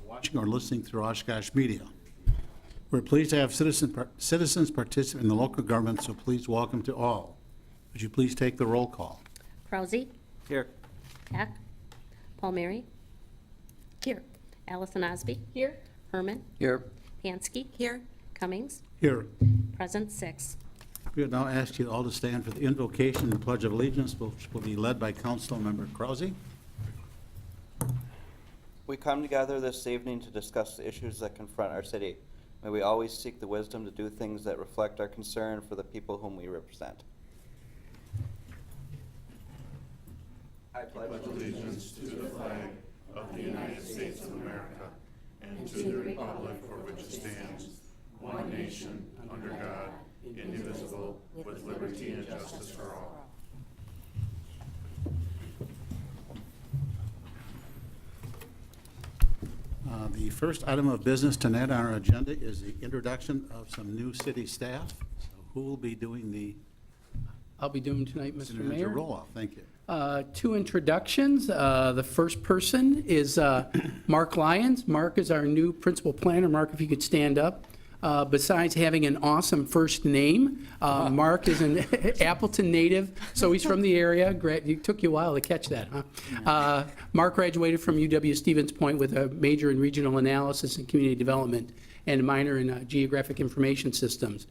watching or listening through Oshkosh Media. We're pleased to have citizens participate in the local government, so please welcome to all. Would you please take the roll call? Krause, Here. Heck, Palmieri, Here. Allison Osby, Here. Herman, Here. Pansky, Here. Cummings, Here. present 6. We would now ask you all to stand for the invocation and the Pledge of Allegiance, which will be led by Council Member Krause. We come together this evening to discuss the issues that confront our city. May we always seek the wisdom to do things that reflect our concern for the people whom we represent. I pledge allegiance to the flag of the United States of America and to the republic for which it stands, one nation, under God, indivisible, with liberty and justice for all. The first item of business tonight on our agenda is the introduction of some new city staff. So who will be doing the I'll be doing tonight, Mr. Mayor. roll-off? Thank you. 2 introductions. The first person is Mark Lyons. Mark is our new principal planner. Mark, if you could stand up. Besides having an awesome first name, Mark is an Appleton native, so he's from the area. It took you a while to catch that, huh? Mark graduated from UW-Stevens Point with a major in regional analysis and community development and a minor in geographic information systems.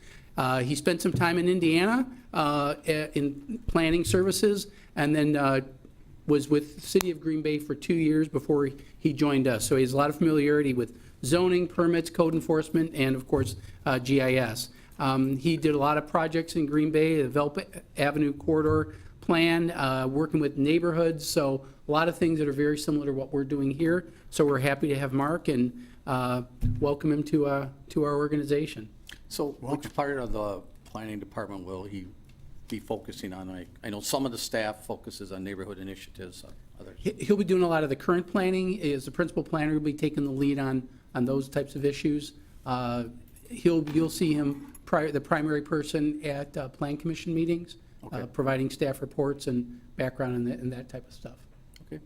He spent some time in Indiana in planning services, and then was with the city of Green Bay for 2 years before he joined us. So he has a lot of familiarity with zoning, permits, code enforcement, and of course, GIS. He did a lot of projects in Green Bay, the Velp Avenue Corridor Plan, working with neighborhoods, so a lot of things that are very similar to what we're doing here. So we're happy to have Mark and welcome him to our organization. So which part of the planning department will he be focusing on? I know some of the staff focuses on neighborhood initiatives, others. He'll be doing a lot of the current planning. As the principal planner, he'll be taking the lead on those types of issues. You'll see him, the primary person at Plan Commission meetings, Okay. providing staff reports and background and that type of stuff. Okay.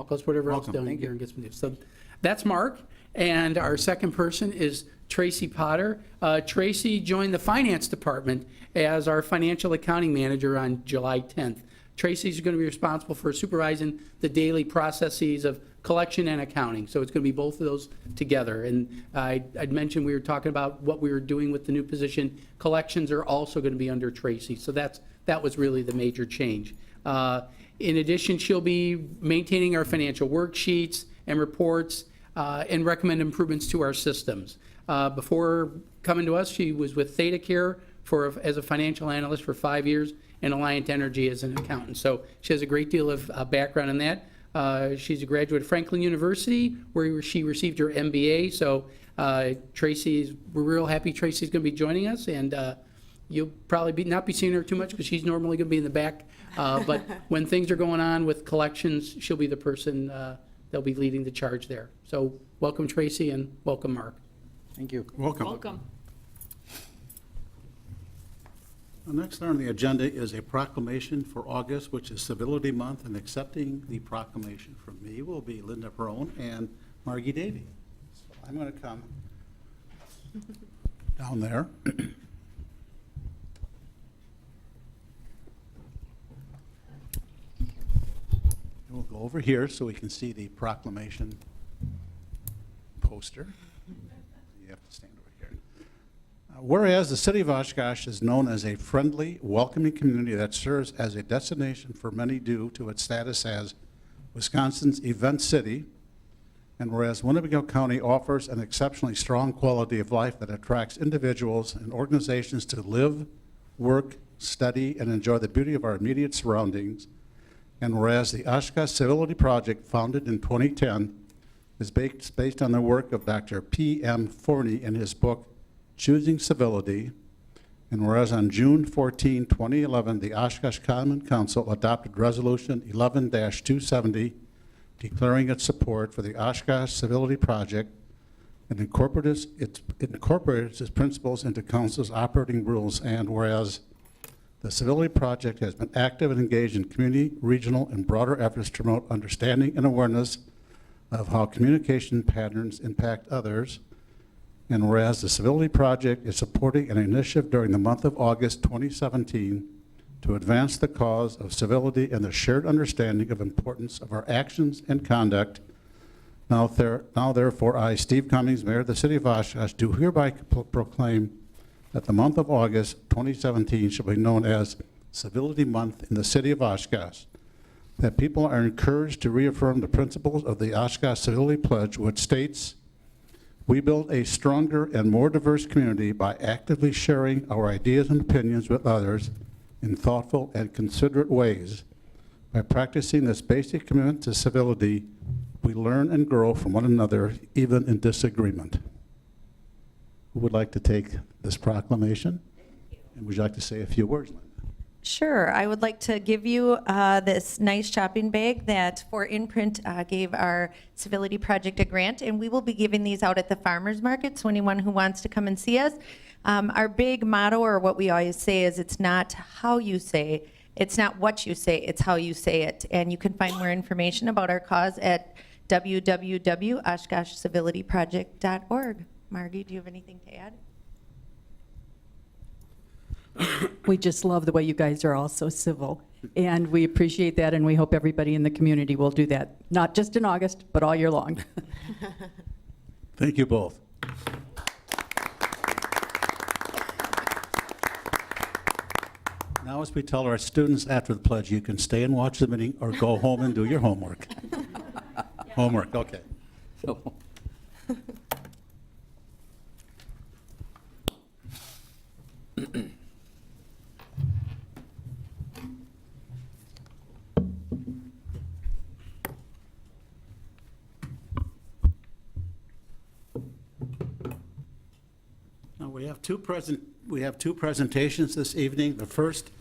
Plus whatever else Welcome. down Thank here you. gets me. So that's Mark. And our second person is Tracy Potter. Tracy joined the finance department as our financial accounting manager on July 10th. Tracy's going to be responsible for supervising the daily processes of collection and accounting. So it's going to be both of those together. And I'd mentioned we were talking about what we were doing with the new position. Collections are also going to be under Tracy. So that was really the major change. In addition, she'll be maintaining our financial worksheets and reports and recommend improvements to our systems. Before coming to us, she was with ThetaCare as a financial analyst for 5 years and Alliant Energy as an accountant. So she has a great deal of background in that. She's a graduate of Franklin University, where she received her MBA. So we're real happy Tracy's going to be joining us, and you'll probably not be seeing her too much because she's normally going to be in the back. But when things are going on with collections, she'll be the person that'll be leading the charge there. So welcome, Tracy, and welcome, Mark. Thank you. Welcome. Welcome. The next on the agenda is a proclamation for August, which is Civility Month, and accepting the proclamation from me will be Linda Perone and Margie Davy. So I'm going to come down there. We'll go over here so we can see the proclamation poster. You have to stand over here. Whereas the city of Oshkosh is known as a friendly, welcoming community that serves as a destination for many due to its status as Wisconsin's event city, and whereas Winnebago County offers an exceptionally strong quality of life that attracts individuals and organizations to live, work, study, and enjoy the beauty of our immediate surroundings, and whereas the Oshkosh Civility Project, founded in 2010, is based on the work of Dr. P.M. Forney in his book, Choosing Civility, and whereas on June 14, 2011, the Oshkosh Common Council adopted Resolution 11-270, declaring its support for the Oshkosh Civility Project and incorporates its principles into Council's operating rules, and whereas the Civility Project has been active and engaged in community, regional, and broader efforts to promote understanding and awareness of how communication patterns impact others. And whereas the Civility Project is supporting an initiative during the month of August 2017 to advance the cause of civility and the shared understanding of importance of our actions and conduct, now therefore I, Steve Cummings, Mayor of the City of Oshkosh, do hereby proclaim that the month of August 2017 shall be known as Civility Month in the City of Oshkosh, that people are encouraged to reaffirm the principles of the Oshkosh Civility Pledge, which states, "We build a stronger and more diverse community by actively sharing our ideas and opinions with others in thoughtful and considerate ways. By practicing this basic commitment to civility, we learn and grow from one another, even in disagreement." Who would like to take this proclamation? And would you like to say a few words, Linda? Sure. I would like to give you this nice shopping bag that For Imprint gave our Civility Project a grant, and we will be giving these out at the farmers market, so anyone who wants to come and see us. Our big motto, or what we always say, is it's not how you say, it's not what you say, it's how you say it. And you can find more information about our cause at www.oshkoshcivilityproject.org. Margie, do you have anything to add? We just love the way you guys are all so civil, and we appreciate that, and we hope everybody in the community will do that, not just in August, but all year long. Thank you both. Now, as we tell our students after the pledge, you can stay and watch the meeting or go home and do your homework. Homework, okay. So, Now, we have two presentations this evening. The first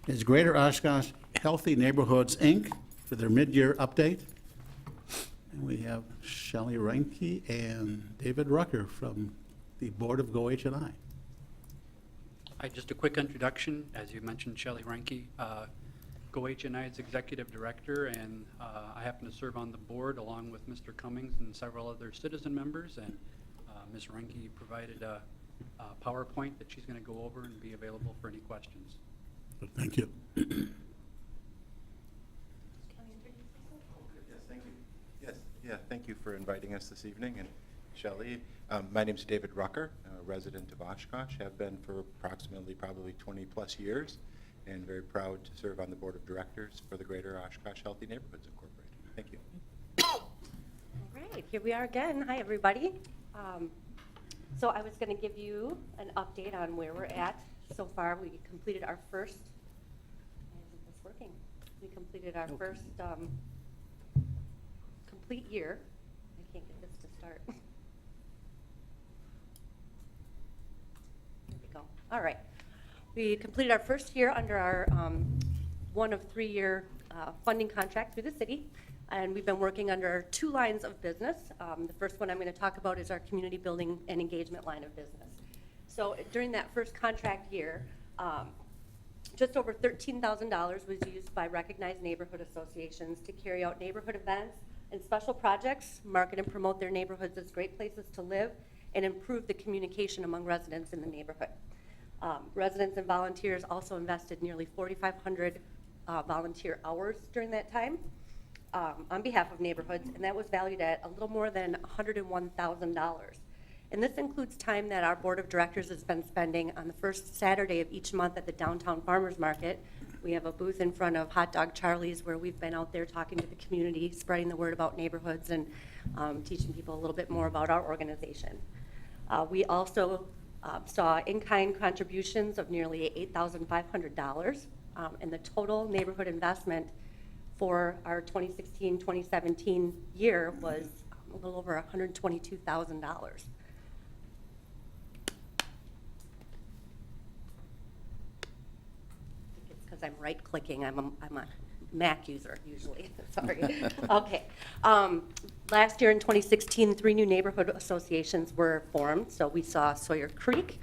is Greater Oshkosh Healthy Neighborhoods, Inc., for their mid-year update. And we have Shelley Reinke and David Rucker from the Board of GoHI. Hi, just a quick introduction. As you mentioned, Shelley Reinke, GoHI is Executive Director, and I happen to serve on the board along with Mr. Cummings and several other citizen members. And Ms. Reinke provided a PowerPoint that she's going to go over and be available for any questions. Thank you. Yes, thank you. Yes, yeah, thank you for inviting us this evening. And Shelley, my name is David Rucker, a resident of Oshkosh. Have been for approximately probably 20 plus years, and very proud to serve on the board of directors for the Greater Oshkosh Healthy Neighborhoods Incorporated. Thank you. All right, here we are again. Hi, everybody. So I was going to give you an update on where we're at. So far, we completed our first, isn't this working? We completed our first complete year. I can't get this to start. There we go. All right. We completed our first year under our one of 3-year funding contract through the city. And we've been working under 2 lines of business. The first one I'm going to talk about is our community building and engagement line of business. So during that first contract year, just over $13,000 was used by recognized neighborhood associations to carry out neighborhood events and special projects, market and promote their neighborhoods as great places to live, and improve the communication among residents in the neighborhood. Residents and volunteers also invested nearly 4,500 volunteer hours during that time. On behalf of neighborhoods, and that was valued at a little more than $101,000. And this includes time that our board of directors has been spending on the first Saturday of each month at the downtown farmers market. We have a booth in front of Hot Dog Charlie's where we've been out there talking to the community, spreading the word about neighborhoods, and teaching people a little bit more about our organization. We also saw in-kind contributions of nearly $8,500, and the total neighborhood investment for our 2016-2017 year was a little over $122,000. It's because I'm right-clicking. I'm a Mac user usually. Sorry. Okay. Last year in 2016, 3 new neighborhood associations were formed. So we saw Sawyer Creek,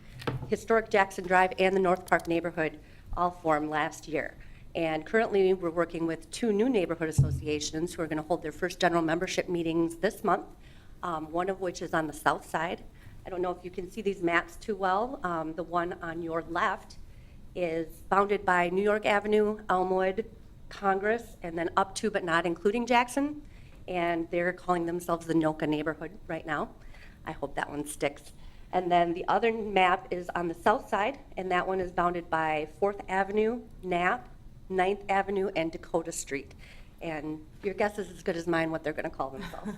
Historic Jackson Drive, and the North Park neighborhood all formed last year. And currently, we're working with 2 new neighborhood associations who are going to hold their first general membership meetings this month, one of which is on the south side. I don't know if you can see these maps too well. The one on your left is bounded by New York Avenue, Elmwood, Congress, and then up to but not including Jackson. And they're calling themselves the Noka neighborhood right now. I hope that one sticks. And then the other map is on the south side, and that one is bounded by 4th Avenue, Knapp, 9th Avenue, and Dakota Street. And your guess is as good as mine what they're going to call themselves.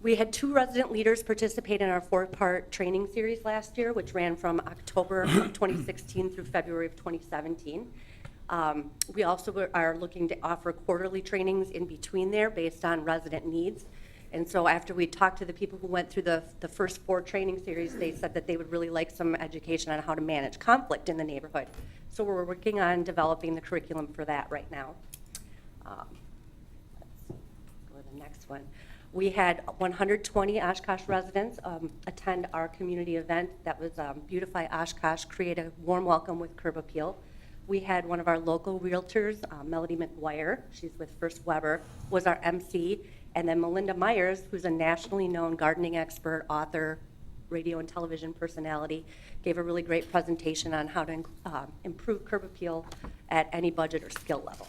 We had 2 resident leaders participate in our 4-part training series last year, which ran from October of 2016 through February of 2017. We also are looking to offer quarterly trainings in between there based on resident needs. And so after we talked to the people who went through the first 4 training series, they said that they would really like some education on how to manage conflict in the neighborhood. So we're working on developing the curriculum for that right now. Let's go to the next one. We had 120 Oshkosh residents attend our community event that was Beautify Oshkosh, create a warm welcome with curb appeal. We had one of our local realtors, Melody McGuire, she's with First Weber, was our MC. And then Melinda Myers, who's a nationally known gardening expert, author, radio and television personality, gave a really great presentation on how to improve curb appeal at any budget or skill level.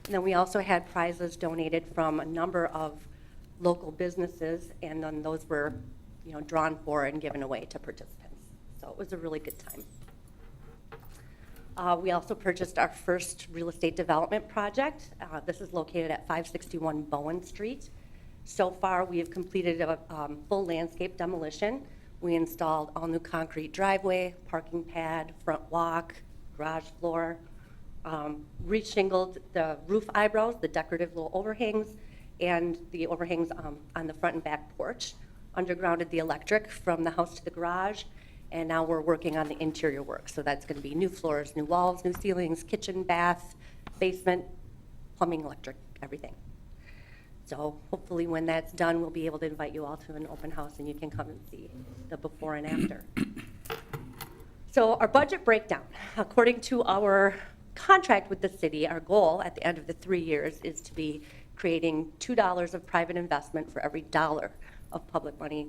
And then we also had prizes donated from a number of local businesses, and then those were, drawn for and given away to participants. So it was a really good time. We also purchased our first real estate development project. This is located at 561 Bowen Street. So far, we have completed a full landscape demolition. We installed all new concrete driveway, parking pad, front walk, garage floor, re-shingled the roof eyebrows, the decorative little overhangs, and the overhangs on the front and back porch. Undergrounded the electric from the house to the garage, and now we're working on the interior work. So that's going to be new floors, new walls, new ceilings, kitchen, bath, basement, plumbing, electric, everything. So hopefully when that's done, we'll be able to invite you all to an open house and you can come and see the before and after. So our budget breakdown, according to our contract with the city, our goal at the end of the 3 years is to be creating $2 of private investment for every $1 of public money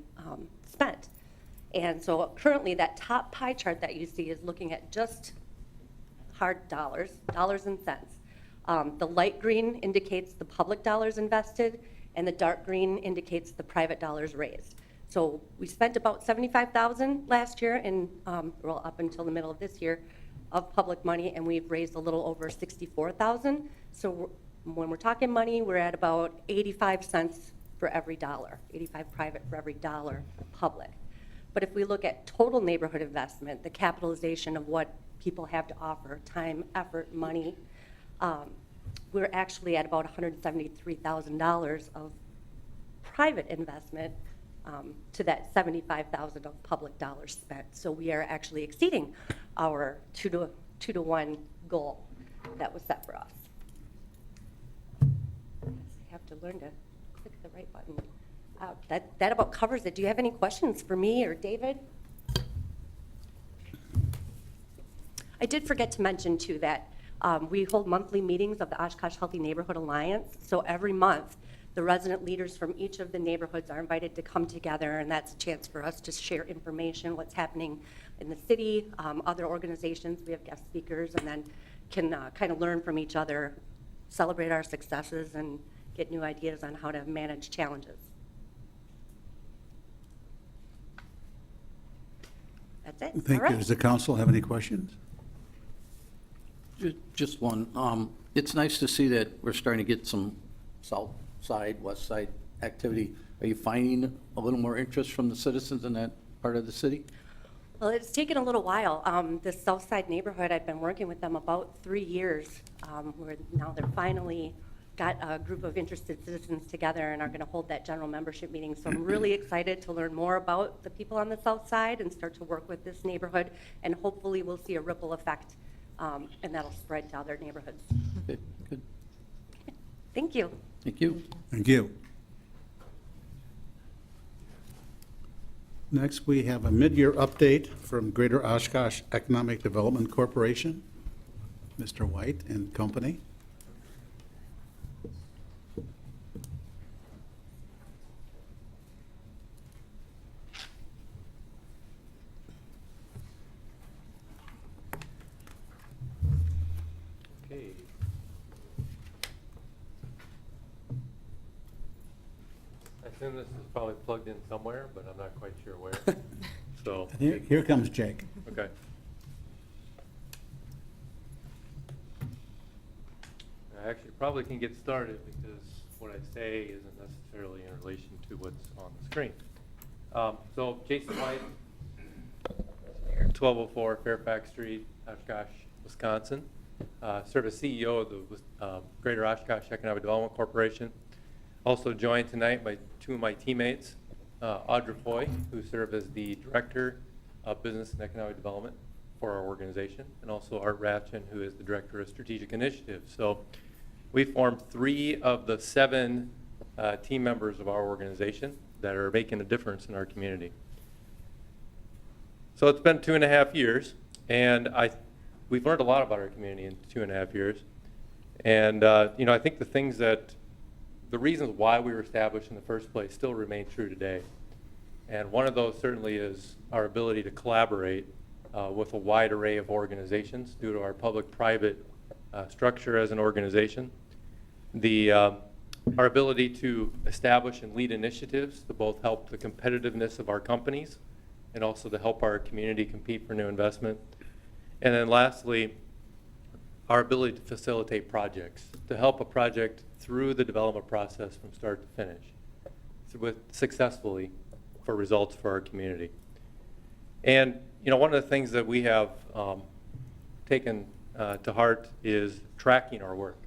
spent. And so currently that top pie chart that you see is looking at just hard dollars and cents. The light green indicates the public dollars invested, and the dark green indicates the private dollars raised. So we spent about $75,000 last year, and well, up until the middle of this year, of public money, and we've raised a little over $64,000. So when we're talking money, we're at about 85 cents for every dollar, 85 private for every $1 public. But if we look at total neighborhood investment, the capitalization of what people have to offer, time, effort, money, we're actually at about $173,000 of private investment to that $75,000 of public dollars spent. So we are actually exceeding our 2 to 1 goal that was set for us. I have to learn to click the right button. That about covers it. Do you have any questions for me or David? I did forget to mention too that we hold monthly meetings of the Oshkosh Healthy Neighborhood Alliance. So every month, the resident leaders from each of the neighborhoods are invited to come together, and that's a chance for us to share information, what's happening in the city, other organizations. We have guest speakers, and then can kind of learn from each other, celebrate our successes, and get new ideas on how to manage challenges. That's it. Thank All you. right. Does the council have any questions? Just one. It's nice to see that we're starting to get some south side, west side activity. Are you finding a little more interest from the citizens in that part of the city? Well, it's taken a little while. The South Side neighborhood, I've been working with them about 3 years, where now they're finally got a group of interested citizens together and are going to hold that general membership meeting. So I'm really excited to learn more about the people on the South Side and start to work with this neighborhood, and hopefully we'll see a ripple effect, and that'll spread to other neighborhoods. Okay, good. Thank you. Thank you. Thank you. Next, we have a mid-year update from Greater Oshkosh Economic Development Corporation. Mr. White and company. Okay. I assume this is probably plugged in somewhere, but I'm not quite sure where. So, And here comes Jake. okay. I actually probably can get started because what I say isn't necessarily in relation to what's on the screen. So Jason White, 1204 Fairfax Street, Oshkosh, Wisconsin. Serve as CEO of the Greater Oshkosh Economic Development Corporation. Also joined tonight by two of my teammates, Audra Foy, who serve as the Director of Business and Economic Development for our organization, and also Art Ratchin, who is the Director of Strategic Initiatives. So we formed 3 of the 7 team members of our organization that are making a difference in our community. So it's been 2.5 years, and we've learned a lot about our community in 2.5 years. And I think the reasons why we were established in the first place still remain true today. And one of those certainly is our ability to collaborate with a wide array of organizations due to our public-private structure as an organization. Our ability to establish and lead initiatives to both help the competitiveness of our companies and also to help our community compete for new investment. And then lastly, our ability to facilitate projects, to help a project through the development process from start to finish, successfully for results for our community. And one of the things that we have taken to heart is tracking our work.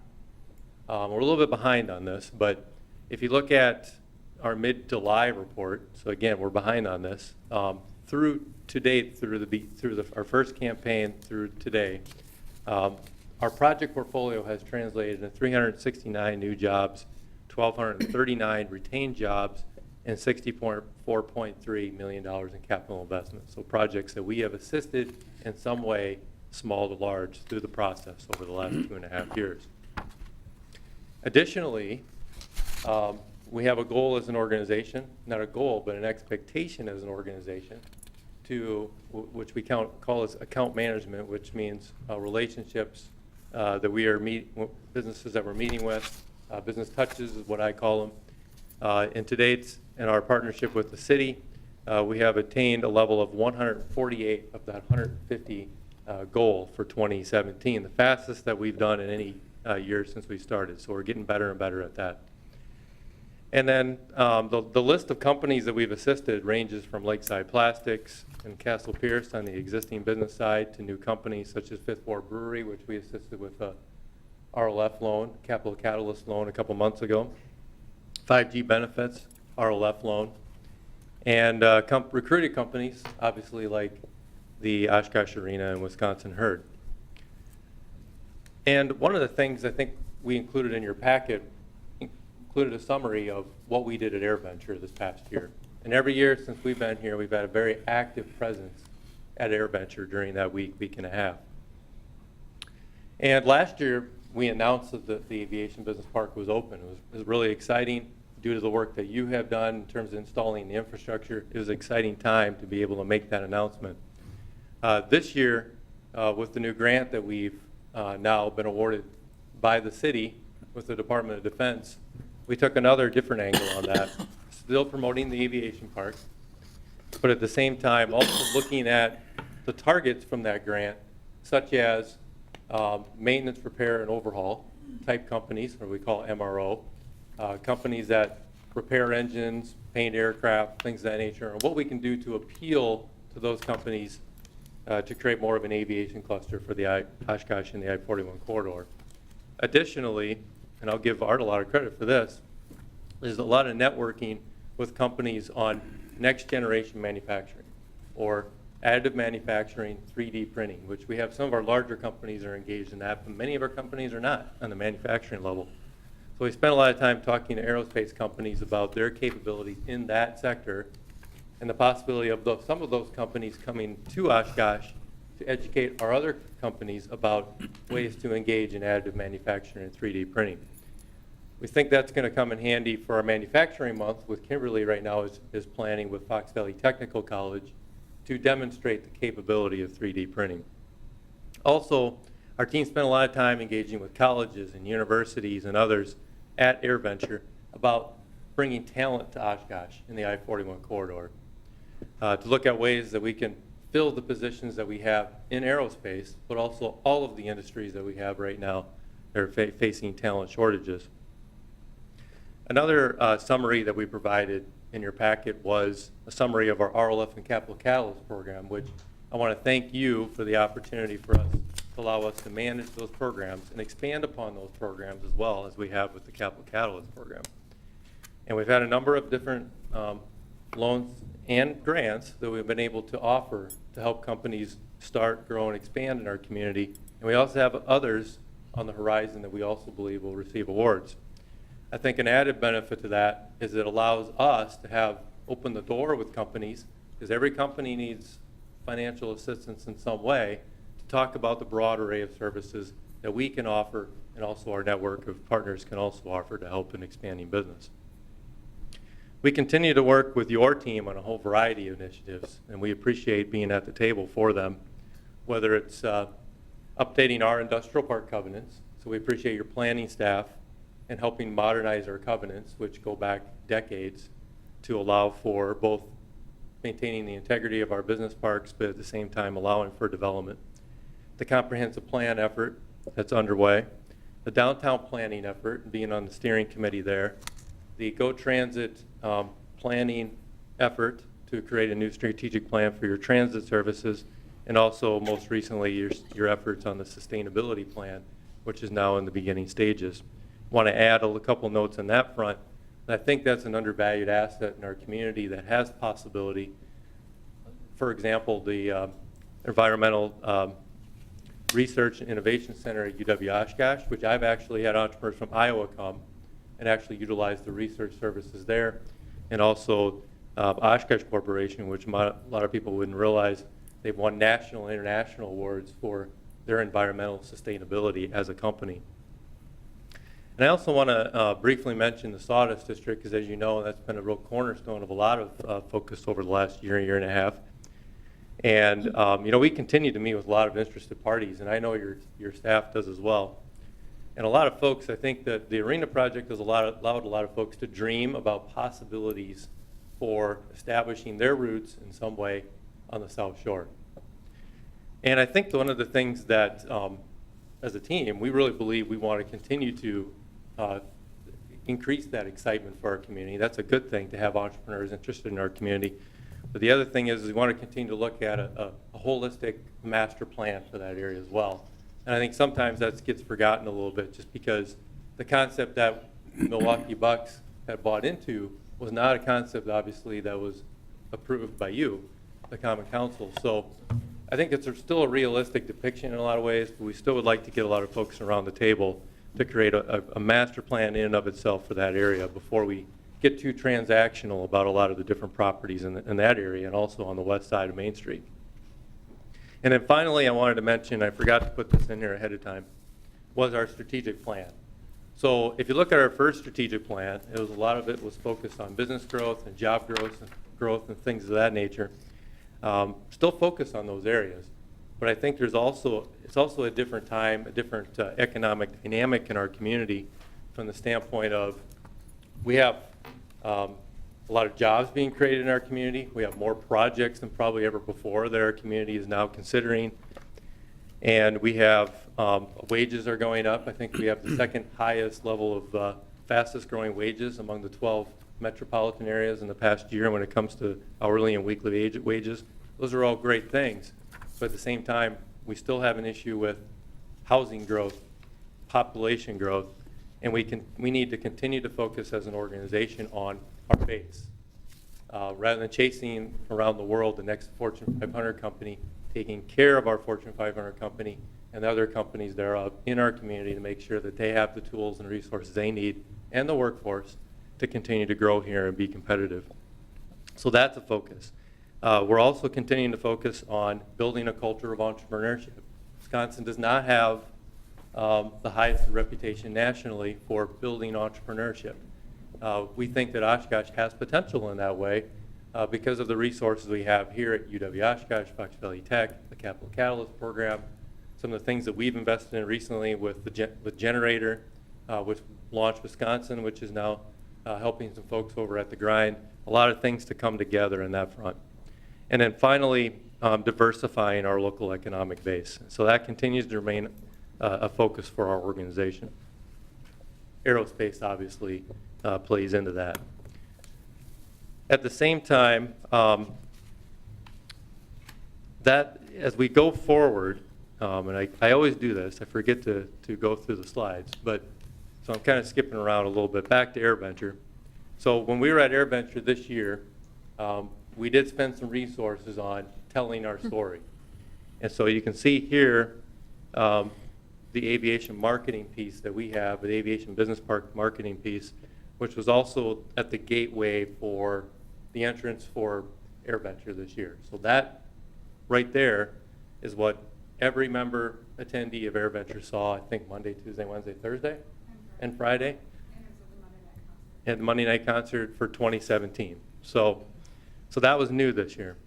We're a little bit behind on this, but if you look at our mid-July report, so again, we're behind on this, through to date, through our first campaign through today, our project portfolio has translated into 369 new jobs, 1,239 retained jobs, and $64.3 million in capital investment. So projects that we have assisted in some way, small to large, through the process over the last 2.5 years. Additionally, we have a goal as an organization, not a goal, but an expectation as an organization, which we call as account management, which means relationships that we are businesses that we're meeting with, business touches is what I call them. And to date, in our partnership with the city, we have attained a level of 148 of that 150 goal for 2017, the fastest that we've done in any year since we started. So we're getting better and better at that. And then the list of companies that we've assisted ranges from Lakeside Plastics and Castle Pierce on the existing business side to new companies such as Fifth Ward Brewery, which we assisted with a RLF loan, Capital Catalyst loan a couple months ago. 5G Benefits, RLF loan. And recruited companies, obviously like the Oshkosh Arena and Wisconsin Herd. And one of the things I think we included in your packet included a summary of what we did at AirVenture this past year. And every year since we've been here, we've had a very active presence at AirVenture during that week and a half. And last year, we announced that the Aviation Business Park was open. It was really exciting due to the work that you have done in terms of installing the infrastructure. It was an exciting time to be able to make that announcement. This year, with the new grant that we've now been awarded by the city with the Department of Defense, we took another different angle on that, still promoting the aviation park, but at the same time also looking at the targets from that grant, such as maintenance, repair, and overhaul type companies, or we call MRO, companies that repair engines, paint aircraft, things of that nature, and what we can do to appeal to those companies to create more of an aviation cluster for the Oshkosh and the I-41 corridor. Additionally, and I'll give Art a lot of credit for this, there's a lot of networking with companies on next generation manufacturing or additive manufacturing, 3D printing, which we have some of our larger companies are engaged in that, but many of our companies are not on the manufacturing level. So we spent a lot of time talking to aerospace companies about their capabilities in that sector and the possibility of some of those companies coming to Oshkosh to educate our other companies about ways to engage in additive manufacturing and 3D printing. We think that's going to come in handy for our manufacturing month, with Kimberly right now is planning with Fox Valley Technical College to demonstrate the capability of 3D printing. Also, our team spent a lot of time engaging with colleges and universities and others at AirVenture about bringing talent to Oshkosh in the I-41 corridor, to look at ways that we can fill the positions that we have in aerospace, but also all of the industries that we have right now that are facing talent shortages. Another summary that we provided in your packet was a summary of our RLF and Capital Catalyst program, which I want to thank you for the opportunity for us to allow us to manage those programs and expand upon those programs as well as we have with the Capital Catalyst program. And we've had a number of different loans and grants that we've been able to offer to help companies start, grow, and expand in our community. And we also have others on the horizon that we also believe will receive awards. I think an added benefit to that is it allows us to have open the door with companies, because every company needs financial assistance in some way, to talk about the broad array of services that we can offer, and also our network of partners can also offer to help in expanding business. We continue to work with your team on a whole variety of initiatives, and we appreciate being at the table for them, whether it's updating our industrial park covenants. So we appreciate your planning staff and helping modernize our covenants, which go back decades, to allow for both maintaining the integrity of our business parks, but at the same time allowing for development. The comprehensive plan effort that's underway, the downtown planning effort, being on the steering committee there, the Go Transit planning effort to create a new strategic plan for your transit services, and also most recently your efforts on the sustainability plan, which is now in the beginning stages. I want to add a couple notes on that front. I think that's an undervalued asset in our community that has possibility. For example, the Environmental Research and Innovation Center at UW-Oshkosh, which I've actually had entrepreneurs from Iowa come and actually utilize the research services there, and also Oshkosh Corporation, which a lot of people wouldn't realize, they've won national and international awards for their environmental sustainability as a company. And I also want to briefly mention the Sawdust District, because as you know, that's been a real cornerstone of a lot of focus over the last year and a half. And you know, we continue to meet with a lot of interested parties, and I know your staff does as well. And a lot of folks, I think that the arena project has allowed a lot of folks to dream about possibilities for establishing their roots in some way on the South Shore. And I think one of the things that, as a team, we really believe we want to continue to increase that excitement for our community. That's a good thing to have entrepreneurs interested in our community. But the other thing is we want to continue to look at a holistic master plan for that area as well. And I think sometimes that gets forgotten a little bit, just because the concept that Milwaukee Bucks had bought into was not a concept, obviously, that was approved by you, the Common Council. So I think it's still a realistic depiction in a lot of ways, but we still would like to get a lot of folks around the table to create a master plan in and of itself for that area before we get too transactional about a lot of the different properties in that area, and also on the west side of Main Street. And then finally, I wanted to mention, I forgot to put this in here ahead of time, was our strategic plan. So if you look at our first strategic plan, a lot of it was focused on business growth and job growth and things of that nature. Still focused on those areas. But I think it's also a different time, a different economic dynamic in our community, from the standpoint of we have a lot of jobs being created in our community. We have more projects than probably ever before that our community is now considering. And we have wages are going up. I think we have the second highest level of fastest growing wages among the 12 metropolitan areas in the past year when it comes to hourly and weekly wages. Those are all great things. But at the same time, we still have an issue with housing growth, population growth, and we need to continue to focus as an organization on our base. Rather than chasing around the world the next Fortune 500 company, taking care of our Fortune 500 company and the other companies thereof in our community to make sure that they have the tools and resources they need and the workforce to continue to grow here and be competitive. So that's a focus. We're also continuing to focus on building a culture of entrepreneurship. Wisconsin does not have the highest reputation nationally for building entrepreneurship. We think that Oshkosh has potential in that way because of the resources we have here at UW-Oshkosh, Fox Valley Tech, the Capital Catalyst Program, some of the things that we've invested in recently with the generator, with Launch Wisconsin, which is now helping some folks over at the Grind. A lot of things to come together in that front. And then finally, diversifying our local economic base. So that continues to remain a focus for our organization. Aerospace obviously plays into that. At the same time, that as we go forward, and I always do this, I forget to go through the slides, but so I'm kind of skipping around a little bit. Back to AirVenture. So when we were at AirVenture this year, we did spend some resources on telling our story. And so you can see here the aviation marketing piece that we have, the aviation business park marketing piece, which was also at the gateway for the entrance for AirVenture this year. So that right there is what every member attendee of AirVenture saw, I think Monday, Tuesday, Wednesday, Thursday, and Friday. And the Monday night concert for 2017. So that was new this year.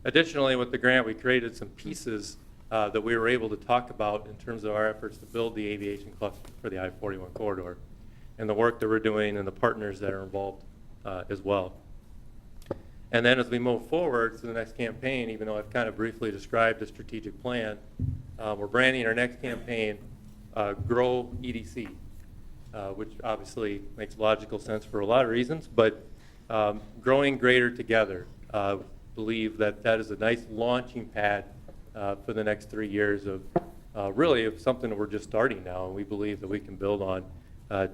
Additionally, with the grant, we created some pieces that we were able to talk about in terms of our efforts to build the aviation cluster for the I-41 corridor and the work that we're doing and the partners that are involved as well. And then as we move forward to the next campaign, even though I've kind of briefly described the strategic plan, we're branding our next campaign Grow EDC, which obviously makes logical sense for a lot of reasons, but growing greater together. Believe that that is a nice launching pad for the next 3 years of really of something that we're just starting now, and we believe that we can build on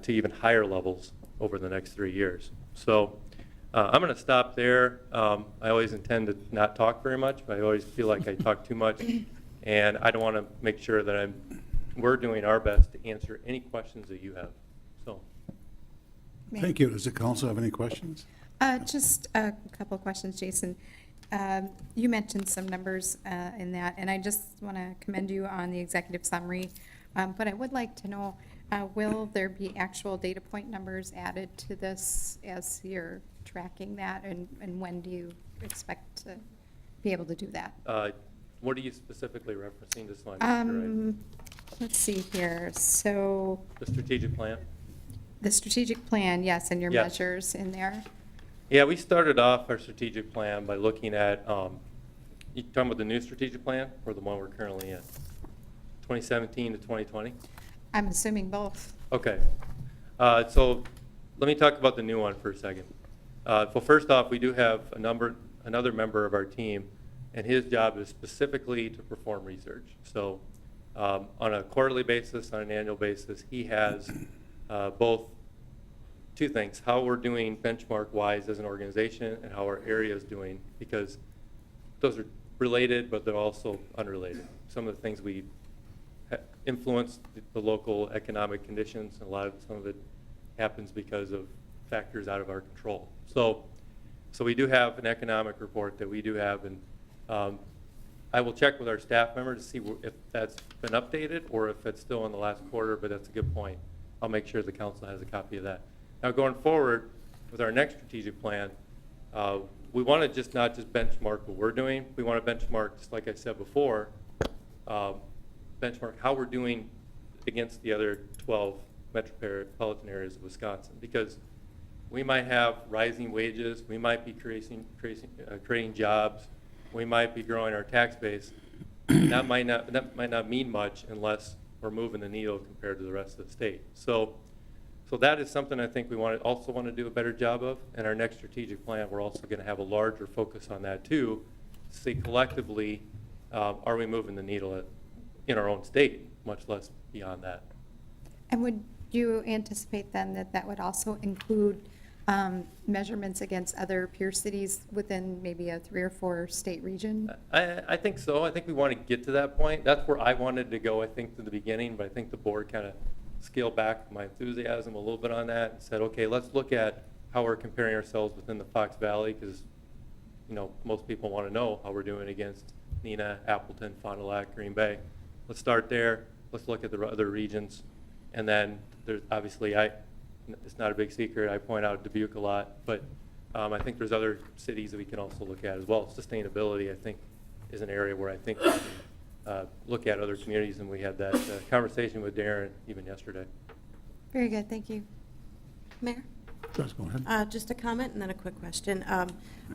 to even higher levels over the next 3 years. So I'm going to stop there. I always intend to not talk very much, but I always feel like I talk too much, and I don't want to make sure that we're doing our best to answer any questions that you have. So. Thank you. Does the council have any questions? Just a couple of questions, Jason. You mentioned some numbers in that, and I just want to commend you on the executive summary. But I would like to know, will there be actual data point numbers added to this as you're tracking that, and when do you expect to be able to do that? What are you specifically referencing this line? Let's see here. So The strategic plan? the strategic plan, yes, and your Yes. measures in there. Yeah, we started off our strategic plan by looking at, you talking about the new strategic plan or the one we're currently in? 2017 to 2020? I'm assuming both. Okay. So let me talk about the new one for a second. Well, first off, we do have another member of our team, and his job is specifically to perform research. So on a quarterly basis, on an annual basis, he has both two things, how we're doing benchmark-wise as an organization and how our area is doing, because those are related, but they're also unrelated. Some of the things we influence the local economic conditions, and some of it happens because of factors out of our control. So we do have an economic report that we do have, and I will check with our staff member to see if that's been updated or if it's still in the last quarter, but that's a good point. I'll make sure the council has a copy of that. Now going forward with our next strategic plan, we want to not just benchmark what we're doing. We want to benchmark, just like I said before, benchmark how we're doing against the other 12 metropolitan areas of Wisconsin, because we might have rising wages, we might be creating jobs, we might be growing our tax base. That might not mean much unless we're moving the needle compared to the rest of the state. So that is something I think we also want to do a better job of. In our next strategic plan, we're also going to have a larger focus on that too, to see collectively, are we moving the needle in our own state, much less beyond that. And would you anticipate then that that would also include measurements against other peer cities within maybe a 3 or 4 state region? I think so. I think we want to get to that point. That's where I wanted to go, I think, to the beginning, but I think the board kind of scaled back my enthusiasm a little bit on that and said, okay, let's look at how we're comparing ourselves within the Fox Valley, because you know, most people want to know how we're doing against Neenah, Appleton, Fond du Lac, Green Bay. Let's start there. Let's look at the other regions. And then there's obviously, it's not a big secret, I point out Dubuque a lot, but I think there's other cities that we can also look at as well. Sustainability, I think, is an area where I think we can look at other communities, and we had that conversation with Darren even yesterday. Very good, thank you. Mayor? Just go ahead. Just a comment and then a quick question.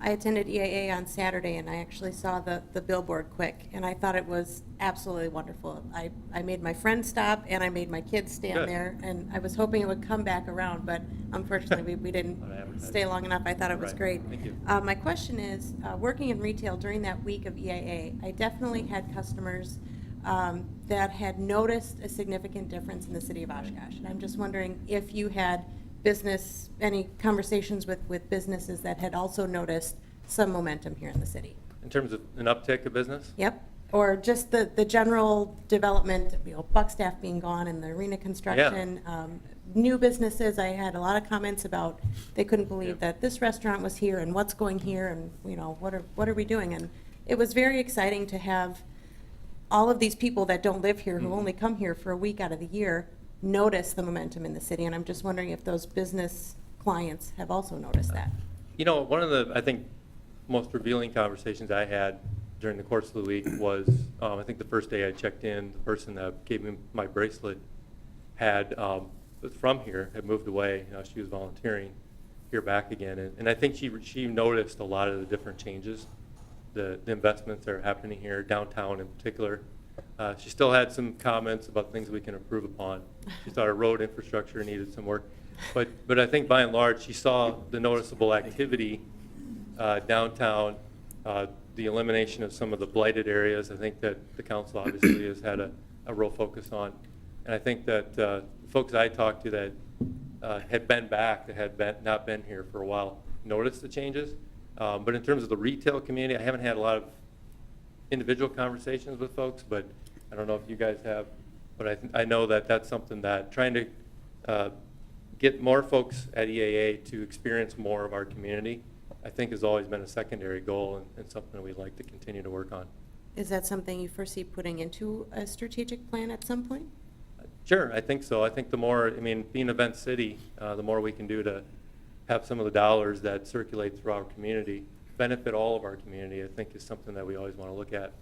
I attended EAA on Saturday, and I actually saw the billboard quick, and I thought it was absolutely wonderful. I made my friend stop, and I made my kids stand Good. there, and I was hoping it would come back around, but unfortunately, we didn't Lot of advertising. stay long enough. I thought it was Right. great. Thank you. My question is, working in retail during that week of EAA, I definitely had customers that had noticed a significant difference in the city of Oshkosh. And I'm just wondering if you had any conversations with businesses that had also noticed some momentum here in the city? In terms of an uptick of business? Yep. Or just the general development, Buckstaff being gone and the arena construction. New businesses, I had a lot of comments about they couldn't believe that this restaurant was here and what's going here and, what are we doing? And it was very exciting to have all of these people that don't live here, who only come here for a week out of the year, notice the momentum in the city. And I'm just wondering if those business clients have also noticed that. One of the, I think, most revealing conversations I had during the course of the week was, I think the first day I checked in, the person that gave me my bracelet was from here, had moved away. She was volunteering here back again. And I think she noticed a lot of the different changes, the investments that are happening here, downtown in particular. She still had some comments about things we can improve upon. She thought our road infrastructure needed some work. But I think by and large, she saw the noticeable activity downtown, the elimination of some of the blighted areas. I think that the council obviously has had a real focus on. And I think that folks I talked to that had been back, that had not been here for a while, noticed the changes. But in terms of the retail community, I haven't had a lot of individual conversations with folks, but I don't know if you guys have. But I know that that's something that trying to get more folks at EAA to experience more of our community, I think has always been a secondary goal and something we'd like to continue to work on. Is that something you foresee putting into a strategic plan at some point? Sure, I think so. I think the more, being Event City, the more we can do to have some of the dollars that circulate through our community benefit all of our community, I think is something that we always want to look at.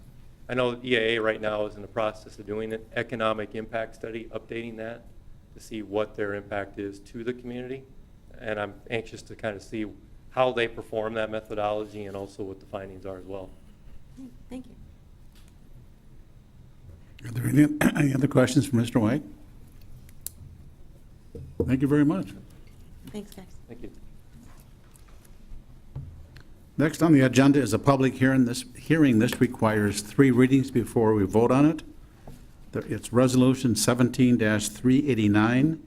I know EAA right now is in the process of doing an economic impact study, updating that to see what their impact is to the community. And I'm anxious to kind of see how they perform that methodology and also what the findings are as well. Thank you. Are there any other questions for Mr. White? Thank you very much. Thanks, guys. Thank you. Next on the agenda is a public hearing. This requires 3 readings before we vote on it. It's Resolution 17-389,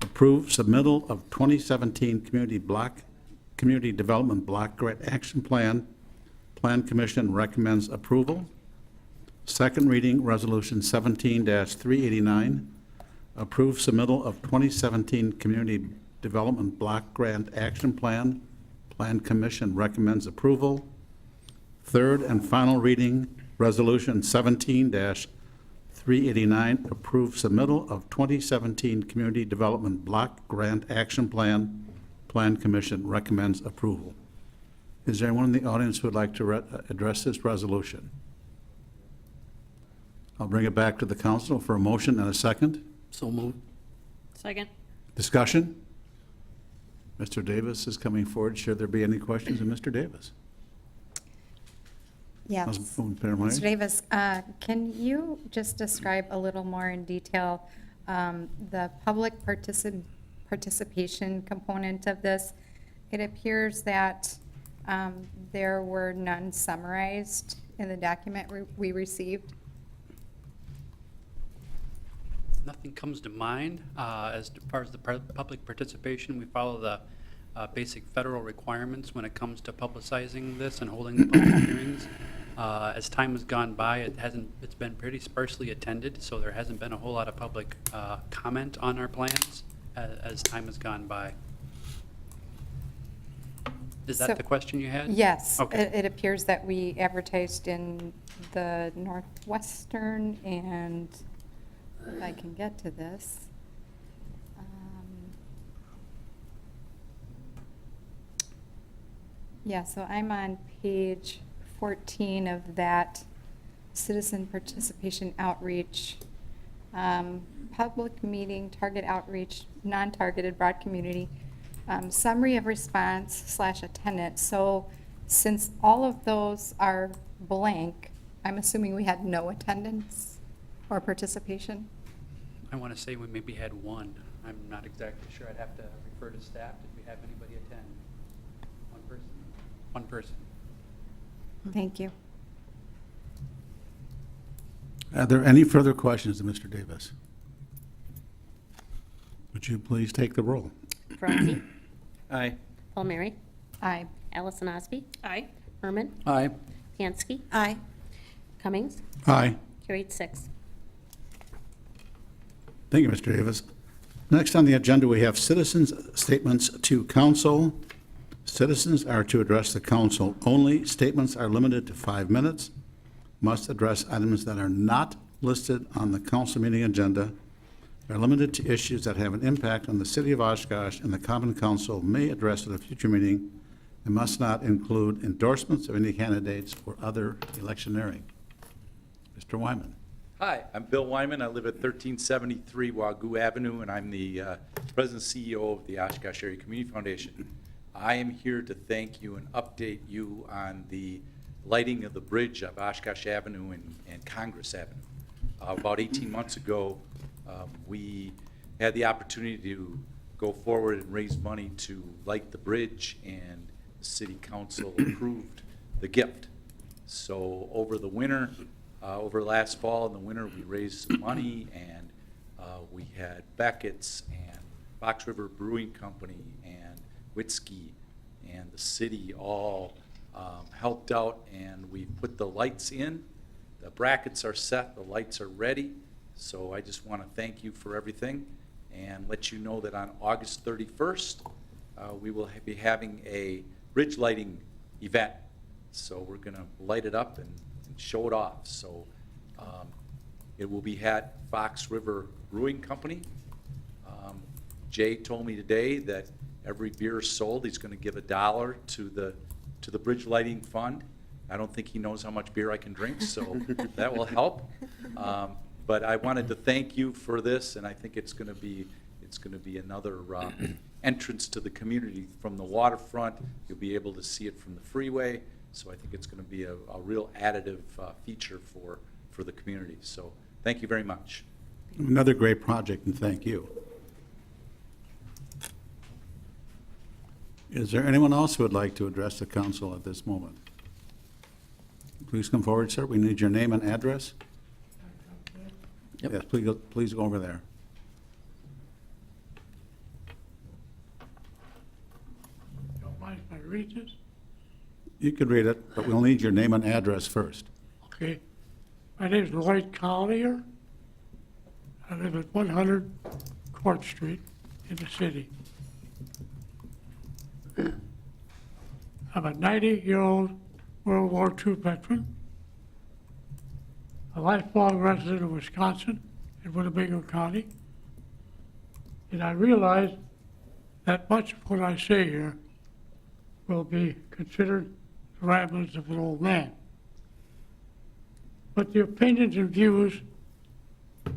approve submittal of 2017 Community Development Block Grant Action Plan. Plan Commission recommends approval. Second reading, Resolution 17-389, approve submittal of 2017 Community Development Block Grant Action Plan. Plan Commission recommends approval. Third and final reading, Resolution 17-389, approve submittal of 2017 Community Development Block Grant Action Plan. Plan Commission recommends approval. Is there anyone in the audience who would like to address this resolution? I'll bring it back to the council for a motion and a second. So moved. Second. Discussion? Mr. Davis is coming forward. Should there be any questions of Mr. Davis? Yes. Councilwoman Perrone? Mr. Davis, can you just describe a little more in detail the public participation component of this? It appears that there were none summarized in the document we received. Nothing comes to mind. As far as the public participation, we follow the basic federal requirements when it comes to publicizing this and holding the public hearings. As time has gone by, it's been pretty sparsely attended, so there hasn't been a whole lot of public comment on our plans as time has gone by. Is So- that the question you had? Yes. Okay. It appears that we advertised in the Northwestern, and if I can get to this. Yeah, so I'm on page 14 of that citizen participation outreach, public meeting, target outreach, non-targeted broad community, summary of response / attendance. So since all of those are blank, I'm assuming we had no attendance or participation? I want to say we maybe had one. I'm not exactly sure. I'd have to refer to staff. Did we have anybody attend? One person? One person. Thank you. Are there any further questions to Mr. Davis? Would you please take the roll? Guaransky. Aye. Palmieri. Aye. Allison Osby. Aye. Herman. Aye. Bianski. Aye. Cummings. Aye. Carried 6. Thank you, Mr. Davis. Next on the agenda, we have citizens' statements to council. Citizens are to address the council only. Statements are limited to 5 minutes, must address items that are not listed on the council meeting agenda, are limited to issues that have an impact on the city of Oshkosh, and the common council may address at a future meeting, and must not include endorsements of any candidates or other electioneering. Mr. Wyman. Hi, I'm Bill Wyman. I live at 1373 Wagoo Avenue, and I'm the President and CEO of the Oshkosh Area Community Foundation. I am here to thank you and update you on the lighting of the bridge of Oshkosh Avenue and Congress Avenue. About 18 months ago, we had the opportunity to go forward and raise money to light the bridge, and the city council approved the gift. So over the winter, over last fall and the winter, we raised some money, and we had Beckett's and Fox River Brewing Company and Whiskey and the city all helped out, and we put the lights in. The brackets are set, the lights are ready. So I just want to thank you for everything and let you know that on August 31st, we will be having a bridge lighting event. So we're going to light it up and show it off. So it will be at Fox River Brewing Company. Jay told me today that every beer sold, he's going to give $1 to the bridge lighting fund. I don't think he knows how much beer I can drink, so that will help. But I wanted to thank you for this, and I think it's going to be another entrance to the community from the waterfront. You'll be able to see it from the freeway. So I think it's going to be a real additive feature for the community. So thank you very much. Another great project, and thank you. Is there anyone else who would like to address the council at this moment? Please come forward, sir. We need your name and address. Yep. Yes, please go over there. Don't mind if I read this? You could read it, but we'll need your name and address first. Okay. My name is Lloyd Collier. I live at 100 Court Street in the city. I'm a 90-year-old World War II veteran, a lifelong resident of Wisconsin in Winnebago County, and I realize that much of what I say here will be considered the ramblings of an old man. But the opinions and views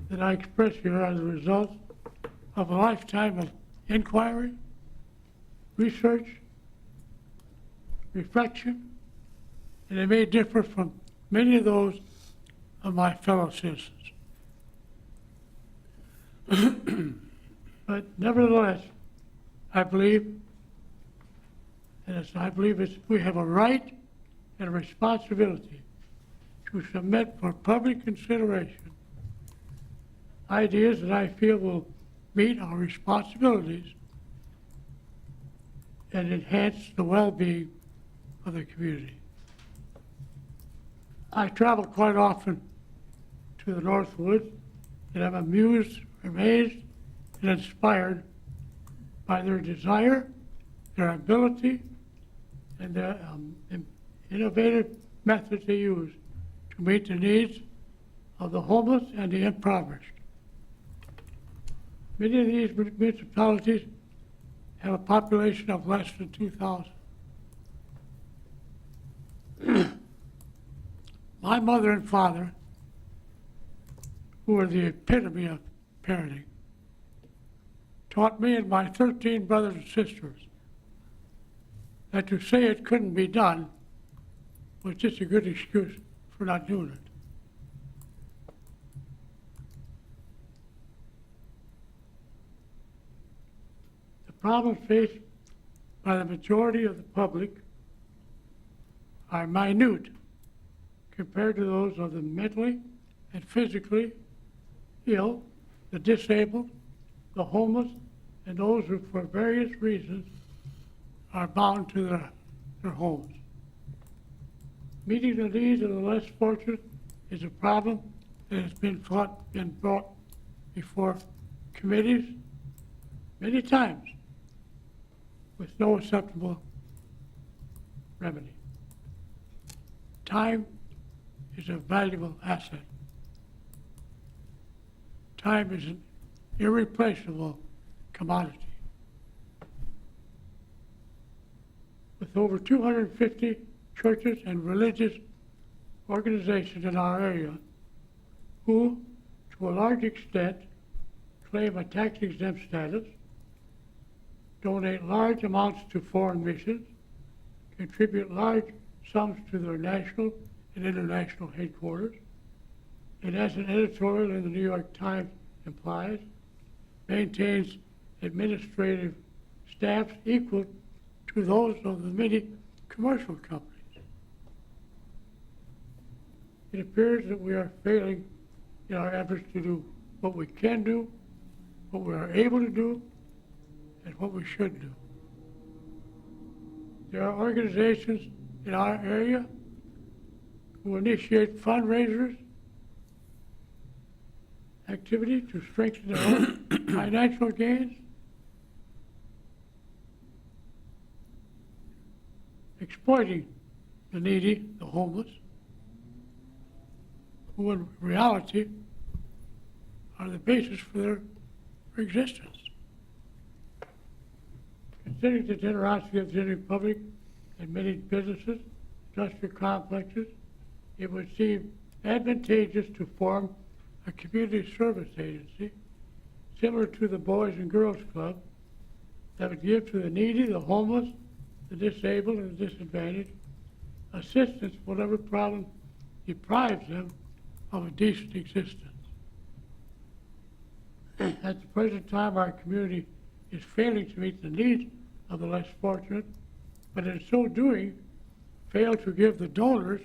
that I express here are the result of a lifetime of inquiry, research, reflection, and they may differ from many of those of my fellow citizens. But nevertheless, I believe, we have a right and a responsibility to submit for public consideration ideas that I feel will meet our responsibilities and enhance the well-being of the community. I travel quite often to the Northwoods, and I'm amused, amazed, and inspired by their desire, their ability, and the innovative methods they use to meet the needs of the homeless and the impoverished. Many of these municipalities have a population of less than 2,000. My mother and father, who are the epitome of parenting, taught me and my 13 brothers and sisters that to say it couldn't be done was just a good excuse for not doing it. The problems faced by the majority of the public are minute compared to those of the mentally and physically ill, the disabled, the homeless, and those who for various reasons are bound to their homes. Meeting the needs of the less fortunate is a problem that has been brought before committees many times with no acceptable remedy. Time is a valuable asset. Time is an irreplaceable commodity. With over 250 churches and religious organizations in our area who, to a large extent, claim a tax-exempt status, donate large amounts to foreign missions, contribute large sums to their national and international headquarters, and as an editorial in the New York Times implies, maintains administrative staffs equal to those of the many commercial companies. It appears that we are failing in our efforts to do what we can do, what we are able to do, and what we should do. There are organizations in our area who initiate fundraisers, activity to strengthen their own financial gains, exploiting the needy, the homeless, who in reality are the basis for their existence. Considering the generosity of the general public and many businesses, industrial complexes, it would seem advantageous to form a community service agency similar to the Boys and Girls Club that would give to the needy, the homeless, the disabled, and the disadvantaged assistance whatever problem deprives them of a decent existence. At the present time, our community is failing to meet the needs of the less fortunate, but in so doing, fail to give the donors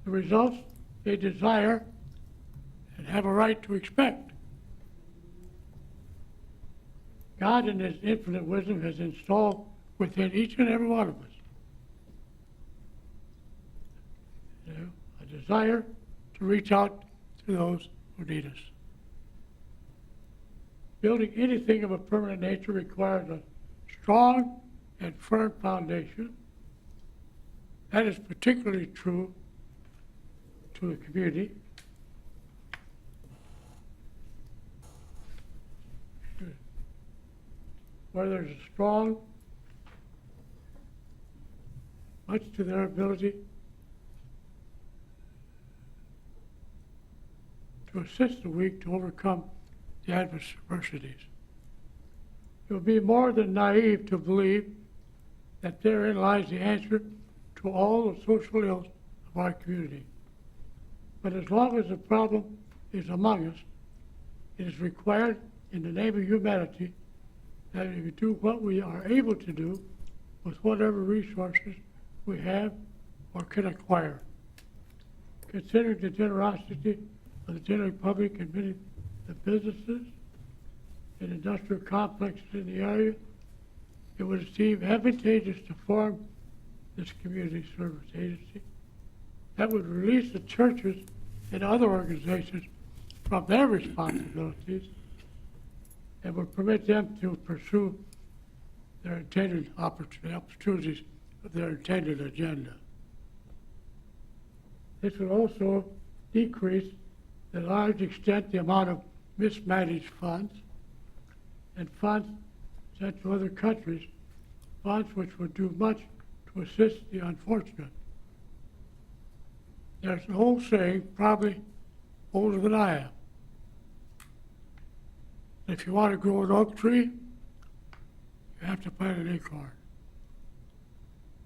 the results they desire and have a right to expect. God in His infinite wisdom has installed within each and every one of us a desire to reach out to those who need us. Building anything of a permanent nature requires a strong and firm foundation. That is particularly true to the community. Where there's a strong, much to their ability to assist the weak to overcome the adversities. It would be more than naive to believe that therein lies the answer to all the social ills of our community. But as long as the problem is among us, it is required in the name of humanity that we do what we are able to do with whatever resources we have or can acquire. Considering the generosity of the general public and many of the businesses and industrial complexes in the area, it would seem advantageous to form this community service agency that would release the churches and other organizations from their responsibilities and would permit them to pursue their intended opportunities of their intended agenda. This would also decrease to a large extent the amount of mismanaged funds and funds sent to other countries, funds which would do much to assist the unfortunate. There's an old saying, probably older than I am. If you want to grow an oak tree, you have to plant an acorn.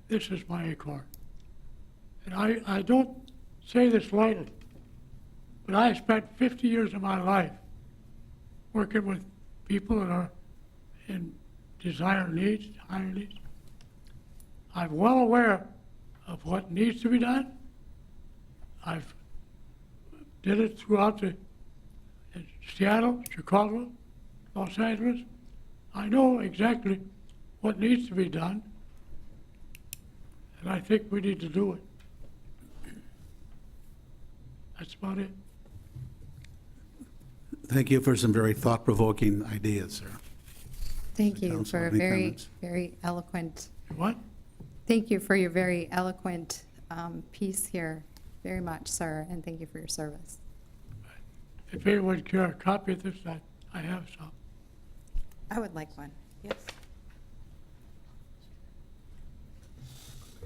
This is my acorn. And I don't say this lightly, but I spent 50 years of my life working with people that are in desire needs, higher needs. I'm well aware of what needs to be done. I've did it throughout in Seattle, Chicago, Los Angeles. I know exactly what needs to be done, and I think we need to do it. That's about it. Thank you for some very thought-provoking ideas, sir. Thank you Council, for a any very, comments? very eloquent, What? thank you for your very eloquent piece here, very much, sir, and thank you for your service. If anyone would care a copy of this, I have some. I would like one, yes.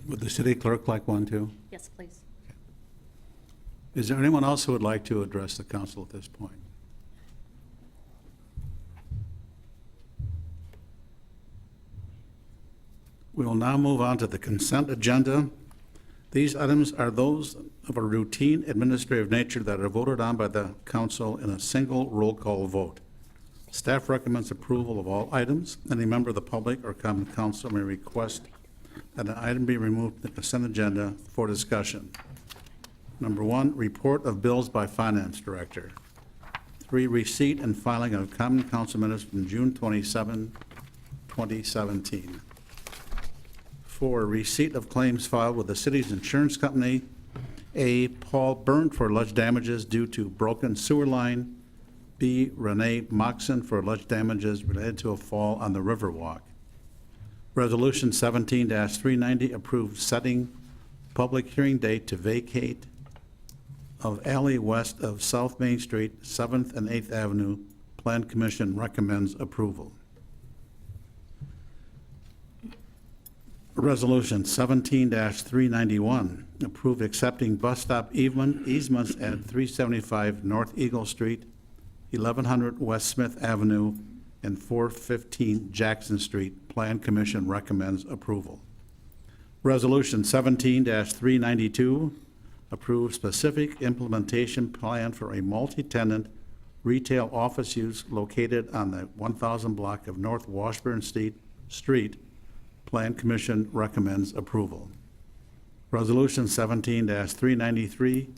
Would the city clerk like one, too? Yes, please. Is there anyone else who would like to address the council at this point? We will now move on to the consent agenda. These items are those of a routine administrative nature that are voted on by the council in a single roll call vote. Staff recommends approval of all items. Any member of the public or common council may request that an item be removed from the consent agenda for discussion. Number 1, report of bills by finance director. 3, receipt and filing of common council minutes from June 27, 2017. 4, receipt of claims filed with the city's insurance company. A, Paul Byrne for alleged damages due to broken sewer line. B, Renee Moxon for alleged damages related to a fall on the Riverwalk. Resolution 17-390 approved setting public hearing date to vacate of alley west of South Main Street, 7th and 8th Avenue. Plan Commission recommends approval. Resolution 17-391, approve accepting bus stop easements at 375 North Eagle Street, 1100 West Smith Avenue, and 415 Jackson Street. Plan Commission recommends approval. Resolution 17-392, approve specific implementation plan for a multi-tenant retail office use located on the 1000 block of North Washburn Street. Plan Commission recommends approval. Resolution 17-393,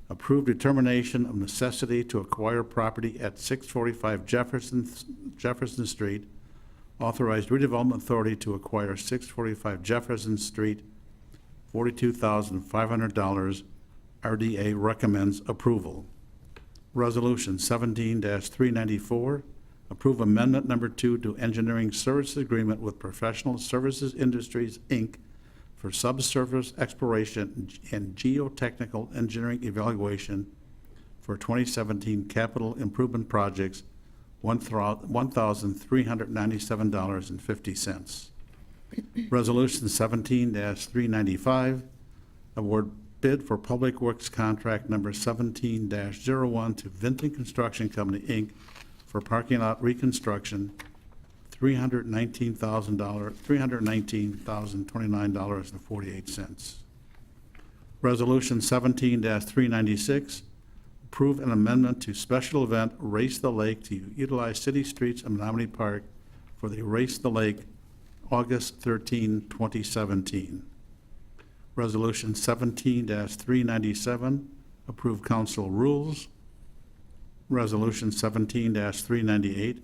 approve determination of necessity to acquire property at 645 Jefferson Street. Authorized redevelopment authority to acquire 645 Jefferson Street, $42,500. RDA recommends approval. Resolution 17-394, approve amendment number 2 to engineering services agreement with Professional Services Industries, Inc. for subsurface exploration and geotechnical engineering evaluation for 2017 capital improvement projects, $1,397.50. Resolution 17-395, award bid for Public Works contract number 17-01 to Vinton Construction Company, Inc. for parking lot reconstruction, $319,029.48. Resolution 17-396, approve an amendment to special event Race the Lake to utilize city streets in Menominee Park for the Race the Lake, August 13, 2017. Resolution 17-397, approve council rules. Resolution 17-398,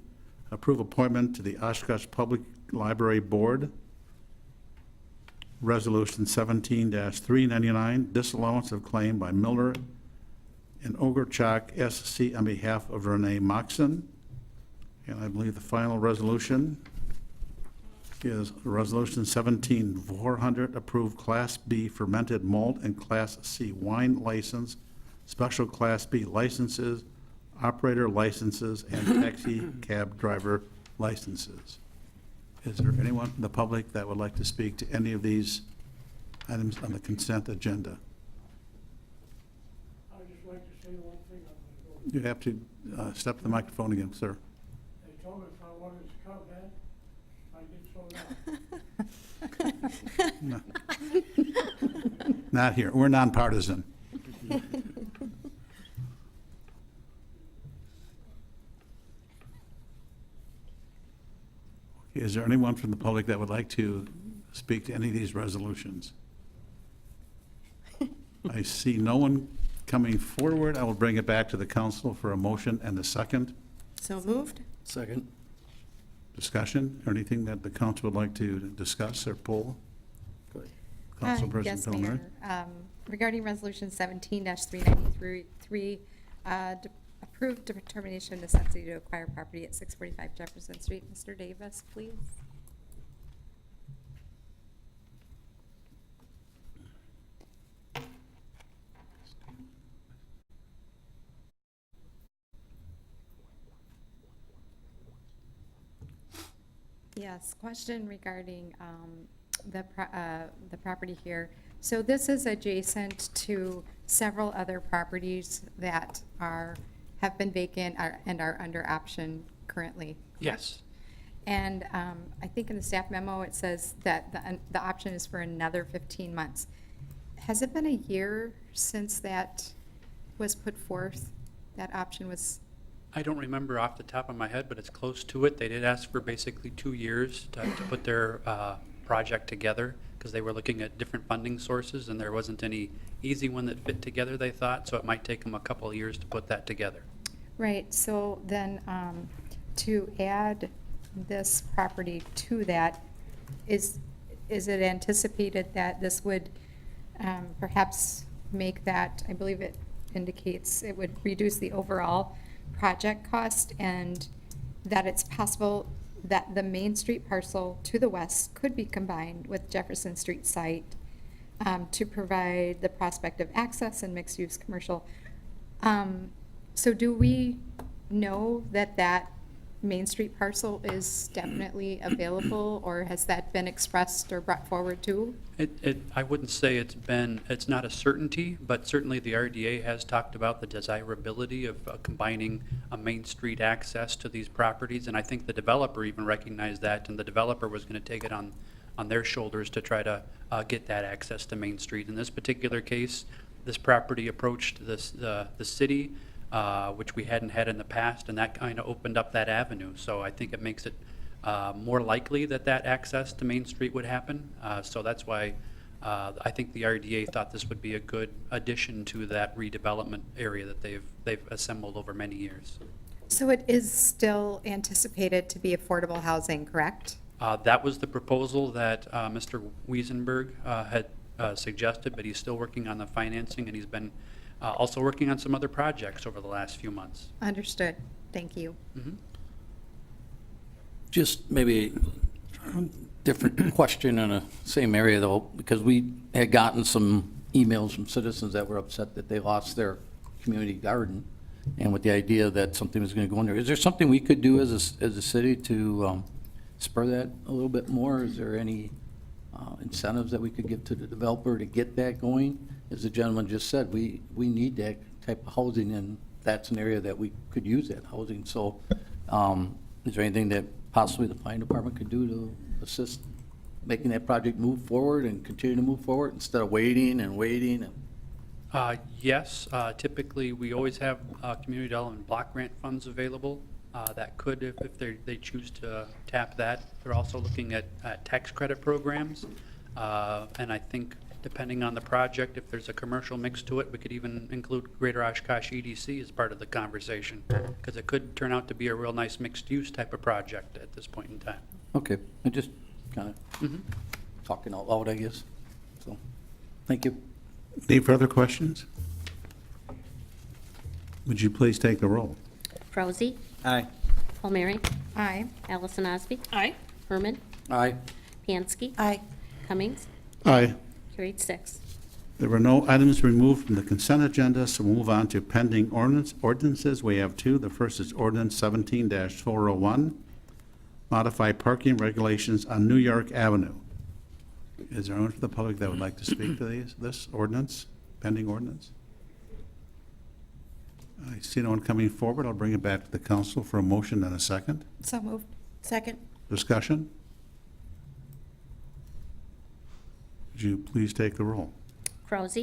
approve appointment to the Oshkosh Public Library Board. Resolution 17-399, disallowance of claim by Miller and Ogerchak SC on behalf of Renee Moxon. And I believe the final resolution is Resolution 17-400, approve Class B fermented malt and Class C wine license, special Class B licenses, operator licenses, and taxi cab driver licenses. Is there anyone from the public that would like to speak to any of these items on the consent agenda? I'd just like to say one thing. I'm gonna go. You have to step to the microphone again, sir. They told me if I wanted to come back, I did so now. Not here. We're nonpartisan. Is there anyone from the public that would like to speak to any of these resolutions? I see no one coming forward. I will bring it back to the council for a motion and a second. So moved? Second. Discussion, or anything that the council would like to discuss or pull? Councilperson Yes, Pilner. Mayor. Regarding Resolution 17-393, approved determination of necessity to acquire property at 645 Jefferson Street. Mr. Davis, please. Yes, question regarding the property here. So this is adjacent to several other properties that have been vacant and are under option currently. Yes. And I think in the staff memo, it says that the option is for another 15 months. Has it been a year since that was put forth? That option was, I don't remember off the top of my head, but it's close to it. They did ask for basically 2 years to put their project together, because they were looking at different funding sources, and there wasn't any easy one that fit together, they thought, so it might take them a couple of years to put that together. right, so then to add this property to that, is it anticipated that this would perhaps make that, I believe it indicates it would reduce the overall project cost, and that it's possible that the Main Street parcel to the west could be combined with Jefferson Street site to provide the prospect of access and mixed-use commercial. So do we know that that Main Street parcel is definitely available, or has that been expressed or brought forward too? I wouldn't say it's not a certainty, but certainly the RDA has talked about the desirability of combining a Main Street access to these properties, and I think the developer even recognized that, and the developer was going to take it on their shoulders to try to get that access to Main Street. In this particular case, this property approached the city, which we hadn't had in the past, and that kind of opened up that avenue. So I think it makes it more likely that access to Main Street would happen. So that's why I think the RDA thought this would be a good addition to that redevelopment area that they've assembled over many years. So it is still anticipated to be affordable housing, correct? That was the proposal that Mr. Wiesenberg had suggested, but he's still working on the financing, and he's been also working on some other projects over the last few months. Understood. Thank you. Mhm. Just maybe a different question in the same area though, because we had gotten some emails from citizens that were upset that they lost their community garden, and with the idea that something was going to go in there. Is there something we could do as a city to spur that a little bit more? Is there any incentives that we could give to the developer to get that going? As the gentleman just said, we need that type of housing, and that's an area that we could use that housing. So is there anything that possibly the planning department could do to assist making that project move forward and continue to move forward instead of waiting and waiting? Yes, typically we always have community development block grant funds available that could, if they choose to tap that. They're also looking at tax credit programs, and I think depending on the project, if there's a commercial mix to it, we could even include Greater Oshkosh EDC as part of the conversation, because it could turn out to be a real nice mixed-use type of project at this point in time. Okay, I just kind of talking out loud, I guess. So, thank you. Any further questions? Would you please take the roll? Froese. Aye. Palmieri. Aye. Allison Osby. Aye. Herman. Aye. Piansky. Aye. Cummings. Aye. Carried 6. There were no items removed from the consent agenda, so we'll move on to pending ordinances. We have two. The first is ordinance 17-401, modify parking regulations on New York Avenue. Is there anyone from the public that would like to speak to this ordinance, pending ordinance? I see no one coming forward. I'll bring it back to the council for a motion and a second. So moved. Second. Discussion? Would you please take the roll? Krause.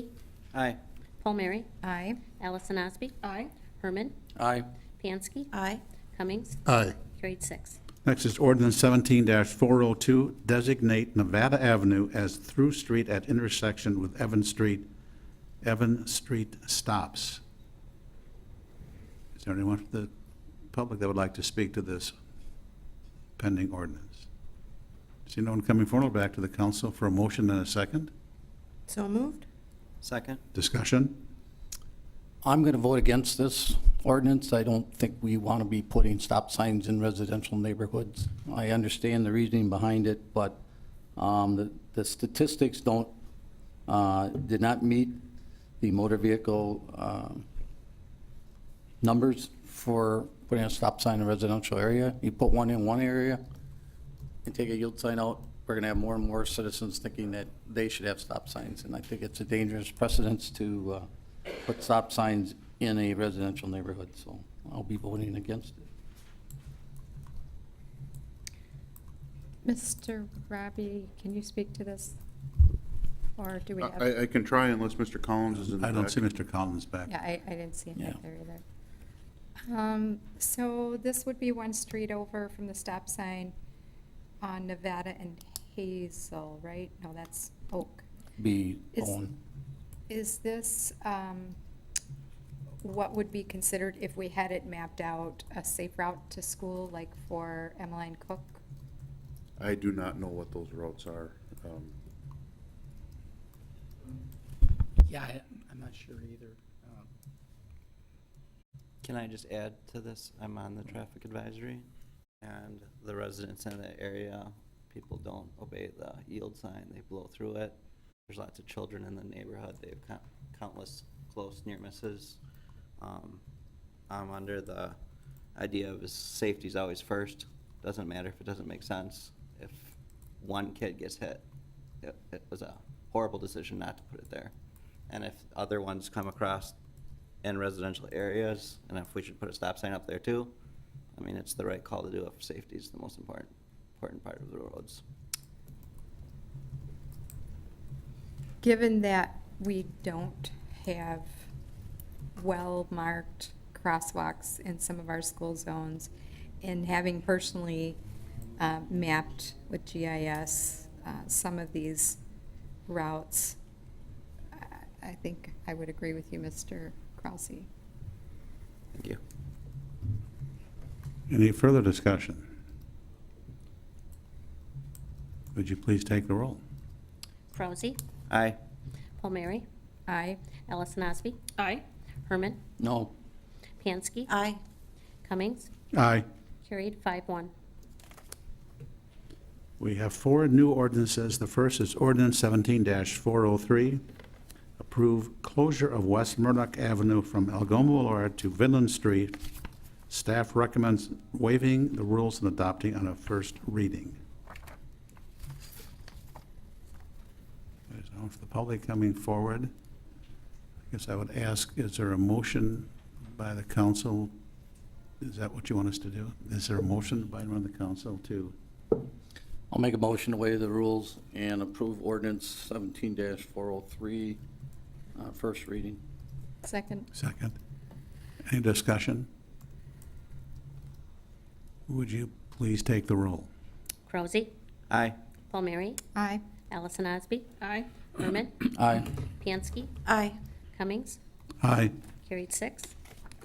Aye. Palmieri. Aye. Allison Osby. Aye. Herman. Aye. Piansky. Aye. Cummings. Aye. Carried 6. Next is ordinance 17-402, designate Nevada Avenue as through street at intersection with Evans Street stops. Is there anyone from the public that would like to speak to this pending ordinance? See no one coming forward, back to the council for a motion and a second. So moved. Second? Discussion? I'm going to vote against this ordinance. I don't think we want to be putting stop signs in residential neighborhoods. I understand the reasoning behind it, but the statistics did not meet the motor vehicle numbers for putting a stop sign in a residential area. You put one in one area and take a yield sign out, we're going to have more and more citizens thinking that they should have stop signs. And I think it's a dangerous precedence to put stop signs in a residential neighborhood, so I'll be voting against it. Mr. Robbie, can you speak to this? Or do we have? I can try unless Mr. Collins is in the I don't back. see Mr. Collins back. Yeah, I didn't see him Yeah. back there either. So this would be one street over from the stop sign on Nevada and Hazel, right? No, that's Oak. Be Is- on. Is this what would be considered, if we had it mapped out, a safe route to school, like for Emmeline Cook? I do not know what those routes are. Yeah, I'm not sure either. Can I just add to this? I'm on the traffic advisory, and the residents in that area, people don't obey the yield sign. They blow through it. There's lots of children in the neighborhood. They have countless close near misses. I'm under the idea of safety is always first. Doesn't matter if it doesn't make sense. If one kid gets hit, it was a horrible decision not to put it there. And if other ones come across in residential areas, and if we should put a stop sign up there too, I mean, it's the right call to do it. Safety is the most important part of the roads. Given that we don't have well-marked crosswalks in some of our school zones, and having personally mapped with GIS some of these routes, I think I would agree with you, Mr. Krause. Thank you. Any further discussion? Would you please take the roll? Krause. Aye. Palmieri. Aye. Allison Osby. Aye. Herman. No. Piansky. Aye. Cummings. Aye. Carried 5-1. We have four new ordinances. The first is ordinance 17-403, approve closure of West Murdoch Avenue from Algoma Boulevard to Vinland Street. Staff recommends waiving the rules and adopting on a first reading. There's no one for the public coming forward. I guess I would ask, is there a motion by the council? Is that what you want us to do? Is there a motion by one of the council to? I'll make a motion to waive the rules and approve ordinance 17-403, first reading. Second. Second. Any discussion? Would you please take the roll? Krause. Aye. Palmieri. Aye. Allison Osby. Aye. Herman. Aye. Piansky. Aye. Cummings. Aye. Carried 6.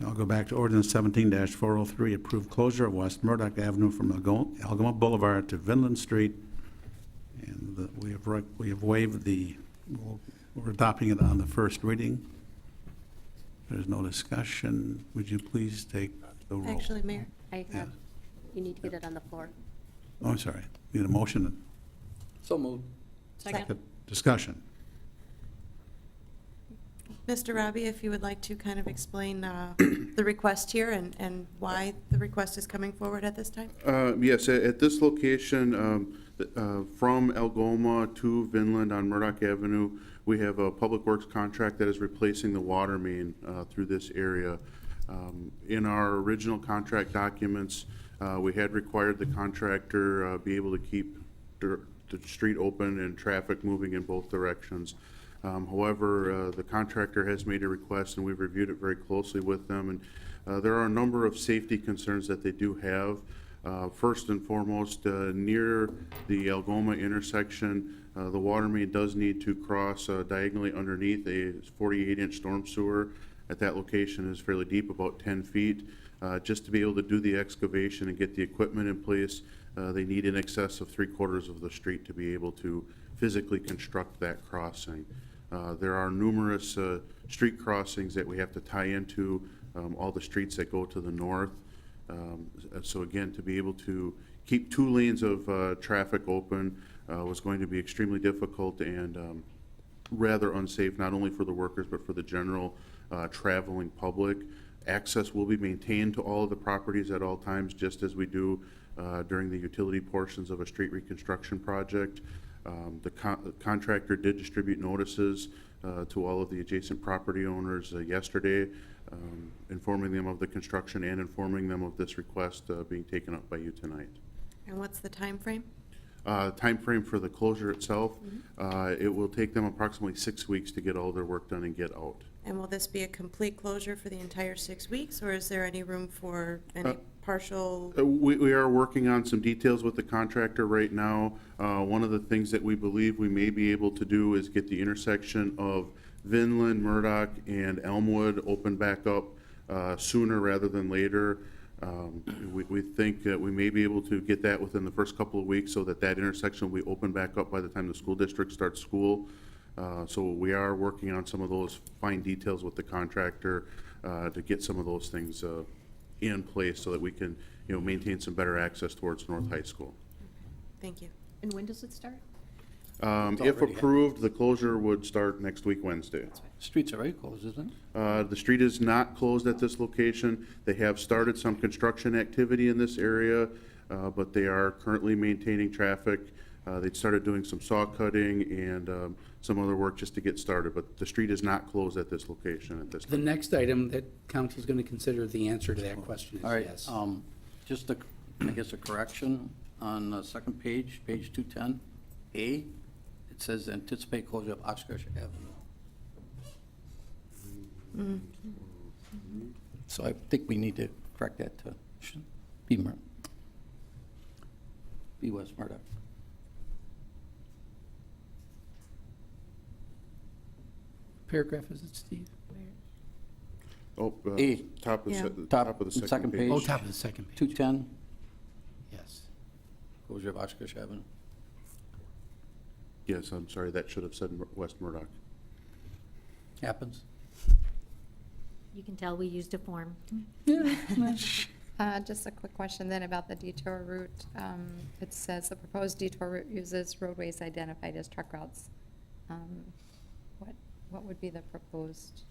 I'll go back to ordinance 17-403, approve closure of West Murdoch Avenue from Algoma Boulevard to Vinland Street. And we have waived we're adopting it on the first reading. There's no discussion. Would you please take the roll? Actually, Mayor, You need to get it on the floor. Oh, I'm sorry. Need a motion? So moved. Second. Discussion. Mr. Robbie, if you would like to kind of explain the request here and why the request is coming forward at this time? Yes, at this location, from Algoma to Vinland on Murdoch Avenue, we have a public works contract that is replacing the water main through this area. In our original contract documents, we had required the contractor be able to keep the street open and traffic moving in both directions. However, the contractor has made a request, and we've reviewed it very closely with them, and there are a number of safety concerns that they do have. First and foremost, near the Algoma intersection, the water main does need to cross diagonally underneath a 48-inch storm sewer. At that location is fairly deep, about 10 feet. Just to be able to do the excavation and get the equipment in place, they need in excess of 3/4 of the street to be able to physically construct that crossing. There are numerous street crossings that we have to tie into all the streets that go to the north. So again, to be able to keep 2 lanes of traffic open was going to be extremely difficult and rather unsafe, not only for the workers, but for the general traveling public. Access will be maintained to all of the properties at all times, just as we do during the utility portions of a street reconstruction project. The contractor did distribute notices to all of the adjacent property owners yesterday, informing them of the construction and informing them of this request being taken up by you tonight. And what's the time frame? Time frame for the closure itself, it will take them approximately 6 weeks to get all their work done and get out. And will this be a complete closure for the entire 6 weeks, or is there any room for any partial? We are working on some details with the contractor right now. One of the things that we believe we may be able to do is get the intersection of Vinland, Murdoch, and Elmwood open back up sooner rather than later. We think that we may be able to get that within the first couple of weeks so that that intersection will be open back up by the time the school district starts school. So we are working on some of those fine details with the contractor to get some of those things in place so that we can, maintain some better access towards North High School. Thank you. And when does it start? If approved, the closure would start next week, Wednesday. Street's already closed, isn't it? The street is not closed at this location. They have started some construction activity in this area, but they are currently maintaining traffic. They started doing some saw cutting and some other work just to get started, but the street is not closed at this location at this The time. next item that council is going to consider, the answer to that question is All right, yes. just a, I guess a correction on the second page, page 210A. It says anticipate closure of Oshkosh Avenue. So I think we need to correct that to should be West Murdoch. Paragraph is it, Steve? Oh, A. top of Yeah. top of the second page. Oh, top of the second page. 210, Yes. closure of Oshkosh Avenue. Yes, I'm sorry, that should have said West Murdoch. Happens. You can tell we used a form. Just a quick question then about the detour route. It says the proposed detour route uses roadways identified as truck routes. What would be the proposed?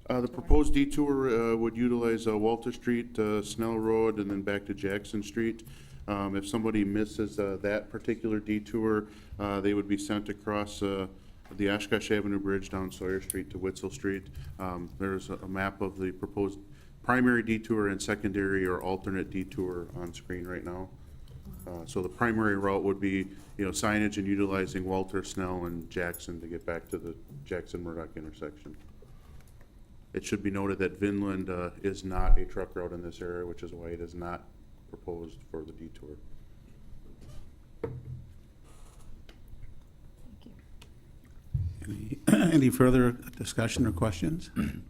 The proposed detour would utilize Walter Street, Snell Road, and then back to Jackson Street. If somebody misses that particular detour, they would be sent across the Oshkosh Avenue Bridge down Sawyer Street to Witzel Street. There's a map of the proposed primary detour and secondary or alternate detour on screen right now. So the primary route would be, signage and utilizing Walter, Snell, and Jackson to get back to the Jackson-Murdoch intersection. It should be noted that Vinland is not a truck route in this area, which is why it is not proposed for the detour. Any further discussion or questions? Would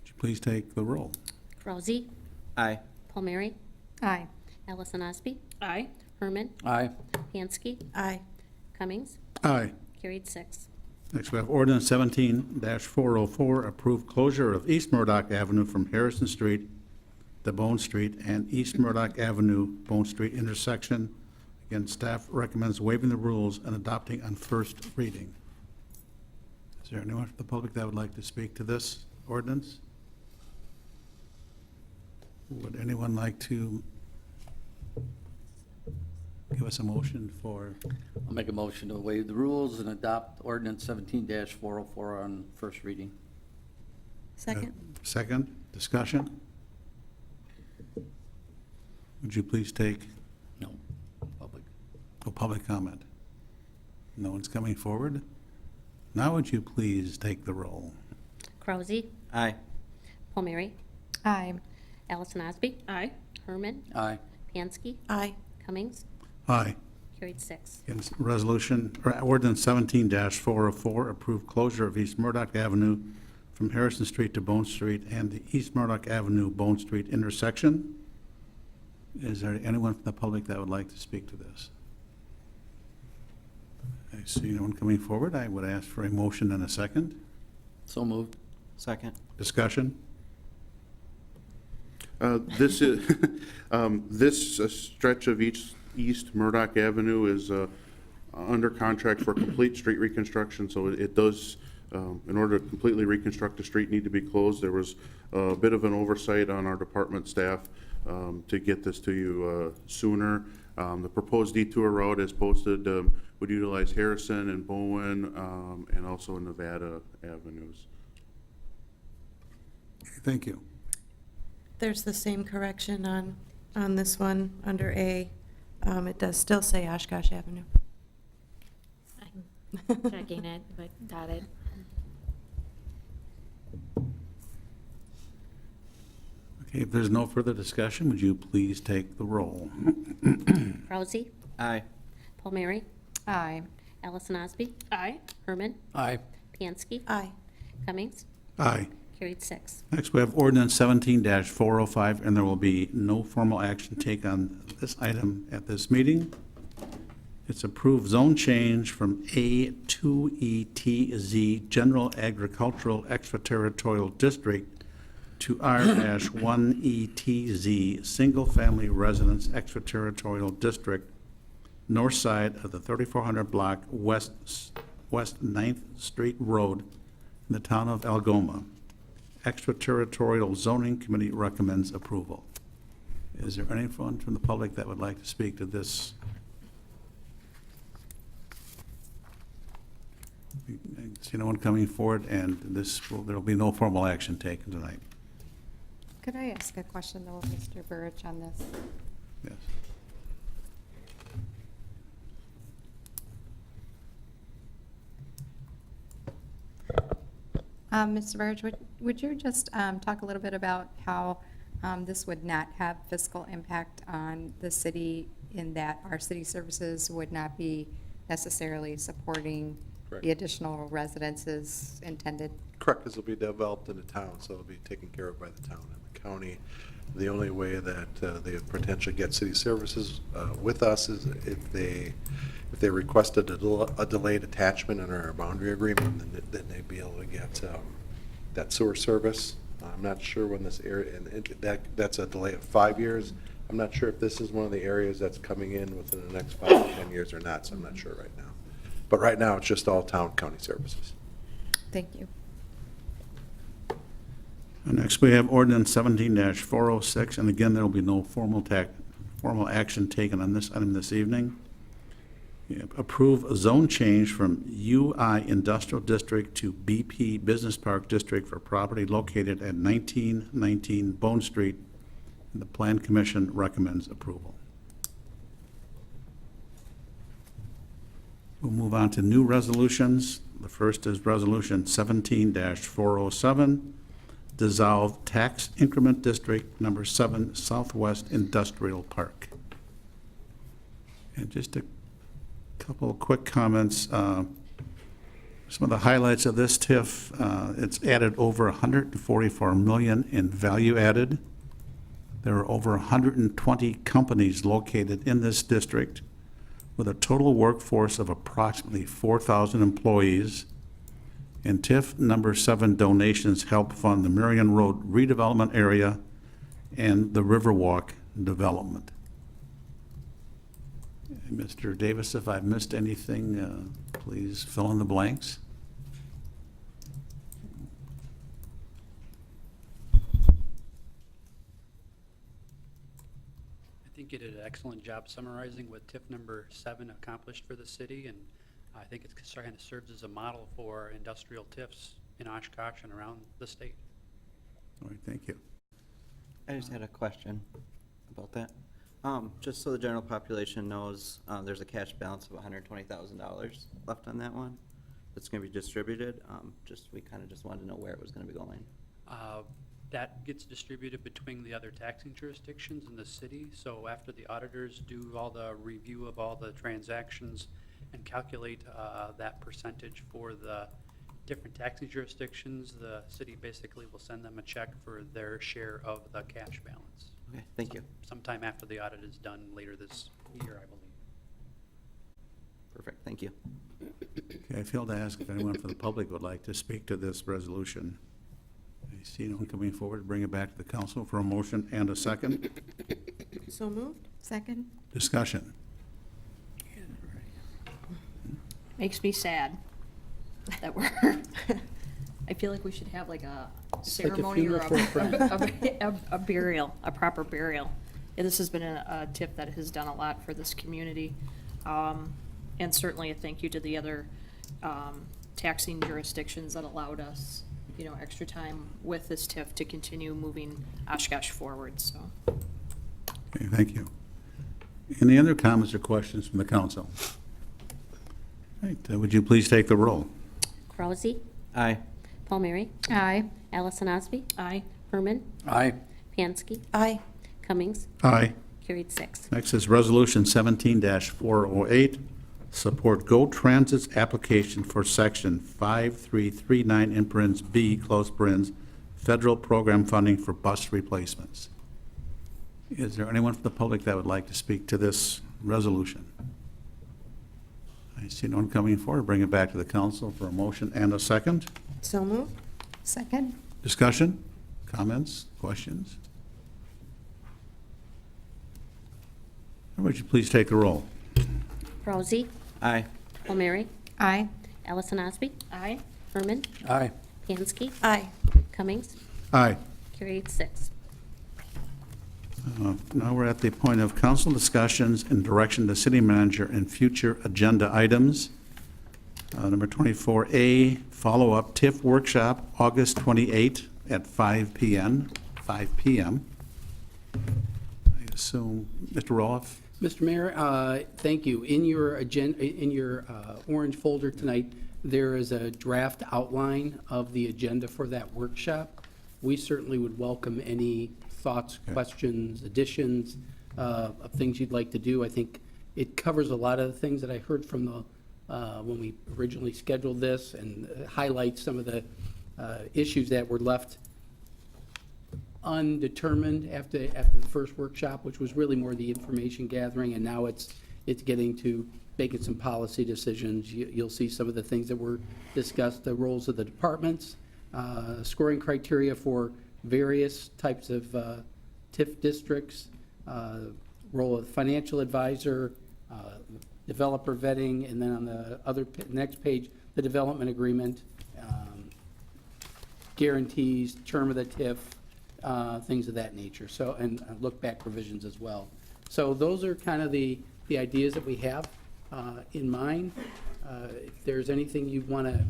you please take the roll? Rousey. Aye. Palmieri. Aye. Allison Osby. Aye. Herman. Aye. Pansky. Aye. Cummings. Aye. Carried 6. Next, we have ordinance 17-404, approved closure of East Murdoch Avenue from Harrison Street to Bone Street and East Murdoch Avenue, Bone Street intersection. Again, staff recommends waiving the rules and adopting on first reading. Is there anyone from the public that would like to speak to this ordinance? Would anyone like to give us a motion for, I'll make a motion to waive the rules and adopt ordinance 17-404 on first reading. Second? second, discussion? Would you please take No, public. a public comment? No one's coming forward? Now would you please take the roll? Krause, Aye. Palmieri, Aye. Allison Osby. Aye. Herman, Aye. Pansky, Aye. Cummings, Aye. carried 6. Against resolution, or ordinance 17-404, approve closure of East Murdoch Avenue from Harrison Street to Bone Street and the East Murdoch Avenue, Bone Street intersection. Is there anyone from the public that would like to speak to this? I see no one coming forward. I would ask for a motion and a second. So moved. Second. Discussion? This is, this stretch of East Murdoch Avenue is under contract for complete street reconstruction, so it does, in order to completely reconstruct the street, need to be closed. There was a bit of an oversight on our department staff to get this to you sooner. The proposed detour route as posted would utilize Harrison and Bowen and also Nevada avenues. Thank you. There's the same correction on this one, under A. It does still say Oshkosh Avenue. I'm checking it, but got it. Okay, if there's no further discussion, would you please take the roll? Krause, Aye. Palmieri, Aye. Allison Osby. Aye. Herman, Aye. Pansky, Aye. Cummings, Aye. carried 6. Next, we have ordinance 17-405, and there will be no formal action taken on this item at this meeting. It's approved zone change from A to ETZ, General Agricultural Extraterritorial District, to R-1ETZ, Single Family Residence Extraterritorial District, north side of the 3400 block West 9th Street Road in the town of Algoma. Extraterritorial Zoning Committee recommends approval. Is there anyone from the public that would like to speak to this? I see no one coming forward, and there will be no formal action taken tonight. Could I ask a question though, Mr. Burridge, on this? Yes. Mr. Burridge, would you just talk a little bit about how this would not have fiscal impact on the city, in that our city services would not be necessarily supporting Correct. the additional residences intended? Correct, because it'll be developed in the town, so it'll be taken care of by the town and the county. The only way that they potentially get city services with us is if they requested a delayed attachment in our boundary agreement, then they'd be able to get that sewer service. I'm not sure when this area, and that's a delay of 5 years. I'm not sure if this is one of the areas that's coming in within the next 5 to 10 years or not, so I'm not sure right now. But right now, it's just all town county services. Thank you. Next, we have ordinance 17-406, and again, there will be no formal action taken on this item this evening. Approve a zone change from UI Industrial District to BP Business Park District for property located at 1919 Bone Street, and the Plan Commission recommends approval. We'll move on to new resolutions. The first is Resolution 17-407, dissolve Tax Increment District Number 7 Southwest Industrial Park. And just a couple of quick comments. Some of the highlights of this TIF, it's added over 144 million in value added. There are over 120 companies located in this district with a total workforce of approximately 4,000 employees. And TIF number 7 donations help fund the Marion Road redevelopment area and the Riverwalk development. Mr. Davis, if I've missed anything, please fill in the blanks. I think you did an excellent job summarizing what TIF number 7 accomplished for the city, and I think it kind of serves as a model for industrial TIFs in Oshkosh and around the state. All right, thank you. I just had a question about that. Just so the general population knows, there's a cash balance of $120,000 left on that one that's going to be distributed. We kind of just wanted to know where it was going to be going. That gets distributed between the other taxing jurisdictions in the city. So after the auditors do all the review of all the transactions and calculate that percentage for the different taxing jurisdictions, the city basically will send them a check for their share of the cash balance. Okay, thank you. Sometime after the audit is done later this year, I believe. Perfect, thank you. Okay, I failed to ask if anyone from the public would like to speak to this resolution. I see no one coming forward to bring it back to the council for a motion and a second. So moved? Second? Discussion. Makes me sad that we're, I feel like we should have like a ceremony or funeral for a a burial, a proper burial. Yeah, this has been a tip that has done a lot for this community. And certainly a thank you to the other taxing jurisdictions that allowed us, you know, extra time with this TIF to continue moving Oshkosh forward, so. Okay, thank you. Any other comments or questions from the council? All right, would you please take the roll? Krause, Aye. Palmieri, Aye. Allison Osby, Aye. Herman, Aye. Pansky, Aye. Cummings, Aye. carried 6. Next is Resolution 17-408, support Go Transit's application for Section 5339 in parens B, close parens, federal program funding for bus replacements. Is there anyone from the public that would like to speak to this resolution? I see no one coming forward. Bring it back to the council for a motion and a second. So moved? Second? Discussion, comments, questions? Would you please take the roll? Krause, Aye. Palmieri, Aye. Allison Osby, Aye. Herman, Aye. Pansky, Aye. Cummings, Aye. carried 6. Now we're at the point of council discussions and direction to city manager and future agenda items. Number 24A, follow-up TIF workshop, August 28 at 5 p.m. 5 p.m. I assume, Mr. Roloff? Mr. Mayor, thank you. In your agenda, in your orange folder tonight, there is a draft outline of the agenda for that workshop. We certainly would welcome any thoughts, questions, additions, of things you'd like to do. I think it covers a lot of the things that I heard from the, when we originally scheduled this, and highlights some of the issues that were left undetermined after the first workshop, which was really more the information gathering, and now it's getting to making some policy decisions. You'll see some of the things that were discussed, the roles of the departments, scoring criteria for various types of TIF districts, role of financial advisor, developer vetting, and then on the next page, the development agreement, guarantees, term of the TIF, things of that nature. So, and look-back provisions as well. So those are kind of the ideas that we have in mind. If there's anything you want to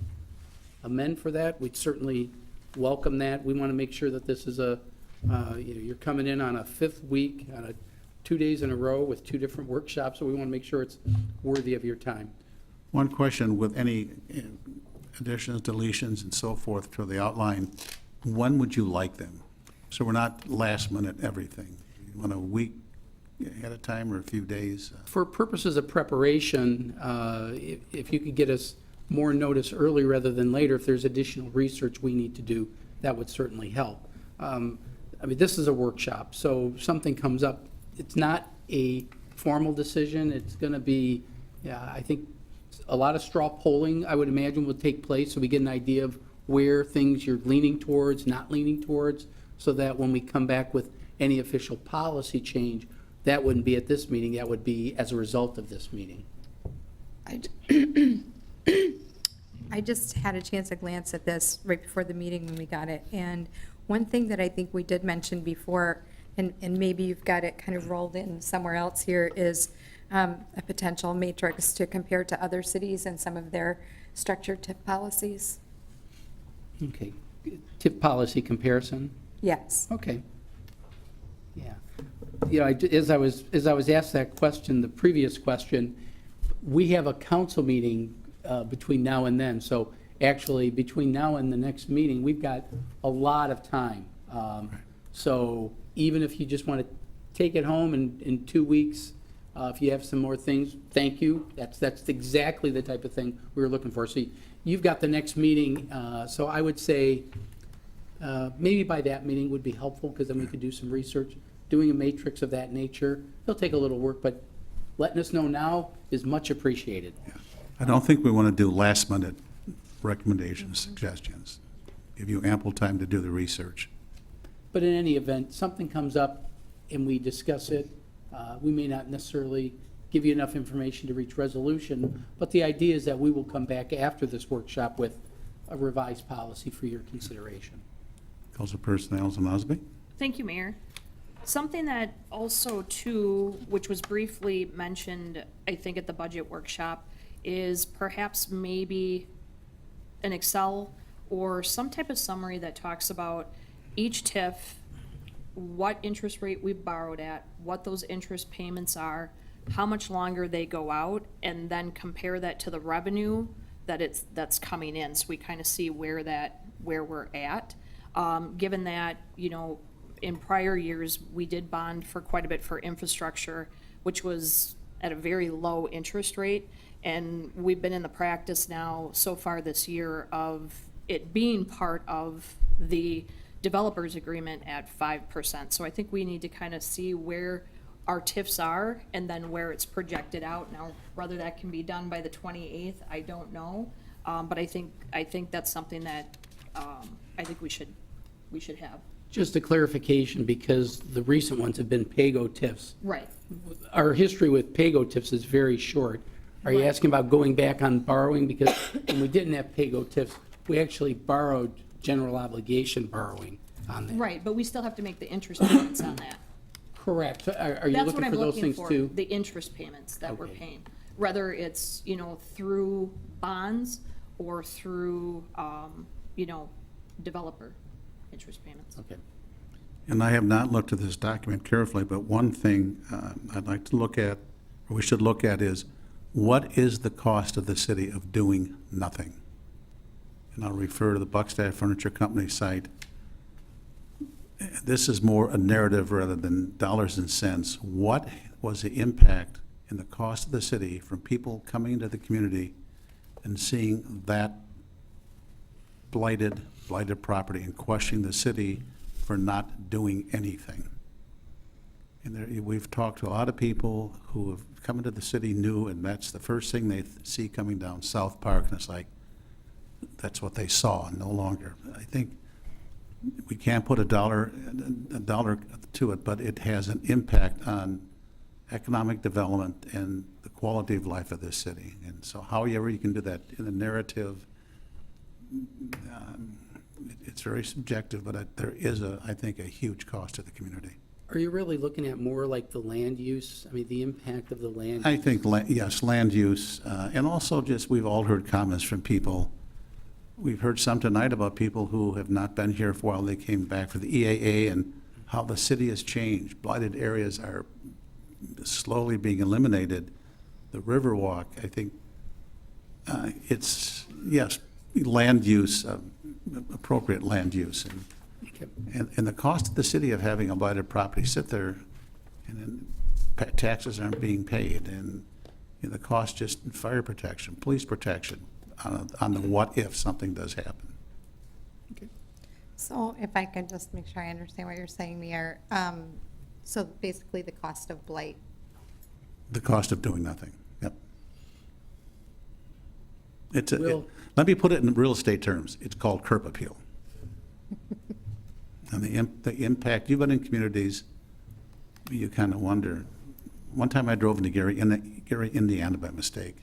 amend for that, we'd certainly welcome that. We want to make sure that this is you're coming in on a 5th week, on 2 days in a row with 2 different workshops, so we want to make sure it's worthy of your time. One question, with any additions, deletions, and so forth to the outline, when would you like them? So we're not last minute everything. You want a week ahead of time or a few days? For purposes of preparation, if you could get us more notice early rather than later, if there's additional research we need to do, that would certainly help. I mean, this is a workshop, so if something comes up, it's not a formal decision. It's going to be, I think, a lot of straw polling, I would imagine, will take place, so we get an idea of where things you're leaning towards, not leaning towards, so that when we come back with any official policy change, that wouldn't be at this meeting, that would be as a result of this meeting. I just had a chance to glance at this right before the meeting when we got it. And one thing that I think we did mention before, and maybe you've got it kind of rolled in somewhere else here, is a potential matrix to compare to other cities and some of their structured TIP policies. Okay. TIP policy comparison? Yes. Okay. Yeah. You know, as I was asked that question, the previous question, we have a council meeting between now and then. So actually, between now and the next meeting, we've got a lot of time. So even if you just want to take it home in 2 weeks, if you have some more things, thank you. That's exactly the type of thing we were looking for. So you've got the next meeting. So I would say maybe by that meeting would be helpful, because then we could do some research. Doing a matrix of that nature, it'll take a little work, but letting us know now is much appreciated. Yeah. I don't think we want to do last-minute recommendations, suggestions. Give you ample time to do the research. But in any event, something comes up and we discuss it. We may not necessarily give you enough information to reach resolution, but the idea is that we will come back after this workshop with a revised policy for your consideration. Councilperson Allison Osby? Thank you, Mayor. Something that also too, which was briefly mentioned, I think at the budget workshop, is perhaps maybe an Excel or some type of summary that talks about each TIF, what interest rate we borrowed at, what those interest payments are, how much longer they go out, and then compare that to the revenue that's coming in, so we kind of see where we're at. Given that, you know, in prior years, we did bond for quite a bit for infrastructure, which was at a very low interest rate. And we've been in the practice now so far this year of it being part of the developers agreement at 5%. So I think we need to kind of see where our TIFs are and then where it's projected out. Now, whether that can be done by the 28th, I don't know. But I think that's something that I think we should have. Just a clarification, because the recent ones have been PAYGO TIFs. Right. Our history with PAYGO TIFs is very short. Are you asking about going back on borrowing? Because when we didn't have PAYGO TIFs, we actually borrowed general obligation borrowing on that. Right, but we still have to make the interest payments on that. Correct. Are you That's what looking I'm for those looking things for, too? the interest payments that we're Okay. paying. Whether it's, you know, through bonds or through, you know, developer interest payments. Okay. And I have not looked at this document carefully, but one thing I'd like to look at, or we should look at, is what is the cost of the city of doing nothing? And I'll refer to the Buckstaff Furniture Company site. This is more a narrative rather than dollars and cents. What was the impact in the cost of the city from people coming into the community and seeing that blighted property and questioning the city for not doing anything? And there, we've talked to a lot of people who have come into the city new, and that's the first thing they see coming down South Park, and it's like, that's what they saw, no longer. I think we can't put a dollar to it, but it has an impact on economic development and the quality of life of this city. And so however you can do that in a narrative, it's very subjective, but there is, I think, a huge cost to the community. Are you really looking at more like the land use? I mean, the impact of the land? I think, yes, land use, and also just, we've all heard comments from people. We've heard some tonight about people who have not been here for a while. They came back for the EAA and how the city has changed. Blighted areas are slowly being eliminated. The Riverwalk, I think, it's, yes, land use, appropriate land use. And the cost of the city of having a blighted property sit there and then taxes aren't being paid, and the cost just in fire protection, police protection, on the what if something does happen. So if I could just make sure I understand what you're saying, Mayor. So basically the cost of blight. The cost of doing nothing, yep. Will- Let me put it in real estate terms. It's called curb appeal. And the impact, you've been in communities, you kind of wonder. One time I drove into Gary, Indiana by mistake.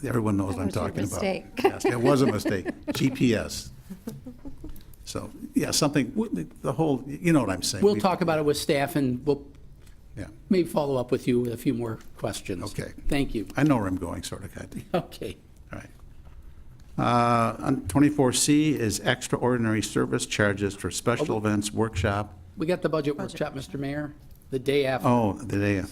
Everyone knows what I'm That was your talking about. mistake. Yes, it was a mistake. GPS. So, yeah, something, the whole, you know what I'm saying. We'll talk about it with staff, and we'll Yeah. maybe follow up with you with a few more questions. Okay. Thank you. I know where I'm going, sort of, Kathy. Okay. All right. On 24C is extraordinary service charges for special events workshop. We got the budget workshop, Mr. Mayor, the day after. Oh, the day,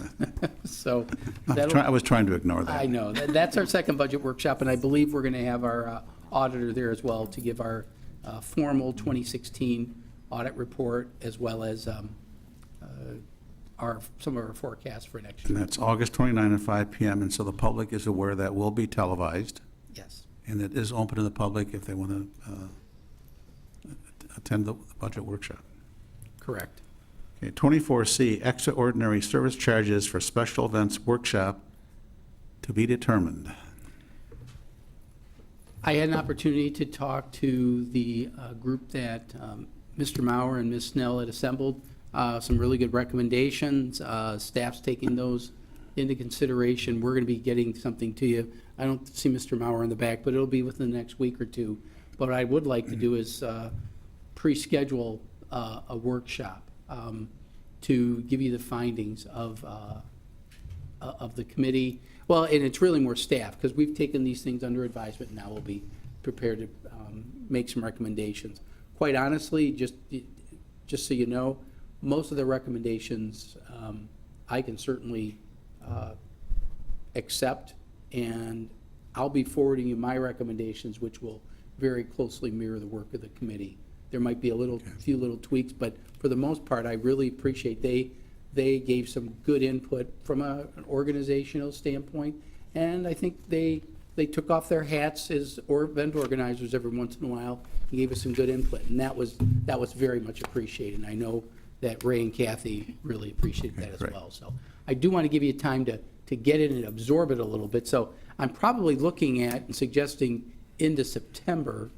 So I that'll- was trying to ignore that. I know. That's our second budget workshop, and I believe we're going to have our auditor there as well to give our formal 2016 audit report, as well as some of our forecasts for next And year. that's August 29 at 5 PM, and so the public is aware that will be televised, Yes. and it is open to the public if they want to attend the budget workshop. Correct. Okay, 24C, extraordinary service charges for special events workshop to be determined. I had an opportunity to talk to the group that Mr. Maurer and Ms. Snell had assembled. Some really good recommendations. Staff's taking those into consideration. We're going to be getting something to you. I don't see Mr. Maurer in the back, but it'll be within the next week or two. But what I would like to do is pre-schedule a workshop to give you the findings of the committee. Well, and it's really more staff, because we've taken these things under advisement, and now we'll be prepared to make some recommendations. Quite honestly, just so you know, most of the recommendations I can certainly accept, and I'll be forwarding you my recommendations, which will very closely mirror the work of the committee. There might be few little tweaks, but for the most part, I really appreciate they gave some good input from an organizational standpoint, and I think they took off their hats as event organizers every once in a while and gave us some good input, and that was very much appreciated. And I know that Ray and Kathy really appreciated that as well. So I do want to give you time to get it and absorb it a little bit. So I'm probably looking at and suggesting into September.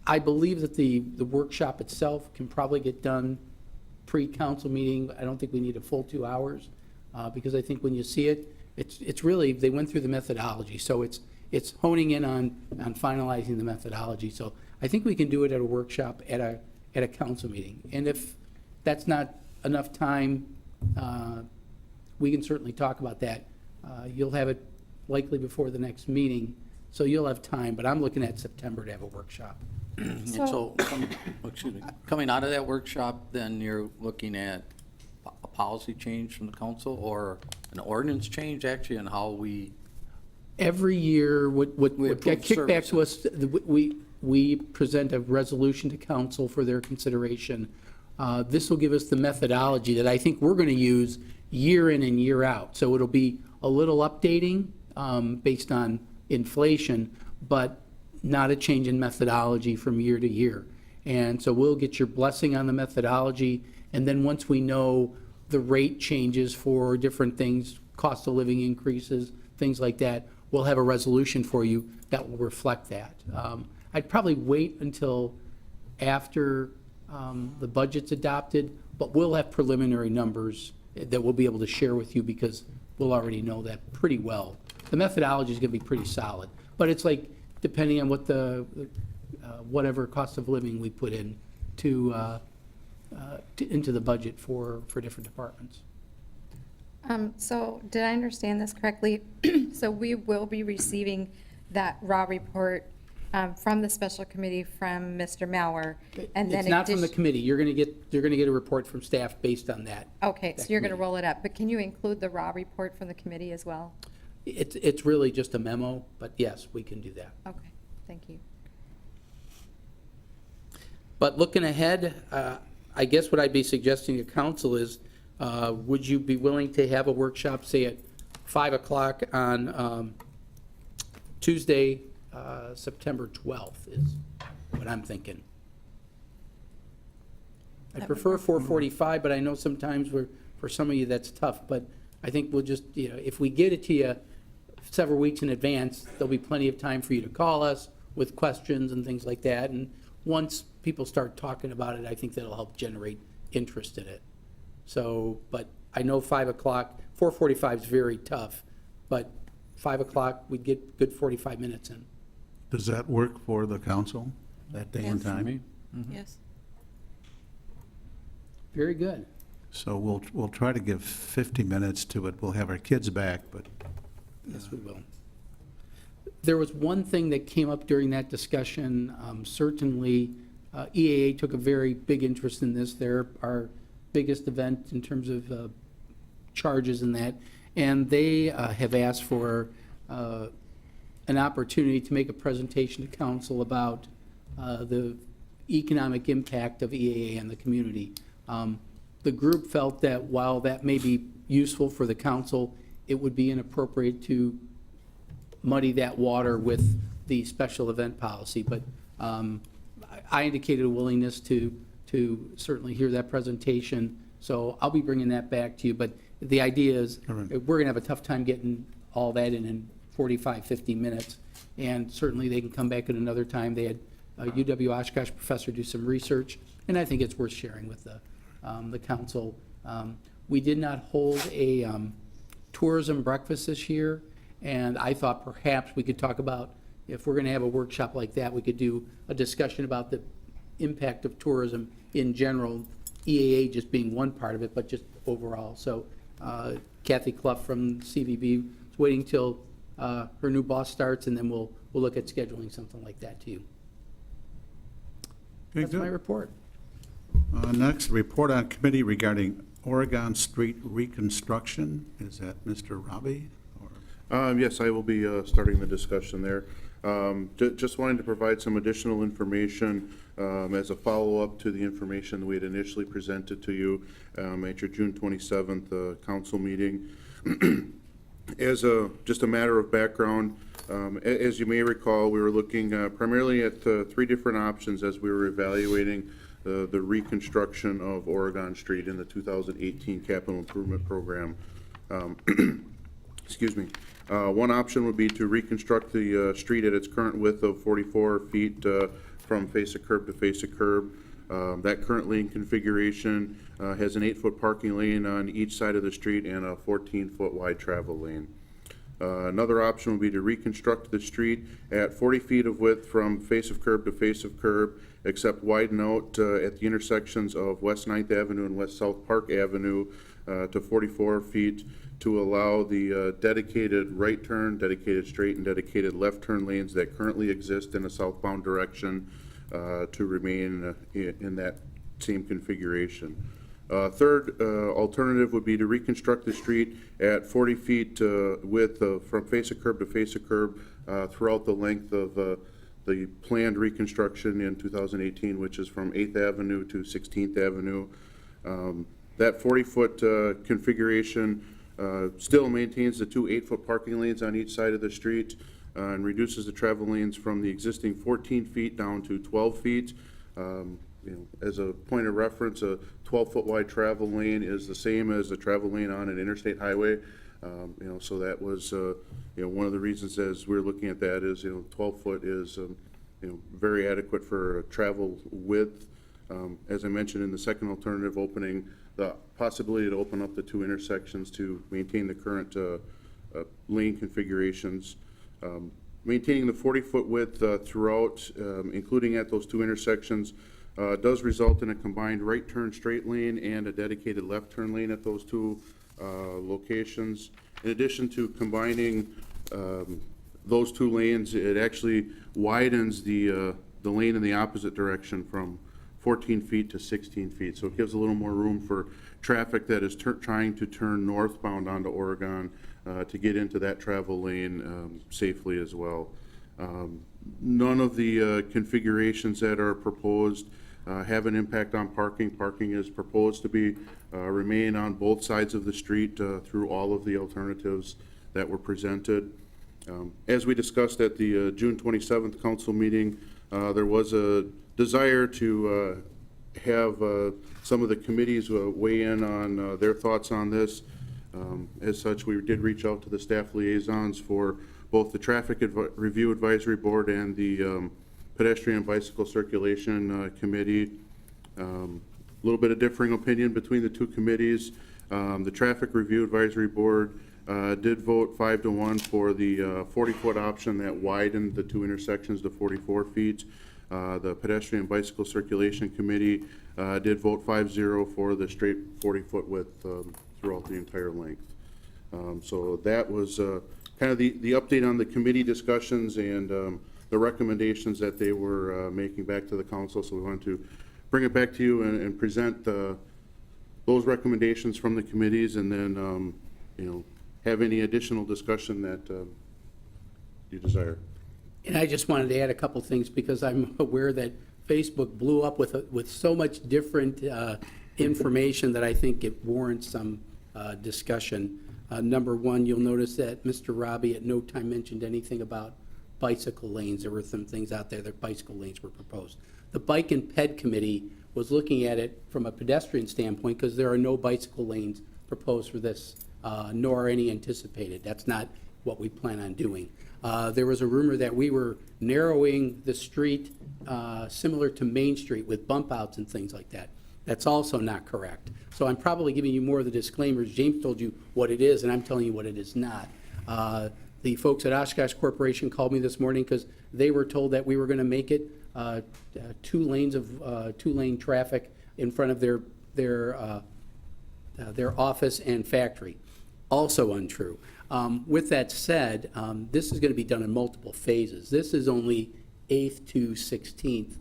I believe that the workshop itself can probably get done pre-council meeting. I don't think we need a full 2 hours, because I think when you see it, it's really, they went through the methodology. So it's honing in on finalizing the methodology. So I think we can do it at a workshop at a council meeting. And if that's not enough time, we can certainly talk about that. You'll have it likely before the next meeting, so you'll have time, but I'm looking at September to have a workshop. And so, coming out of that workshop, then you're looking at a policy change from the council, or an ordinance change, actually, on how we... Every year, what approve got kicked back to us, we present a resolution to council for their consideration. This will give us the methodology that I think we're going to use year in and year out. So it'll be a little updating based on inflation, but not a change in methodology from year to year. And so we'll get your blessing on the methodology, and then once we know the rate changes for different things, cost of living increases, things like that, we'll have a resolution for you that will reflect that. I'd probably wait until after the budget's adopted, but we'll have preliminary numbers that we'll be able to share with you, because we'll already know that pretty well. The methodology is going to be pretty solid, but it's like, depending on what whatever cost of living we put in into the budget for different departments. So did I understand this correctly? So we will be receiving that raw report from the special committee from Mr. Maurer, and then It's not from the committee. You're going to get a report from staff based on that. Okay, so you're going to committee. roll it up, but can you include the raw report from the committee as well? It's really just a memo, but yes, we can do that. Okay, thank you. But looking ahead, I guess what I'd be suggesting to council is, would you be willing to have a workshop, say at 5 o'clock on Tuesday, September 12th is what I'm thinking. I prefer 4:45, but I know sometimes for some of you that's tough, but I think we'll just, if we get it to you several weeks in advance, there'll be plenty of time for you to call us with questions and things like that, and once people start talking about it, I think that'll help generate interest in it. So, but I know 5 o'clock, 4:45 is very tough, but 5 o'clock, we'd get good 45 minutes in. Does that work for the council, that day and For time? me? Yes. Very good. So we'll try to give 50 minutes to it. We'll have our kids back, but Yes, we will. There was one thing that came up during that discussion. Certainly, EAA took a very big interest in this. They're our biggest event in terms of charges and that. And they have asked for an opportunity to make a presentation to council about the economic impact of EAA on the community. The group felt that while that may be useful for the council, it would be inappropriate to muddy that water with the special event policy. But I indicated a willingness to certainly hear that presentation. So I'll be bringing that back to you. But the idea is we're going to have a tough time getting all that in 45, 50 minutes. And certainly they can come back at another time. They had a UW Oshkosh professor do some research, and I think it's worth sharing with the council. We did not hold a tourism breakfast this year, and I thought perhaps we could talk about, if we're going to have a workshop like that, we could do a discussion about the impact of tourism in general, EAA just being one part of it, but just overall. So Kathy Clough from CVB is waiting till her new boss starts, and then we'll look at scheduling something like that to you. Okay, That's good. my report. Next, report on committee regarding Oregon Street reconstruction. Is that Mr. Robbie? Yes, I will be starting the discussion there. Just wanted to provide some additional information as a follow-up to the information that we had initially presented to you at your June 27th council meeting. As just a matter of background, as you may recall, we were looking primarily at 3 different options as we were evaluating the reconstruction of Oregon Street in the 2018 capital improvement program. Excuse me. One option would be to reconstruct the street at its current width of 44 feet from face of curb to face of curb. That current lane configuration has an 8-foot parking lane on each side of the street and a 14-foot wide travel lane. Another option would be to reconstruct the street at 40 feet of width from face of curb to face of curb, except widen out at the intersections of West 9th Avenue and West South Park Avenue to 44 feet to allow the dedicated right turn, dedicated straight, and dedicated left turn lanes that currently exist in a southbound direction to remain in that same configuration. Third alternative would be to reconstruct the street at 40 feet width from face of curb to face of curb throughout the length of the planned reconstruction in 2018, which is from 8th Avenue to 16th Avenue. That 40-foot configuration still maintains the 2 8-foot parking lanes on each side of the street and reduces the travel lanes from the existing 14 feet down to 12 feet. As a point of reference, a 12-foot wide travel lane is the same as the travel lane on an interstate highway. So that was, one of the reasons as we're looking at that is, 12-foot is, very adequate for travel width. As I mentioned in the second alternative, opening the possibility to open up the 2 intersections to maintain the current lane configurations. Maintaining the 40-foot width throughout, including at those 2 intersections, does result in a combined right turn straight lane and a dedicated left turn lane at those 2 locations. In addition to combining those 2 lanes, it actually widens the lane in the opposite direction from 14 feet to 16 feet. So it gives a little more room for traffic that is trying to turn northbound onto Oregon to get into that travel lane safely as well. None of the configurations that are proposed have an impact on parking. Parking is proposed to be remain on both sides of the street through all of the alternatives that were presented. As we discussed at the June 27th council meeting, there was a desire to have some of the committees weigh in on their thoughts on this. As such, we did reach out to the staff liaisons for both the Traffic Review Advisory Board and the Pedestrian Bicycle Circulation Committee. A little bit of differing opinion between the two committees. The Traffic Review Advisory Board did vote 5-1 for the 40-foot option that widened the two intersections to 44 feet. The Pedestrian Bicycle Circulation Committee did vote 5-0 for the straight 40-foot width throughout the entire length. So that was kind of the update on the committee discussions and the recommendations that they were making back to the council. So we wanted to bring it back to you and present those recommendations from the committees, and then have any additional discussion that you desire. And I just wanted to add a couple things, because I'm aware that Facebook blew up with so much different information that I think it warrants some discussion. Number one, you'll notice that Mr. Robbie at no time mentioned anything about bicycle lanes. There were some things out there that bicycle lanes were proposed. The Bike and Ped Committee was looking at it from a pedestrian standpoint, because there are no bicycle lanes proposed for this, nor are any anticipated. That's not what we plan on doing. There was a rumor that we were narrowing the street similar to Main Street with bump outs and things like that. That's also not correct. So I'm probably giving you more of the disclaimers. James told you what it is, and I'm telling you what it is not. The folks at Oshkosh Corporation called me this morning because they were told that we were going to make it 2 lane traffic in front of their office and factory. Also untrue. With that said, this is going to be done in multiple phases. This is only 8th to 16th.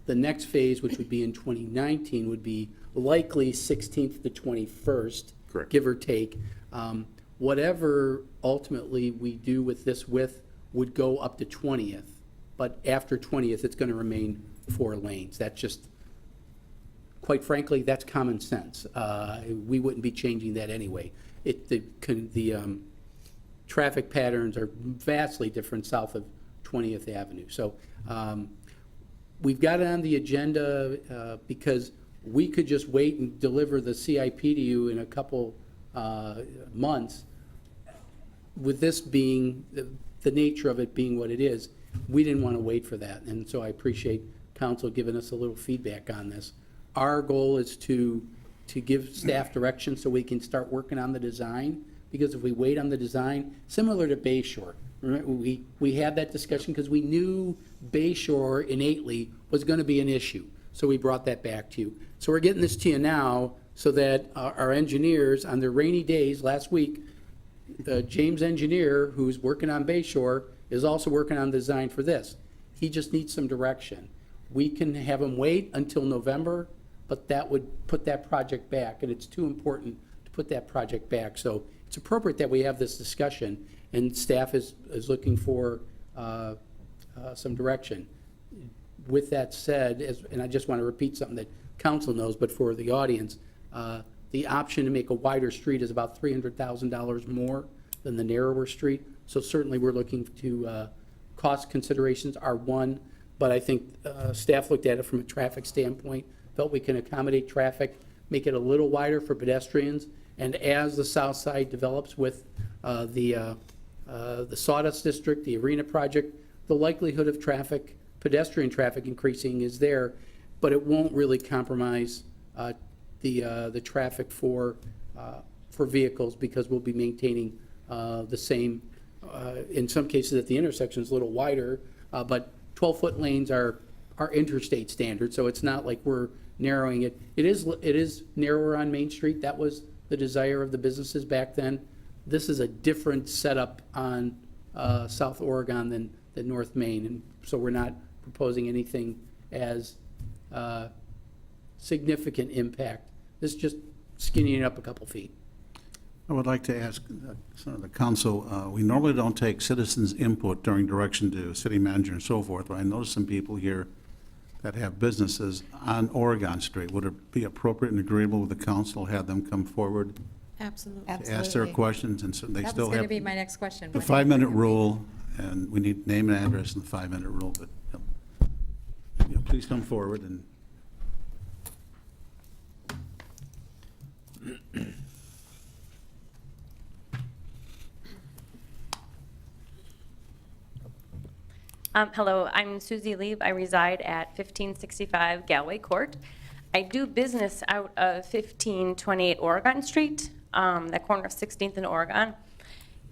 The next phase, which would be in 2019, would be likely 16th to 21st, Correct. Give or take. Whatever ultimately we do with this width would go up to 20th, but after 20th, it's going to remain 4 lanes. That's just, quite frankly, that's common sense. We wouldn't be changing that anyway. The traffic patterns are vastly different south of 20th Avenue. So we've got it on the agenda because we could just wait and deliver the CIP to you in a couple months. With this being, the nature of it being what it is, we didn't want to wait for that. And so I appreciate council giving us a little feedback on this. Our goal is to give staff direction so we can start working on the design, because if we wait on the design, similar to Bay Shore, remember, we had that discussion because we knew Bay Shore innately was going to be an issue. So we brought that back to you. So we're getting this to you now so that our engineers on their rainy days last week, James engineer, who's working on Bay Shore, is also working on design for this. He just needs some direction. We can have him wait until November, but that would put that project back, and it's too important to put that project back. So it's appropriate that we have this discussion, and staff is looking for some direction. With that said, and I just want to repeat something that council knows, but for the audience, the option to make a wider street is about $300,000 more than the narrower street. So certainly we're looking to, cost considerations are one, but I think staff looked at it from a traffic standpoint, felt we can accommodate traffic, make it a little wider for pedestrians, and as the south side develops with the Sawdust District, the Arena project, the likelihood of pedestrian traffic increasing is there, but it won't really compromise the traffic for vehicles, because we'll be maintaining the same, in some cases at the intersections a little wider, but 12-foot lanes are interstate standard, so it's not like we're narrowing it. It is narrower on Main Street. That was the desire of the businesses back then. This is a different setup on South Oregon than North Main, and so we're not proposing anything as significant impact. This is just skinnying it up a couple feet. I would like to ask some of the council, we normally don't take citizens' input during direction to city manager and so forth, but I noticed some people here that have businesses on Oregon Street. Would it be appropriate and agreeable with the council to have them come forward Absolutely. to ask their questions? And so they That still was going to have be my next question. the 5-minute rule, and we need name and address in the 5-minute rule, but please come forward and. Hello, I'm Susie Lieb. I reside at 1565 Galway Court. I do business out of 1528 Oregon Street, that corner of 16th and Oregon.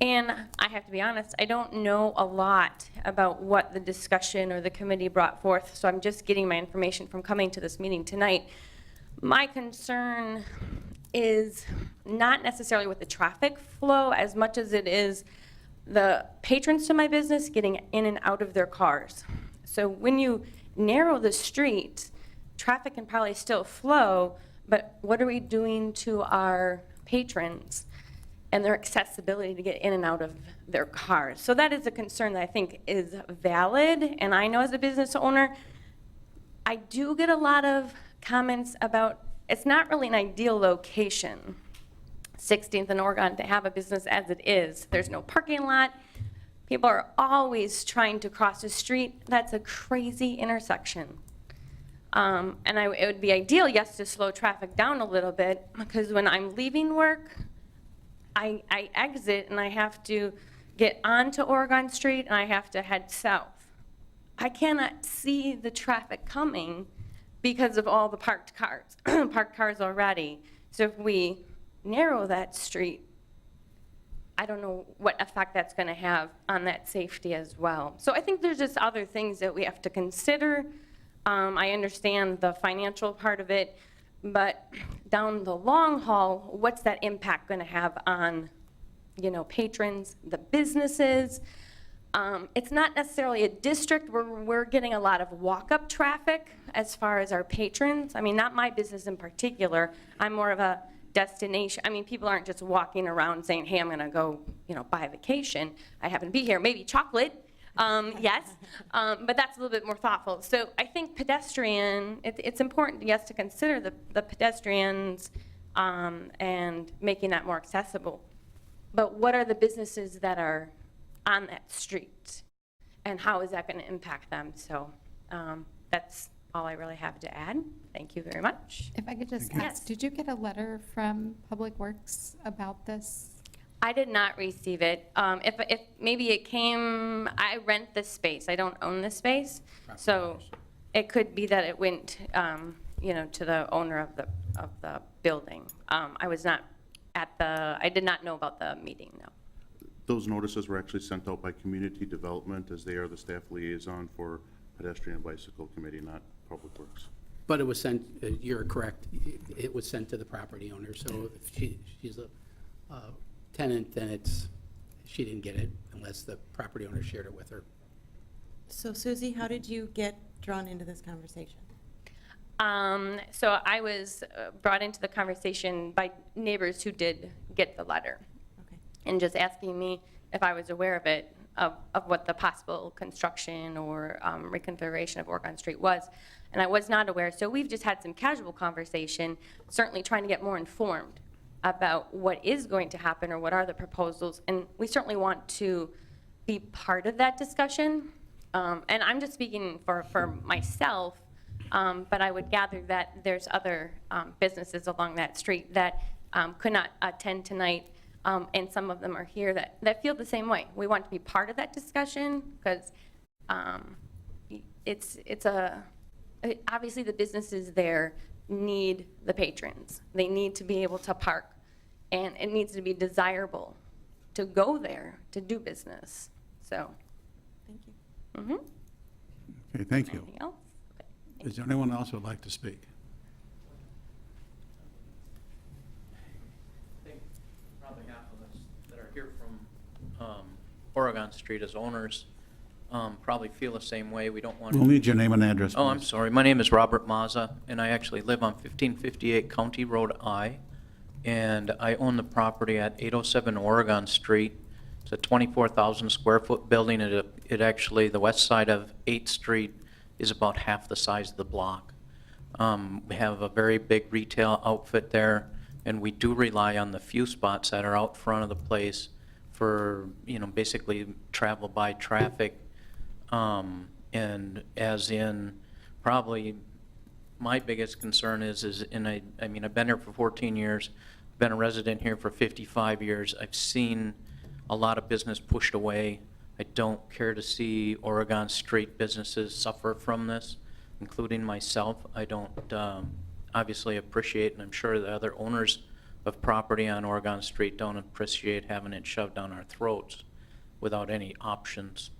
And I have to be honest, I don't know a lot about what the discussion or the committee brought forth, so I'm just getting my information from coming to this meeting tonight. My concern is not necessarily with the traffic flow as much as it is the patrons to my business getting in and out of their cars. So when you narrow the street, traffic can probably still flow, but what are we doing to our patrons and their accessibility to get in and out of their cars? So that is a concern that I think is valid, and I know as a business owner, I do get a lot of comments about it's not really an ideal location, 16th and Oregon, to have a business as it is. There's no parking lot. People are always trying to cross the street. That's a crazy intersection. It would be ideal, yes, to slow traffic down a little bit, because when I'm leaving work, I exit and I have to get onto Oregon Street and I have to head south. I cannot see the traffic coming because of all the parked cars already. So if we narrow that street, I don't know what effect that's going to have on that safety as well. So I think there's just other things that we have to consider. I understand the financial part of it, but down the long haul, what's that impact going to have on, patrons, the businesses? It's not necessarily a district where we're getting a lot of walk-up traffic as far as our patrons. I mean, not my business in particular. I'm more of a destination. I mean, people aren't just walking around saying, hey, I'm going to go, buy a vacation. I happen to be here. Maybe chocolate. Yes, but that's a little bit more thoughtful. So I think pedestrian, it's important, yes, to consider the pedestrians and making that more accessible. But what are the businesses that are on that street? And how is that going to impact them? So that's all I really have to add. Thank you very much. If I could just ask, did you get a letter from Public Works about this? I did not receive it. If maybe it came, I rent this space. I don't own this space, so it could be that it went, to the owner of the building. I was not at I did not know about the meeting. No. Those notices were actually sent out by Community Development, as they are the staff liaison for Pedestrian and Bicycle Committee, not Public Works. But it was sent, you're correct, it was sent to the property owner, so if she's a tenant, then she didn't get it unless the property owner shared it with her. So Susie, how did you get drawn into this conversation? So I was brought into the conversation by neighbors who did get the letter. Okay. And just asking me if I was aware of it, of what the possible construction or reconfiguration of Oregon Street was. And I was not aware, so we've just had some casual conversation, certainly trying to get more informed about what is going to happen or what are the proposals. And we certainly want to be part of that discussion. And I'm just speaking for myself, but I would gather that there's other businesses along that street that could not attend tonight, and some of them are here that feel the same way. We want to be part of that discussion because obviously the businesses there need the patrons. They need to be able to park, and it needs to be desirable to go there to do business. So. Thank you. Mm-hmm. Okay, thank you. Anything else? Okay. Is there anyone else who would like to speak? I think probably half of us that are here from Oregon Street as owners probably feel the same way. We don't want We'll need your name and address, Oh, I'm please. sorry. My name is Robert Mazza, and I actually live on 1558 County Road I, and I own the property at 807 Oregon Street. It's a 24,000 square foot building. It actually, the west side of 8th Street is about half the size of the block. We have a very big retail outfit there, and we do rely on the few spots that are out front of the place for, basically travel by traffic. And as in, probably my biggest concern is I've been here for 14 years, been a resident here for 55 years. I've seen a lot of business pushed away I don't care to see Oregon Street businesses suffer from this, including myself. I don't obviously appreciate, and I'm sure the other owners of property on Oregon Street don't appreciate having it shoved down our throats without any options.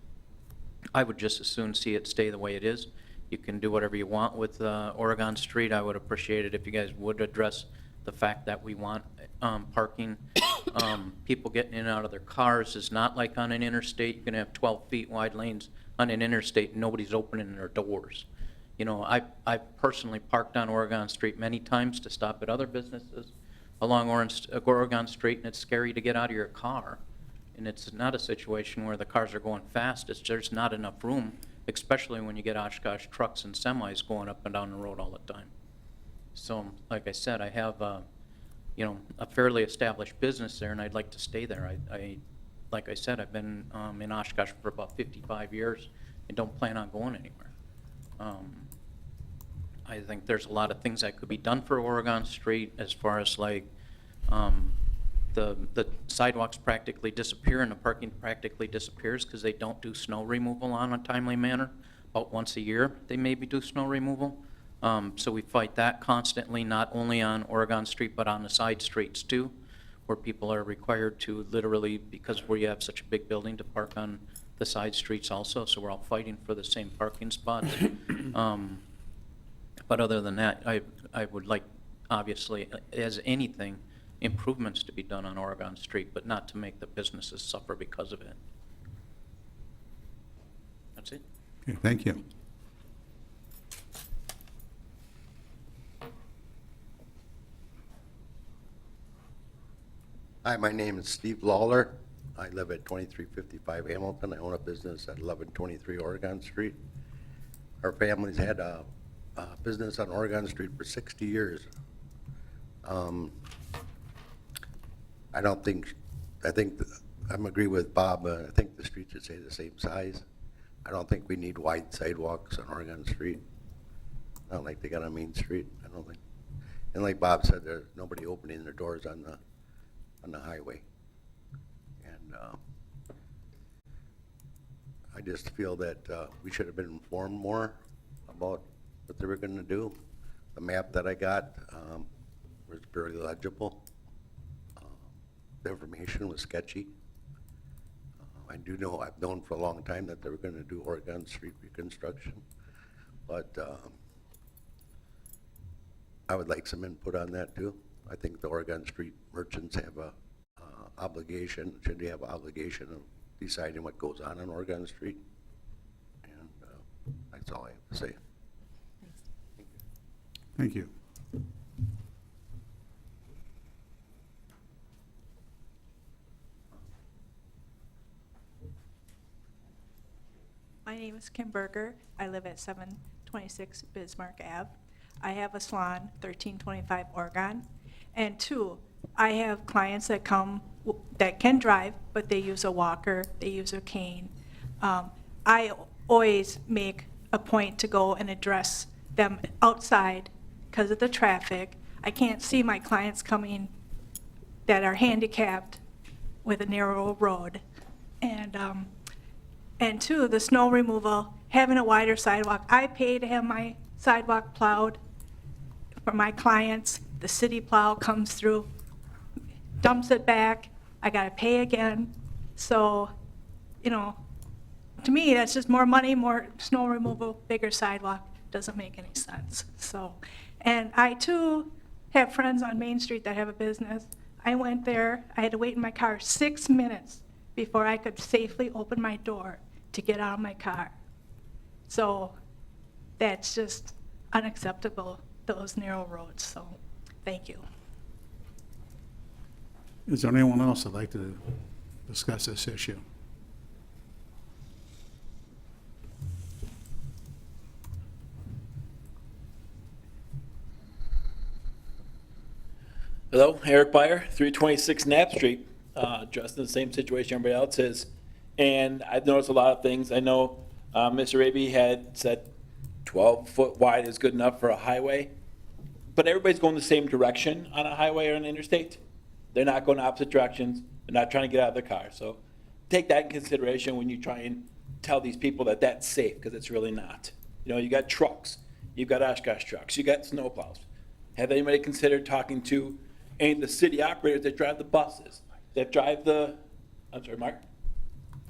I would just as soon see it stay the way it is. You can do whatever you want with Oregon Street. I would appreciate it if you guys would address the fact that we want parking. People getting in and out of their cars is not like on an interstate. You can have 12 feet wide lanes on an interstate and nobody's opening their doors. You know, I personally parked on Oregon Street many times to stop at other businesses along Oregon Street, and it's scary to get out of your car. And it's not a situation where the cars are going fast. It's just not enough room, especially when you get Oshkosh trucks and semis going up and down the road all the time. So, like I said, I have, you know, a fairly established business there, and I'd like to stay there. Like I said, I've been in Oshkosh for about 55 years and don't plan on going anywhere. I think there's a lot of things that could be done for Oregon Street as far as like the sidewalks practically disappear and the parking practically disappears because they don't do snow removal on a timely manner. About once a year, they maybe do snow removal. So we fight that constantly, not only on Oregon Street, but on the side streets too, where people are required to literally, because we have such a big building, to park on the side streets also. So we're all fighting for the same parking spots. But other than that, I would like, obviously, as anything, improvements to be done on Oregon Street, but not to make the businesses suffer because of it. That's it. Okay, thank you. Hi, my name is Steve Lawler. I live at 2355 Hamilton. I own a business at 1123 Oregon Street. Our family's had a business on Oregon Street for 60 years. I think I'm agree with Bob. I think the street should stay the same size. I don't think we need wide sidewalks on Oregon Street. Not like they got on Main Street, I don't think. And like Bob said, there's nobody opening their doors on the highway. And I just feel that we should have been informed more about what they were going to do. The map that I got was very legible. The information was sketchy. I do know, I've known for a long time that they were going to do Oregon Street reconstruction, but I would like some input on that too. I think the Oregon Street merchants have a obligation, should have an obligation of deciding what goes on Oregon Street. And that's all I have to say. Thank you. My name is Kim Berger. I live at 726 Bismarck Ave. I have a salon, 1325 Oregon. And two, I have clients that come that can drive, but they use a walker, they use a cane. I always make a point to go and address them outside because of the traffic. I can't see my clients coming that are handicapped with a narrow road. And two, the snow removal, having a wider sidewalk. I pay to have my sidewalk plowed for my clients. The city plow comes through, dumps it back. I gotta pay again. So, you know, to me, that's just more money, more snow removal, bigger sidewalk. Doesn't make any sense. So, and I too have friends on Main Street that have a business. I went there, I had to wait in my car 6 minutes before I could safely open my door to get out of my car. So that's just unacceptable, those narrow roads. So thank you. Is there anyone else that'd like to discuss this issue? Hello, Eric Byer, 326 Knapp Street, just in the same situation everybody else is. And I've noticed a lot of things. I know Mr. Raby had said 12-foot wide is good enough for a highway, but everybody's going the same direction on a highway or an interstate. They're not going opposite directions. They're not trying to get out of their car. So take that in consideration when you try and tell these people that that's safe, because it's really not. You know, you got trucks, you've got Oshkosh trucks, you got snowplows. Have anybody considered talking to any of the city operators that drive the buses, that drive the, I'm sorry, Mark?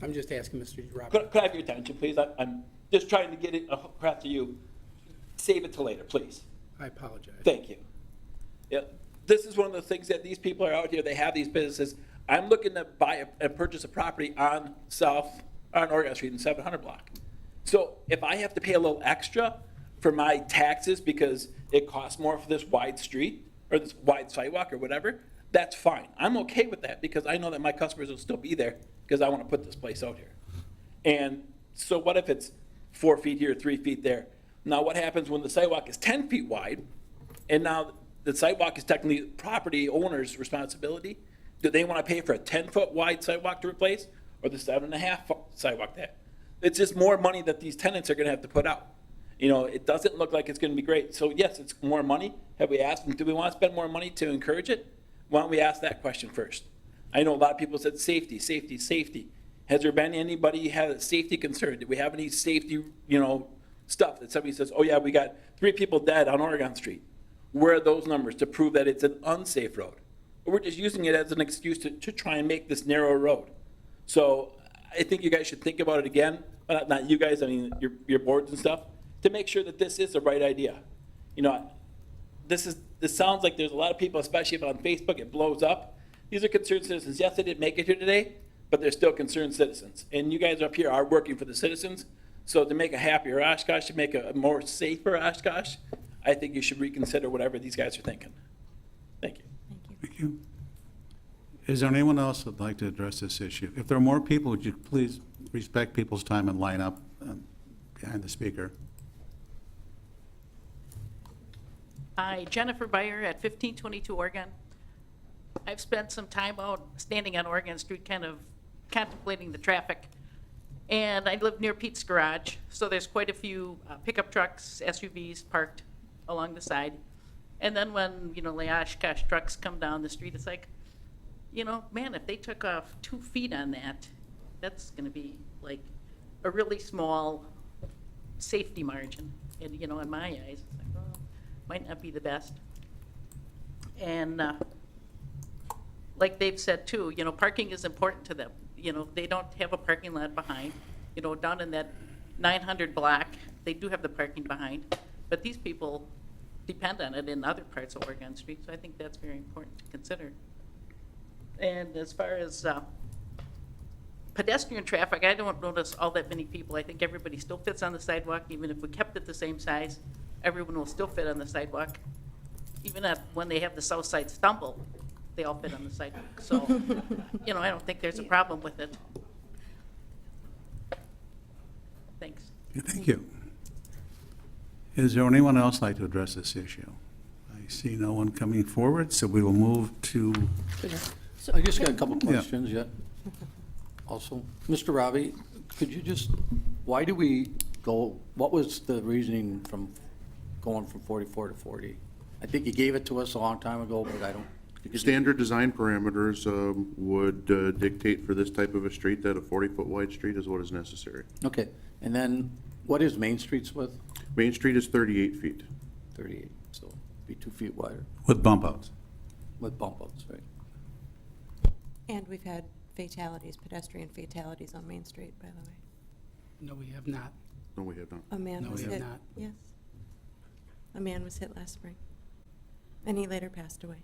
I'm just asking Mr. Robert. Could I have your attention, please? I'm just trying to get it across to you. Save it till later, please. I apologize. Thank you. Yeah, this is one of the things that these people are out here, they have these businesses. I'm looking to buy and purchase a property on Oregon Street in 700 block. So if I have to pay a little extra for my taxes because it costs more for this wide street or this wide sidewalk or whatever, that's fine. I'm okay with that because I know that my customers will still be there because I want to put this place out here. And so what if it's 4 feet here, 3 feet there? Now what happens when the sidewalk is 10 feet wide and now the sidewalk is technically property owner's responsibility? Do they want to pay for a 10-foot wide sidewalk to replace or the 7.5-foot sidewalk there? It's just more money that these tenants are going to have to put out. You know, it doesn't look like it's going to be great. So yes, it's more money. Have we asked them, do we want to spend more money to encourage it? Why don't we ask that question first? I know a lot of people said safety, safety, safety. Has there been anybody had a safety concern? Did we have any safety, stuff that somebody says, oh yeah, we got 3 people dead on Oregon Street? Where are those numbers to prove that it's an unsafe road? Or we're just using it as an excuse to try and make this narrow road. So I think you guys should think about it again. Well, not you guys, I mean your boards and stuff, to make sure that this is the right idea. You know, this sounds like there's a lot of people, especially if on Facebook it blows up. These are concerned citizens. Yes, they didn't make it here today, but they're still concerned citizens. And you guys up here are working for the citizens. So to make a happier Oshkosh, to make a more safer Oshkosh, I think you should reconsider whatever these guys are thinking. Thank you. Thank you. Is there anyone else who would like to address this issue? If there are more people, would you please respect people's time and line up behind the speaker? Hi, Jennifer Beyer at 1522 Oregon. I've spent some time out standing on Oregon Street kind of contemplating the traffic. And I live near Pete's Garage, so there's quite a few pickup trucks, SUVs parked along the side. And then when, the Oshkosh trucks come down the street, it's like, man, if they took off 2 feet on that, that's going to be like a really small safety margin. And, in my eyes, it's like, well, might not be the best. And like they've said too, parking is important to them. They don't have a parking lot behind. Down in that 900 block, they do have the parking behind. But these people depend on it in other parts of Oregon Street, so I think that's very important to consider. And as far as pedestrian traffic, I don't notice all that many people. I think everybody still fits on the sidewalk. Even if we kept it the same size, everyone will still fit on the sidewalk. Even when they have the south side stumble, they all fit on the sidewalk. So, I don't think there's a problem with it. Thanks. Thank you. Is there anyone else like to address this issue? I see no one coming forward, so we will move to. I just got a couple Yeah. questions yet. Also, Mr. Robbie, could you why do we go, what was the reasoning from going from 44 to 40? I think you gave it to us a long time ago, but I don't. Standard design parameters would dictate for this type of a street that a 40-foot wide street is what is necessary. Okay, and then what is Main Street's width? Main Street is 38 feet. 38, so be 2 feet wider. With bump outs. With bump outs, right. And we've had fatalities, pedestrian fatalities on Main Street, by the way. No, we have not. No, we have not. A man No, was we have hit. not. Yes. A man was hit last spring. And he later passed away.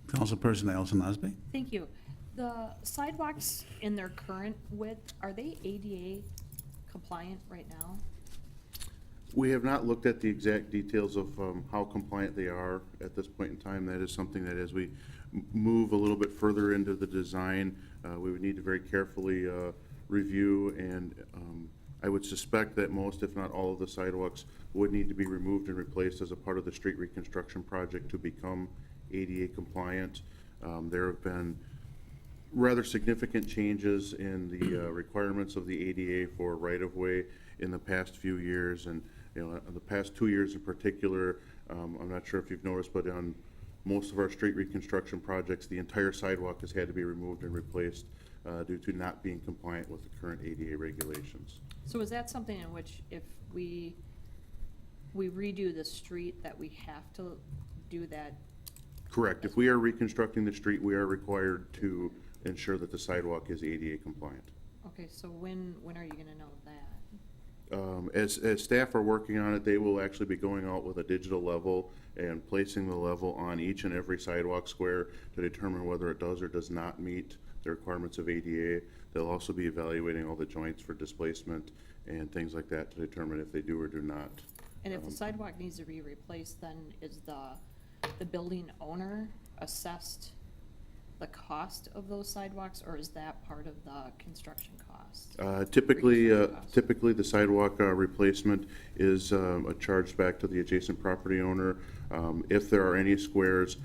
Councilperson Allison Osby. Thank you. The sidewalks in their current width, are they ADA compliant right now? We have not looked at the exact details of how compliant they are at this point in time. That is something that as we move a little bit further into the design, we would need to very carefully review, and I would suspect that most, if not all, of the sidewalks would need to be removed and replaced as a part of the street reconstruction project to become ADA compliant. There have been rather significant changes in the requirements of the ADA for right-of-way in the past few years, and the past 2 years in particular, I'm not sure if you've noticed, but on most of our street reconstruction projects, the entire sidewalk has had to be removed and replaced due to not being compliant with the current ADA regulations. So is that something in which if we redo the street, that we have to do that? Correct. If we are reconstructing the street, we are required to ensure that the sidewalk is ADA compliant. Okay, so when are you gonna know that? As staff are working on it, they will actually be going out with a digital level and placing the level on each and every sidewalk square to determine whether it does or does not meet the requirements of ADA. They'll also be evaluating all the joints for displacement and things like that to determine if they do or do not. And if the sidewalk needs to be replaced, then is the building owner assessed the cost of those sidewalks, or is that part of the construction cost? Typically, the sidewalk replacement is charged back to the adjacent property owner. If there are any squares,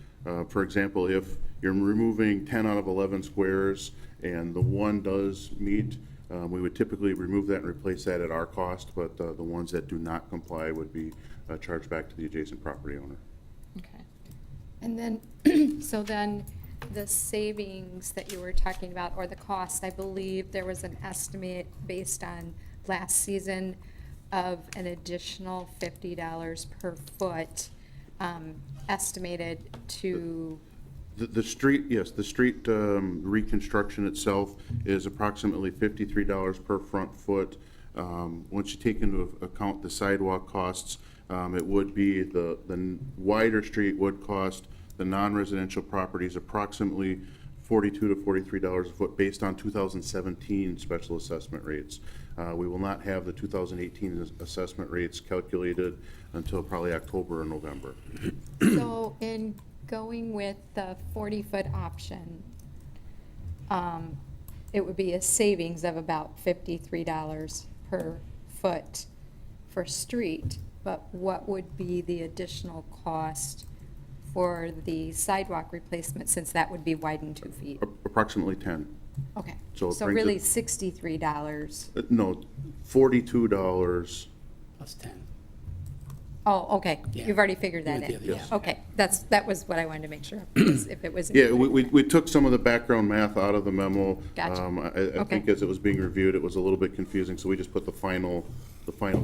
for example, if you're removing 10 out of 11 squares and the one does meet, we would typically remove that and replace that at our cost, but the ones that do not comply would be charged back to the adjacent property owner. Okay. And then, so then the savings that you were talking about, or the cost, I believe there was an estimate based on last season of an additional $50 per foot, estimated to. The street, yes, the street reconstruction itself is approximately $53 per front foot. Once you take into account the sidewalk costs, it would be the wider street would cost the non-residential properties approximately $42 to $43 a foot based on 2017 special assessment rates. We will not have the 2018 assessment rates calculated until probably October or November. So in going with the 40-foot option, it would be a savings of about $53 per foot for street, but what would be the additional cost for the sidewalk replacement, since that would be widened 2 feet? Approximately 10. Okay, So it so brings really it- $63. No, $42. Plus 10. Oh, okay, Yeah. you've already figured that With in. the other, yeah. Okay, that was what I wanted to make sure, because if it was. Yeah, included. we took some of the background math out of the memo. Gotcha. I think Okay. as it was being reviewed, it was a little bit confusing, so we just put the final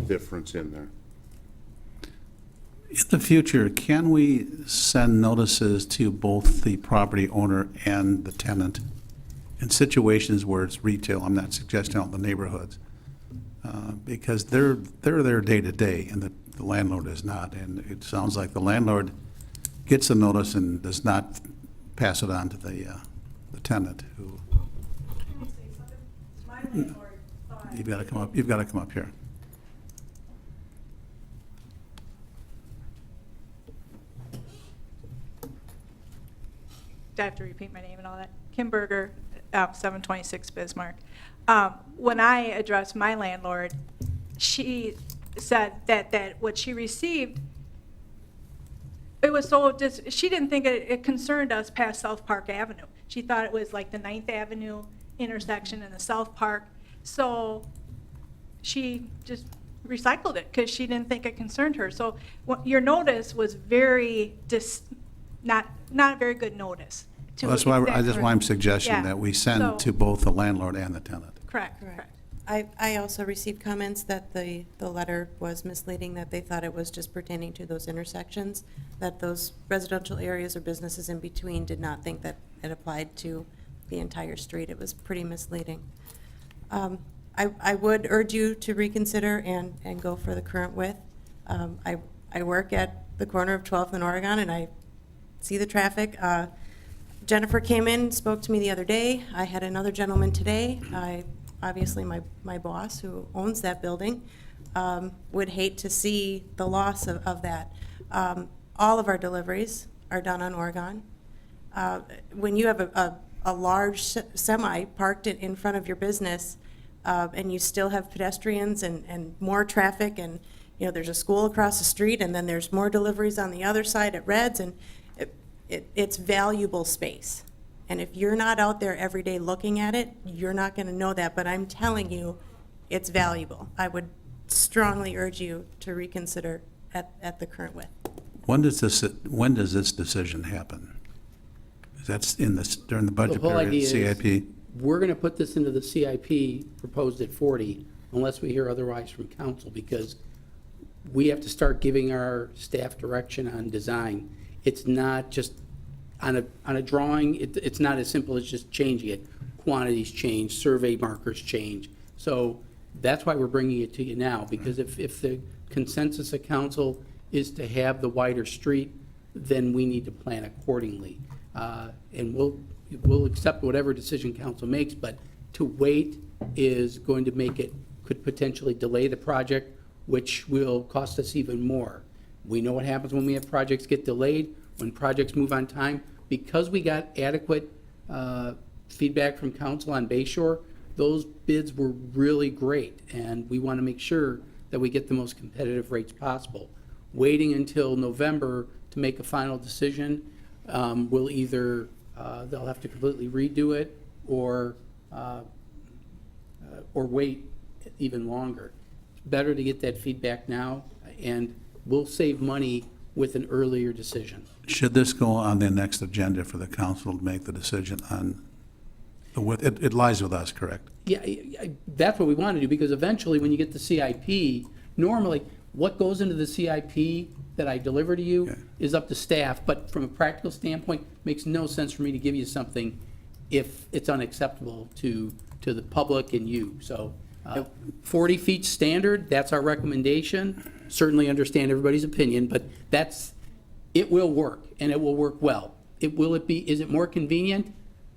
difference in there. In the future, can we send notices to both the property owner and the tenant in situations where it's retail? I'm not suggesting all the neighborhoods, because they're there day to day, and the landlord is not. And it sounds like the landlord gets a notice and does not pass it on to the tenant, who. You've got to come up. You've got to come up here. Do I have to repeat my name and all that? Kim Berger, 726 Bismarck. When I addressed my landlord, she said that what she received, it was so, she didn't think it concerned us past South Park Avenue. She thought it was like the 9th Avenue intersection in the South Park. So she just recycled it because she didn't think it concerned her. So your notice was very not a very good notice. Well, that's why I'm suggesting Yeah. that we send So- to both the landlord and the tenant. Correct. I also received comments that the letter was misleading, that they thought it was just pertaining to those intersections, that those residential areas or businesses in between did not think that it applied to the entire street. It was pretty misleading. I would urge you to reconsider and go for the current width. I work at the corner of 12th and Oregon, and I see the traffic. Jennifer came in, spoke to me the other day. I had another gentleman today. Obviously, my boss, who owns that building, would hate to see the loss of that. All of our deliveries are done on Oregon. When you have a large semi parked in front of your business, and you still have pedestrians and more traffic, and there's a school across the street, and then there's more deliveries on the other side at Red's, and it's valuable space. And if you're not out there every day looking at it, you're not going to know that. But I'm telling you, it's valuable. I would strongly urge you to reconsider at the current width. When does this decision happen? That's during the budget The whole period, idea is CIP? we're going to put this into the CIP proposed at 40 unless we hear otherwise from council, because we have to start giving our staff direction on design. It's not just on a drawing, it's not as simple as just changing it. Quantities change, survey markers change. So that's why we're bringing it to you now, because if the consensus of council is to have the wider street, then we need to plan accordingly. And we'll accept whatever decision council makes, but to wait is going to make it, could potentially delay the project, which will cost us even more. We know what happens when we have projects get delayed, when projects move on time. Because we got adequate feedback from council on Bay Shore, those bids were really great, and we want to make sure that we get the most competitive rates possible. Waiting until November to make a final decision will either, they'll have to completely redo it, or wait even longer. It's better to get that feedback now, and we'll save money with an earlier decision. Should this go on the next agenda for the council to make the decision on the width? It lies with us, correct? Yeah, that's what we want to do, because eventually, when you get the CIP, normally, what goes into the CIP that I deliver to you is up to staff, but from a practical standpoint, makes no sense for me to give you something if it's unacceptable to the public and you. So 40 feet standard, that's our recommendation. Certainly understand everybody's opinion, but it will work, and it will work well. Is it more convenient?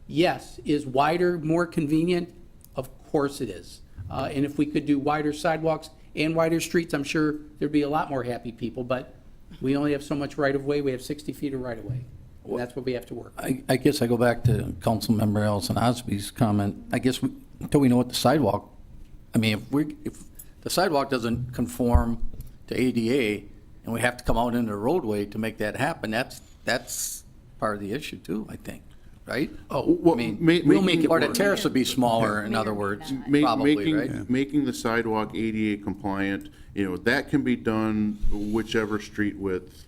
Yes. Is wider more convenient? Of course it is. And if we could do wider sidewalks and wider streets, I'm sure there'd be a lot more happy people, but we only have so much right-of-way. We have 60 feet of right-of-way. And that's what we have to work. I guess I go back to Councilmember Allison Osby's comment. I guess until we know what the sidewalk, I mean, if the sidewalk doesn't conform to ADA and we have to come out into the roadway to make that happen, that's part of the issue too, I think, right? Well, I mean, we'll make it or the work. terrace would be smaller, in other words, probably, right? Making the sidewalk ADA compliant, that can be done whichever street width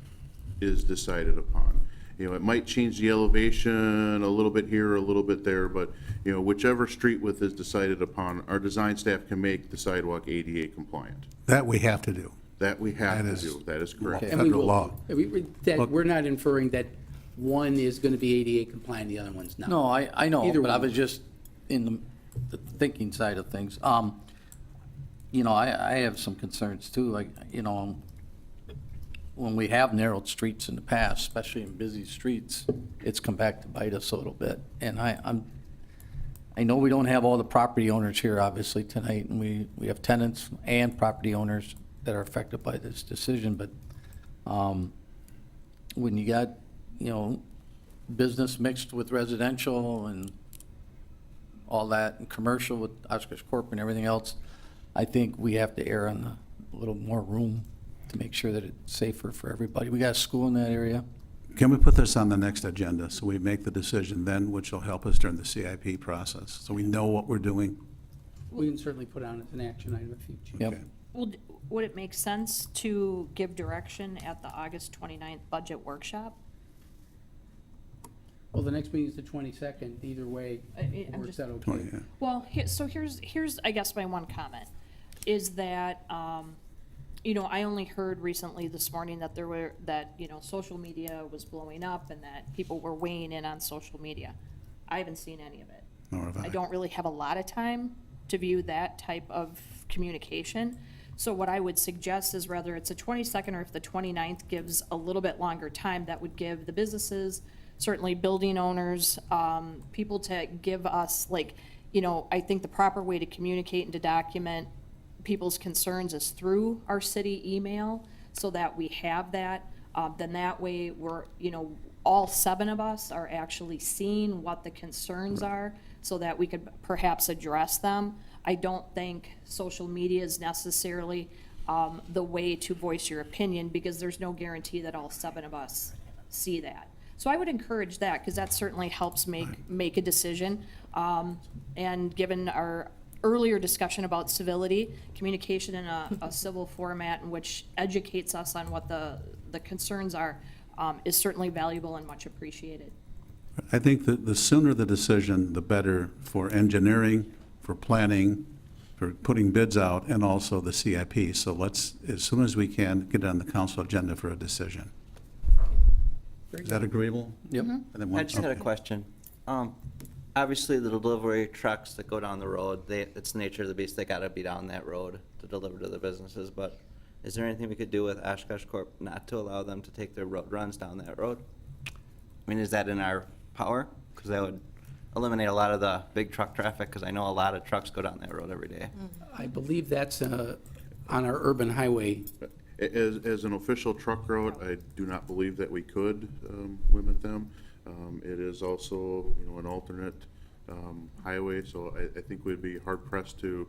is decided upon. It might change the elevation a little bit here, a little bit there, but, whichever street width is decided upon, our design staff can make the sidewalk ADA compliant. That we have to do. That we have to do, that is correct. And we Federal will. law. We're not inferring that one is going to be ADA compliant, the other one's not. No, I know, Either but I one. was just in the thinking side of things. I have some concerns too, like, when we have narrowed streets in the past, especially in busy streets, it's come back to bite us a little bit. And I know we don't have all the property owners here, obviously, tonight, and we have tenants and property owners that are affected by this decision, but when you got, business mixed with residential and all that, and commercial with Oshkosh Corp and everything else, I think we have to err on a little more room to make sure that it's safer for everybody. We got a school in that area. Can we put this on the next agenda so we make the decision then, which will help us during the CIP process, so we know what we're doing? We can certainly put on as an action item if you choose. Yep. Okay. Well, would it make sense to give direction at the August 29th budget workshop? Well, the next meeting is the 22nd, either way, I'm works just- out okay. Yeah. Well, so here's, I guess, my one comment, is that, I only heard recently this morning that social media was blowing up and that people were weighing in on social media. I haven't seen any of it. Nor have I. I don't really have a lot of time to view that type of communication. So what I would suggest is whether it's the 22nd or if the 29th gives a little bit longer time, that would give the businesses, certainly building owners, people to give us, I think the proper way to communicate and to document people's concerns is through our city email, so that we have that. Then that way we're, all 7 of us are actually seeing what the concerns are, so that we could perhaps address them. I don't think social media is necessarily the way to voice your opinion, because there's no guarantee that all 7 of us see that. So I would encourage that, because that certainly helps make a decision. And given our earlier discussion about civility, communication in a civil format in which educates us on what the concerns are, is certainly valuable and much appreciated. I think that the sooner the decision, the better for engineering, for planning, for putting bids out, and also the CIP. So let's, as soon as we can, get it on the council agenda for a decision. Is that agreeable? Yep. And then I one- just had a okay. question. Obviously, the delivery trucks that go down the road, it's the nature of the beast, they gotta be down that road to deliver to the businesses, but is there anything we could do with Oshkosh Corp. not to allow them to take their road runs down that road? I mean, is that in our power? Because that would eliminate a lot of the big truck traffic, because I know a lot of trucks go down that road every day. I believe that's on our urban highway. As an official truck route, I do not believe that we could limit them. It is also, you know, an alternate highway, so I think we'd be hard pressed to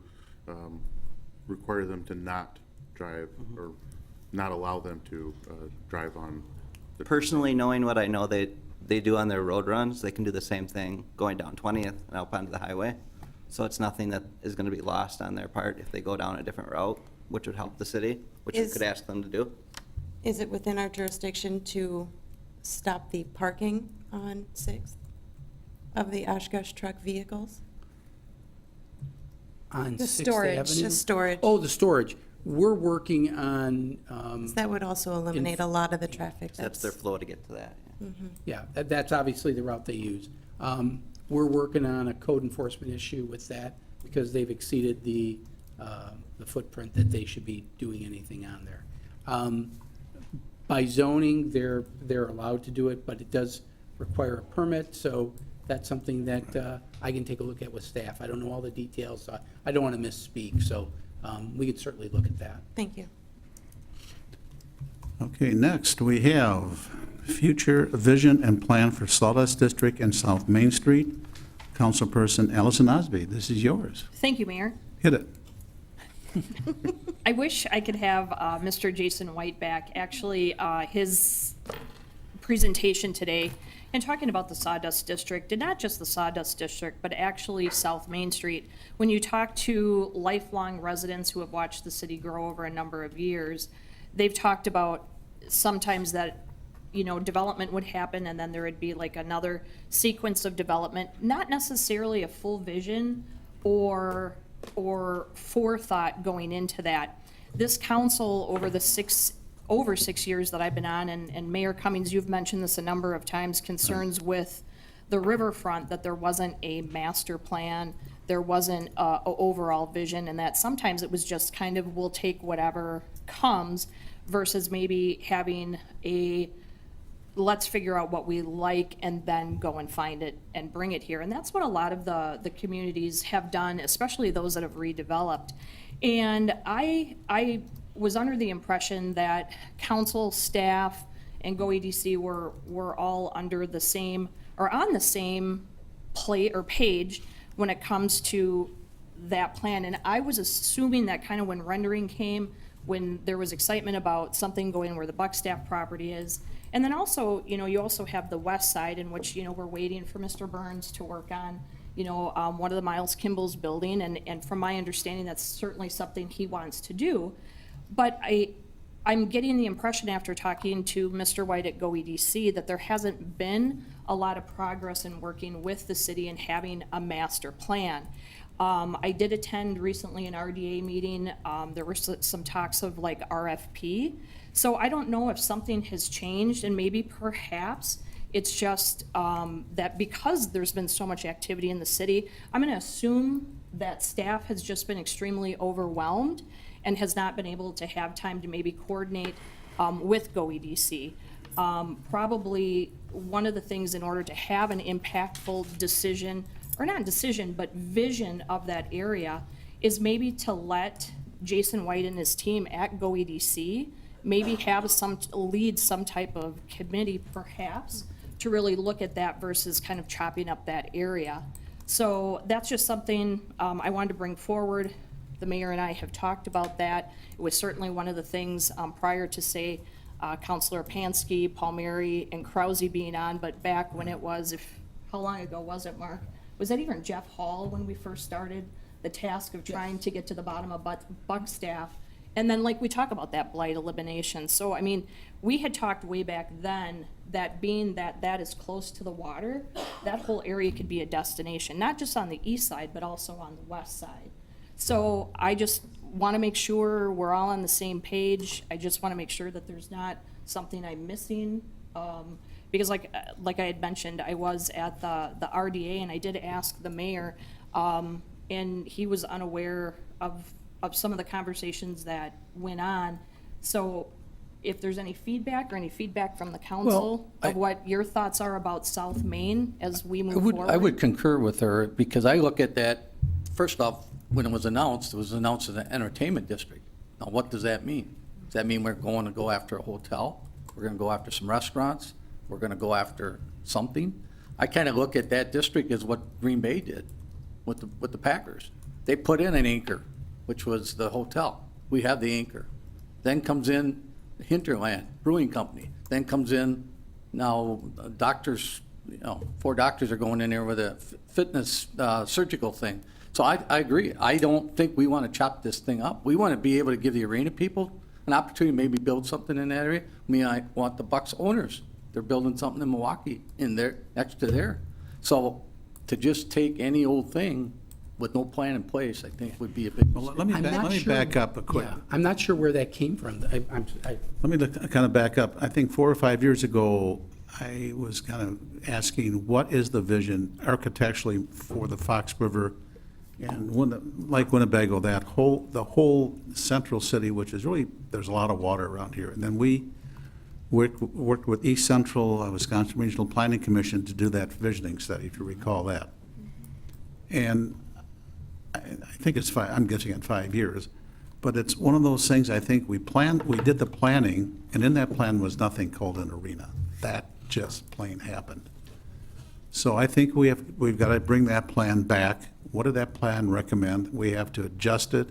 require them to not drive or not allow them to drive on. Personally, knowing what I know they do on their road runs, they can do the same thing going down 20th and up onto the highway. So it's nothing that is going to be lost on their part if they go down a different route, which would help the city, which we could ask them to do. Is it within our jurisdiction to stop the parking on 6th of the Oshkosh truck vehicles? On The 6th storage, Avenue? the storage. Oh, the storage. We're working on, That would also eliminate a lot of the traffic. That's their flow to get to that. yeah, that's obviously the route they use. We're working on a code enforcement issue with that because they've exceeded the footprint that they should be doing anything on there. By zoning, they're allowed to do it, but it does require a permit, so that's something that I can take a look at with staff. I don't know all the details, so I don't want to misspeak, so we could certainly look at that. Thank you. Okay, next, we have future vision and plan for Sawdust District and South Main Street. Councilperson Allison Osby, this is yours. Thank you, Mayor. Hit it. I wish I could have Mr. Jason White back. Actually, his presentation today, and talking about the Sawdust District, and not just the Sawdust District, but actually South Main Street. When you talk to lifelong residents who have watched the city grow over a number of years, they've talked about sometimes that, you know, development would happen and then there would be like another sequence of development, not necessarily a full vision or forethought going into that. This council over 6 years that I've been on, and Mayor Cummings, you've mentioned this a number of times, concerns with the riverfront, that there wasn't a master plan, there wasn't a overall vision, and that sometimes it was just kind of, we'll take whatever comes, versus maybe having let's figure out what we like and then go and find it and bring it here. And that's what a lot of the communities have done, especially those that have redeveloped. And I was under the impression that council staff and GoEDC were all under the same, or on the same plate or page when it comes to that plan. And I was assuming that kind of when rendering came, when there was excitement about something going where the Buckstaff property is. And then also, you know, you also have the west side in which, you know, we're waiting for Mr. Burns to work on, you know, one of the Miles Kimball's building. And from my understanding, that's certainly something he wants to do. But I'm getting the impression after talking to Mr. White at GoEDC that there hasn't been a lot of progress in working with the city and having a master plan. I did attend recently an RDA meeting. There were some talks of like RFP. So I don't know if something has changed, and maybe perhaps it's just that because there's been so much activity in the city, I'm going to assume that staff has just been extremely overwhelmed and has not been able to have time to maybe coordinate with GoEDC. Probably one of the things in order to have an impactful decision, or not decision, but vision of that area, is maybe to let Jason White and his team at GoEDC maybe have lead some type of committee perhaps to really look at that versus kind of chopping up that area. So that's just something I wanted to bring forward. The mayor and I have talked about that. It was certainly one of the things prior to, say, Councilor Pansky, Palmieri, and Krause being on, but back when it was, how long ago was it, Mark? Was that even Jeff Hall when we first started the task of trying to get to the bottom of Buck staff. And then like we talk about that blight elimination. So, I mean, we had talked way back then that being that is close to the water, that whole area could be a destination, not just on the east side, but also on the west side. So I just want to make sure we're all on the same page. I just want to make sure that there's not something I'm missing. Because like I had mentioned, I was at the RDA and I did ask the mayor, and he was unaware of some of the conversations that went on. So if there's any feedback or any feedback from the council of what your thoughts are about South Main as we move forward. I would concur with her, because I look at that, first off, when it was announced as an entertainment district. Now, what does that mean? Does that mean we're going to go after a hotel? We're going to go after some restaurants? We're going to go after something? I kind of look at that district as what Green Bay did with the Packers. They put in an anchor, which was the hotel. We have the anchor. Then comes in Hinterland Brewing Company. Then comes in now doctors, 4 doctors are going in there with a fitness surgical thing. So I agree. I don't think we want to chop this thing up. We want to be able to give the arena people an opportunity to maybe build something in that area. I mean, I want the Bucks owners. They're building something in Milwaukee in there next to there. So to just take any old thing with no plan in place, I think would be a big mistake. Let me back up a quick. Yeah, I'm not sure where that came from. Let me kind of back up. I think 4 or 5 years ago, I was kind of asking, what is the vision architecturally for the Fox River and like Winnebago, the whole central city, which is really, there's a lot of water around here. And then we worked with East Central Wisconsin Regional Planning Commission to do that visioning study, if you recall that. And I think it's I'm guessing at 5 years, but it's one of those things. I think we did the planning, and in that plan was nothing called an arena. That just plain happened. So I think we've got to bring that plan back. What did that plan recommend? We have to adjust it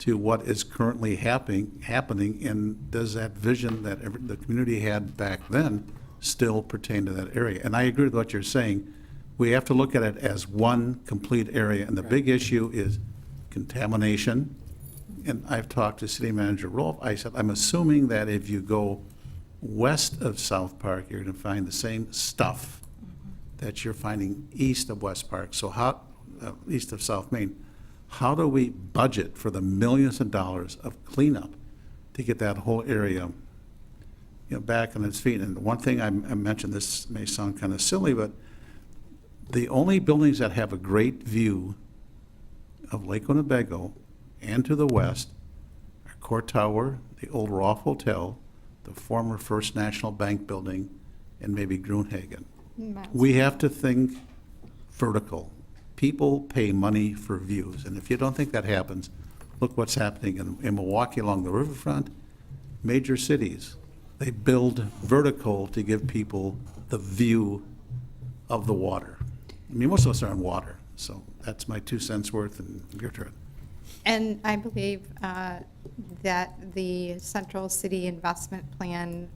to what is currently happening, and does that vision that the community had back then still pertain to that area? And I agree with what you're saying. We have to look at it as one complete area, and the big issue is contamination. And I've talked to City Manager Rolfe. I said, I'm assuming that if you go west of South Park, you're going to find the same stuff that you're finding east of West Park, so east of South Main. How do we budget for the millions of dollars of cleanup to get that whole area back on its feet? And one thing I mentioned, this may sound kind of silly, but the only buildings that have a great view of Lake Winnebago and to the west are Court Tower, the old Roth Hotel, the former First National Bank building, and maybe Grunhagen. We have to think vertical. People pay money for views, and if you don't think that happens, look what's happening in Milwaukee along the riverfront. Major cities, they build vertical to give people the view of the water. I mean, most of us are on water, so that's my 2 cents worth, and your turn. And I believe that the Central City Investment Plan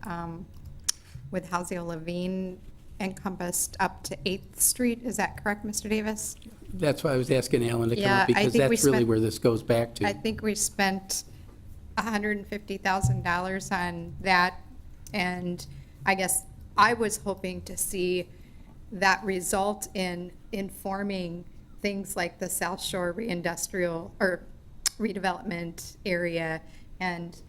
with Houseo Levine encompassed up to 8th Street. Is that correct, Mr. Davis? That's why I was asking Alan to come Yeah, up, I because think we that's really spent- where this goes back to. I think we spent $150,000 on that, and I guess I was hoping to see that result in informing things like the South Shore reindustrial or redevelopment area and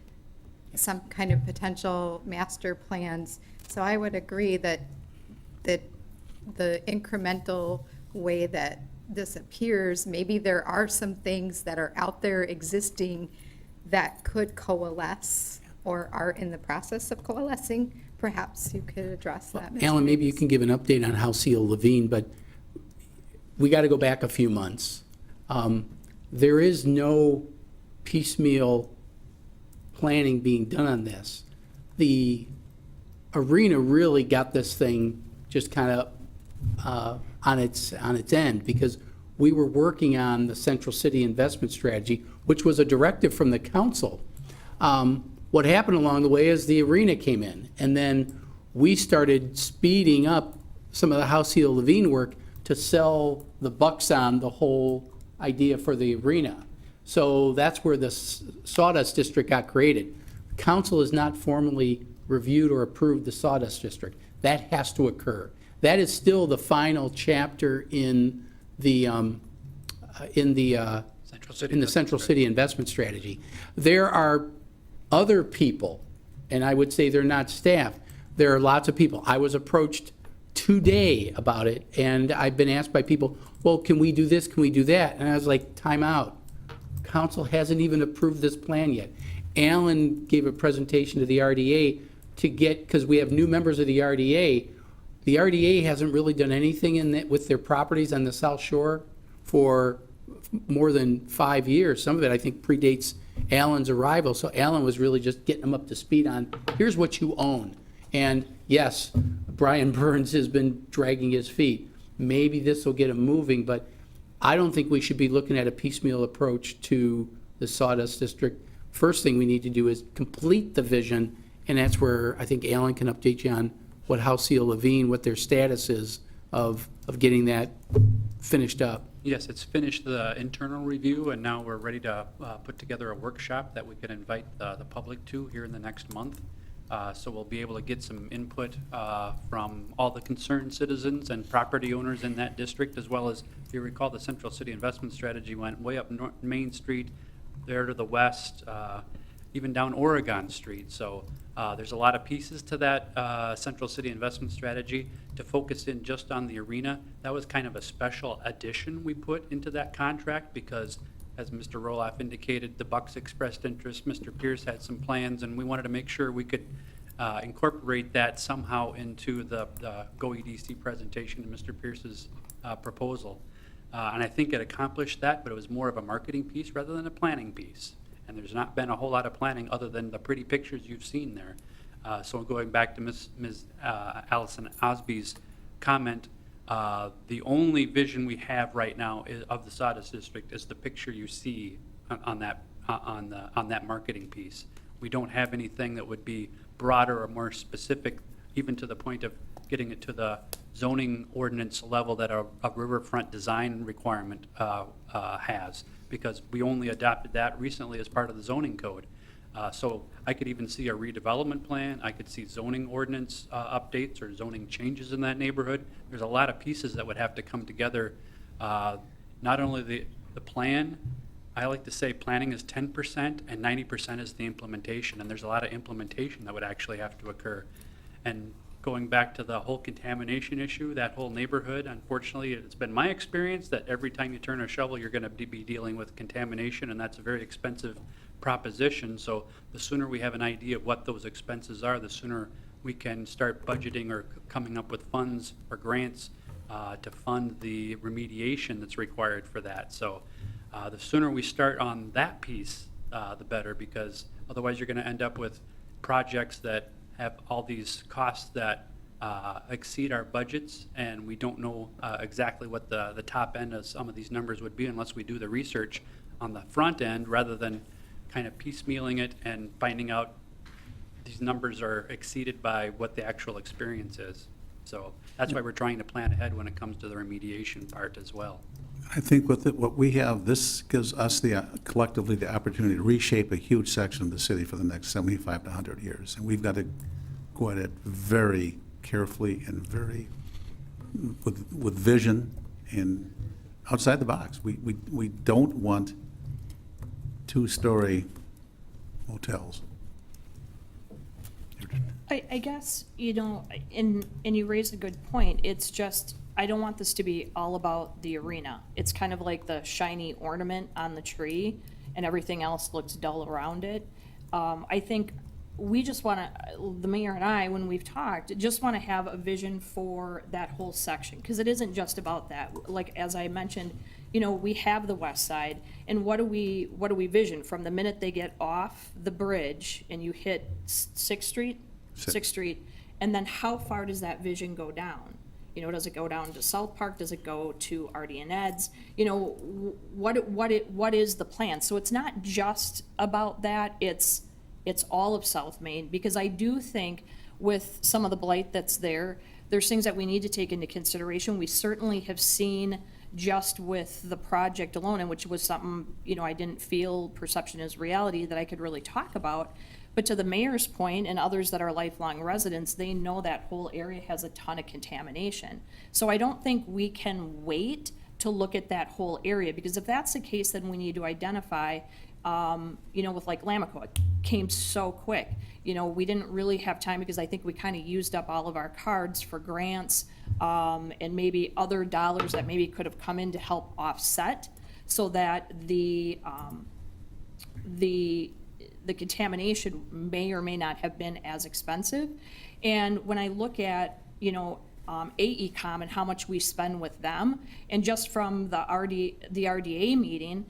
some kind of potential master plans. So I would agree that the incremental way that this appears, maybe there are some things that are out there existing that could coalesce or are in the process of coalescing. Perhaps you could address that, Mr. Alan, maybe you Davis. can give an update on Houseo Levine, but we got to go back a few months. There is no piecemeal planning being done on this. The arena really got this thing just kind of on its end, because we were working on the Central City Investment Strategy, which was a directive from the council. What happened along the way is the arena came in, and then we started speeding up some of the Houseo Levine work to sell the bucks on the whole idea for the arena. So that's where the Sawdust District got created. Council has not formally reviewed or approved the Sawdust District. That has to occur. That is still the final chapter in the Central City Investment Strategy. There are other people, and I would say they're not staff. There are lots of people. I was approached today about it, and I've been asked by people, well, can we do this, can we do that? And I was like, time out. Council hasn't even approved this plan yet. Alan gave a presentation to the RDA to get, because we have new members of the RDA. The RDA hasn't really done anything in that with their properties on the South Shore for more than 5 years. Some of it, I think, predates Alan's arrival. So Alan was really just getting them up to speed on, here's what you own. And yes, Brian Burns has been dragging his feet. Maybe this will get him moving, but I don't think we should be looking at a piecemeal approach to the Sawdust District. First thing we need to do is complete the vision, and that's where I think Alan can update you on what Halcyon Levine, what their status is of getting that finished up. Yes, it's finished the internal review, and now we're ready to put together a workshop that we can invite the public to here in the next month. So we'll be able to get some input from all the concerned citizens and property owners in that district, as well as, if you recall, the Central City Investment Strategy went way up Main Street, there to the west, even down Oregon Street. So there's a lot of pieces to that Central City Investment Strategy. To focus in just on the arena, that was kind of a special addition we put into that contract because, as Mr. Roloff indicated, the Bucks expressed interest, Mr. Pierce had some plans, and we wanted to make sure we could incorporate that somehow into the Go EDC presentation and Mr. Pierce's proposal. And I think it accomplished that, but it was more of a marketing piece rather than a planning piece. And there's not been a whole lot of planning other than the pretty pictures you've seen there. So going back to Ms. Allison Osby's comment, the only vision we have right now of the Sawdust District is the picture you see on that marketing piece. We don't have anything that would be broader or more specific, even to the point of getting it to the zoning ordinance level that a riverfront design requirement has, because we only adopted that recently as part of the zoning code. So I could even see a redevelopment plan. I could see zoning ordinance updates or zoning changes in that neighborhood. There's a lot of pieces that would have to come together. Not only the plan, I like to say planning is 10% and 90% is the implementation. And there's a lot of implementation that would actually have to occur. And going back to the whole contamination issue, that whole neighborhood, unfortunately, it's been my experience that every time you turn a shovel, you're going to be dealing with contamination, and that's a very expensive proposition. So the sooner we have an idea of what those expenses are, the sooner we can start budgeting or coming up with funds or grants to fund the remediation that's required for that. So the sooner we start on that piece, the better, because otherwise you're going to end up with projects that have all these costs that exceed our budgets, and we don't know exactly what the top end of some of these numbers would be unless we do the research on the front end, rather than kind of piecemealing it and finding out these numbers are exceeded by what the actual experience is. So that's why we're trying to plan ahead when it comes to the remediation part as well. I think with what we have, this gives us collectively the opportunity to reshape a huge section of the city for the next 75 to 100 years. And we've got to go at it very carefully and very with vision and outside the box. We don't want two-story motels. I guess, and you raised a good point. It's just, I don't want this to be all about the arena. It's kind of like the shiny ornament on the tree, and everything else looks dull around it. I think we just want to, the mayor and I, when we've talked, just want to have a vision for that whole section, because it isn't just about that. Like, as I mentioned, we have the west side, and what do we vision from the minute they get off the bridge and you hit 6th Street? 6th Street, and then how far does that vision go down? Does it go down to South Park? Does it go to Artie and Ed's? What is the plan? So it's not just about that. It's all of South Main, because I do think with some of the blight that's there, there's things that we need to take into consideration. We certainly have seen just with the project alone, and which was something, you know, I didn't feel perception is reality that I could really talk about. But to the mayor's point and others that are lifelong residents, they know that whole area has a ton of contamination. So I don't think we can wait to look at that whole area, because if that's the case, then we need to identify, you know, with like Lamico, it came so quick. You know, we didn't really have time because I think we kind of used up all of our cards for grants, and maybe other dollars that maybe could have come in to help offset, so that the contamination may or may not have been as expensive. And when I look at, you know, AECom and how much we spend with them, and just from the RDA meeting,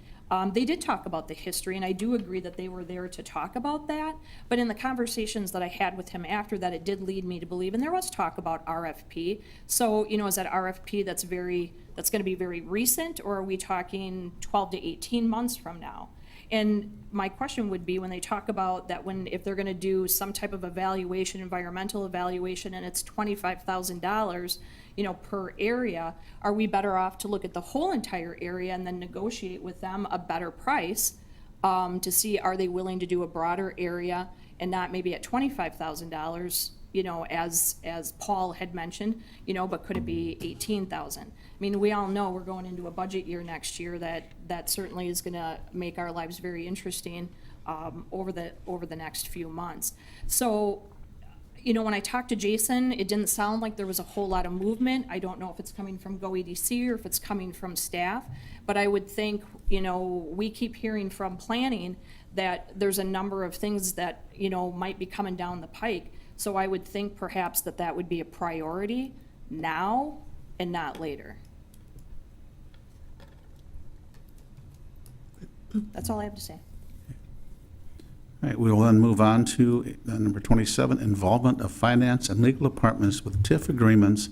they did talk about the history, and I do agree that they were there to talk about that. But in the conversations that I had with him after that, it did lead me to believe, and there was talk about RFP. So, you know, is that RFP that's going to be very recent, or are we talking 12 to 18 months from now? And my question would be, when they talk about that, if they're gonna do some type of evaluation, environmental evaluation, and it's $25,000, you know, per area, are we better off to look at the whole entire area and then negotiate with them a better price, to see, are they willing to do a broader area and not maybe at $25,000, you know, as Paul had mentioned, you know, but could it be 18,000? I mean, we all know we're going into a budget year next year that certainly is gonna make our lives very interesting, over the next few months. So, you know, when I talked to Jason, it didn't sound like there was a whole lot of movement. I don't know if it's coming from GoEDC or if it's coming from staff, but I would think, you know, we keep hearing from planning that there's a number of things that, you know, might be coming down the pike. So I would think perhaps that would be a priority now and not later. That's all I have to say. All right, we will then move on to number 27, involvement of finance and legal departments with TIF agreements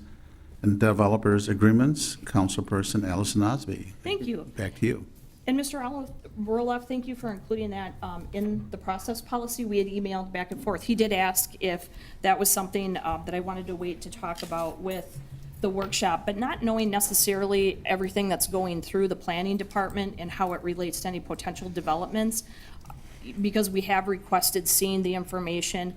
and developers agreements. Councilperson Allison Osby. Thank you. Back to you. And Mr. Roloff, thank you for including that in the process policy. We had emailed back and forth. He did ask if that was something that I wanted to wait to talk about with the workshop, but not knowing necessarily everything that's going through the planning department and how it relates to any potential developments, because we have requested seeing the information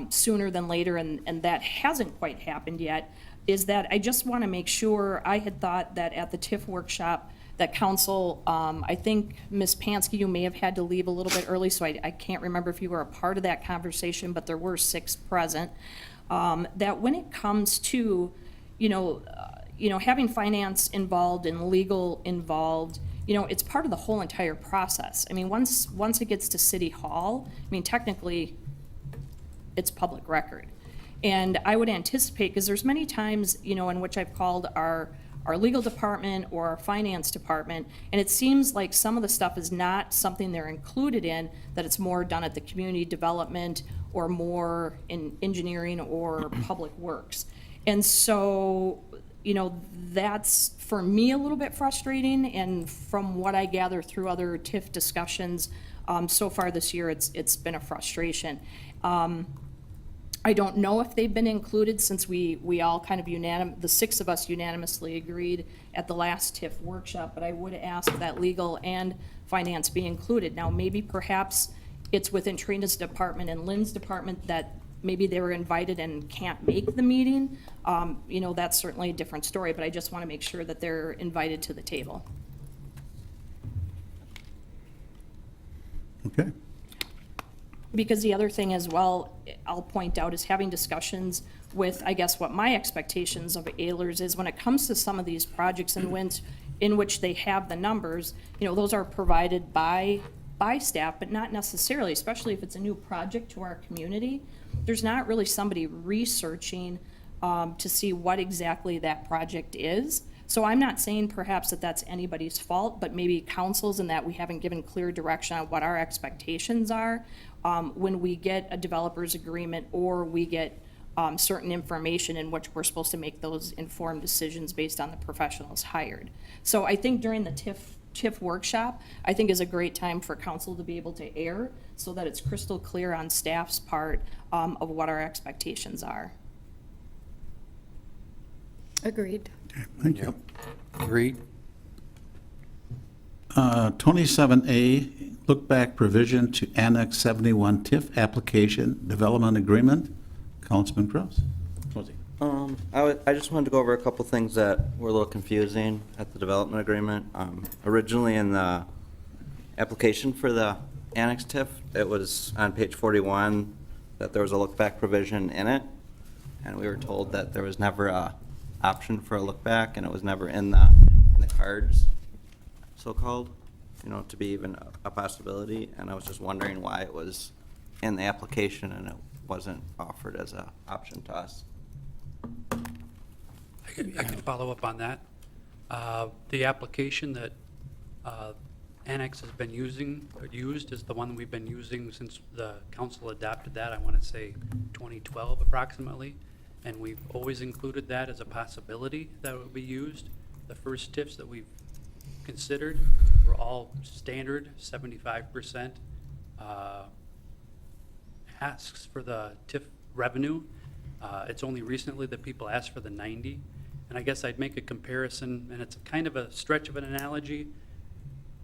sooner than later, and that hasn't quite happened yet, is that I just want to make sure. I had thought that at the TIF workshop that council, I think Ms. Pansky, you may have had to leave a little bit early, so I can't remember if you were a part of that conversation, but there were 6 present, that when it comes to, you know, having finance involved and legal involved, you know, it's part of the whole entire process. I mean, once it gets to City Hall, I mean, technically, it's public record. And I would anticipate, because there's many times, you know, in which I've called our legal department or our finance department, and it seems like some of the stuff is not something they're included in, that it's more done at the community development or more in engineering or public works. And so, you know, that's for me a little bit frustrating, and from what I gather through other TIF discussions so far this year, it's been a frustration. I don't know if they've been included, since we all kind of the 6 of us unanimously agreed at the last TIF workshop, but I would ask that legal and finance be included. Now, maybe perhaps it's within Trina's department and Lynn's department that maybe they were invited and can't make the meeting. You know, that's certainly a different story, but I just want to make sure that they're invited to the table. Okay. Because the other thing as well, I'll point out, is having discussions with, I guess, what my expectations of Ehlers is when it comes to some of these projects in which they have the numbers, you know, those are provided by staff, but not necessarily, especially if it's a new project to our community. There's not really somebody researching to see what exactly that project is. So I'm not saying perhaps that that's anybody's fault, but maybe councils, in that we haven't given clear direction on what our expectations are when we get a developer's agreement, or we get certain information in which we're supposed to make those informed decisions based on the professionals hired. So I think during the TIF workshop, I think is a great time for council to be able to air, so that it's crystal clear on staff's part of what our expectations are. Agreed. Okay, thank you. Agreed. 27A, look-back provision to Annex 71 TIF application development agreement. Councilman Gross. I just wanted to go over a couple things that were a little confusing at the development agreement. Originally in the application for the annex TIF, it was on page 41 that there was a look-back provision in it, and we were told that there was never a option for a look-back, and it was never in the cards, so-called, to be even a possibility, and I was just wondering why it was in the application and it wasn't offered as an option to us. I can follow up on that. The application that Annex has been used is the one we've been using since the council adopted that, I want to say 2012 approximately, and we've always included that as a possibility that would be used. The first TIFs that we've considered were all standard 75% asks for the TIF revenue. It's only recently that people ask for the 90. And I guess I'd make a comparison, and it's kind of a stretch of an analogy,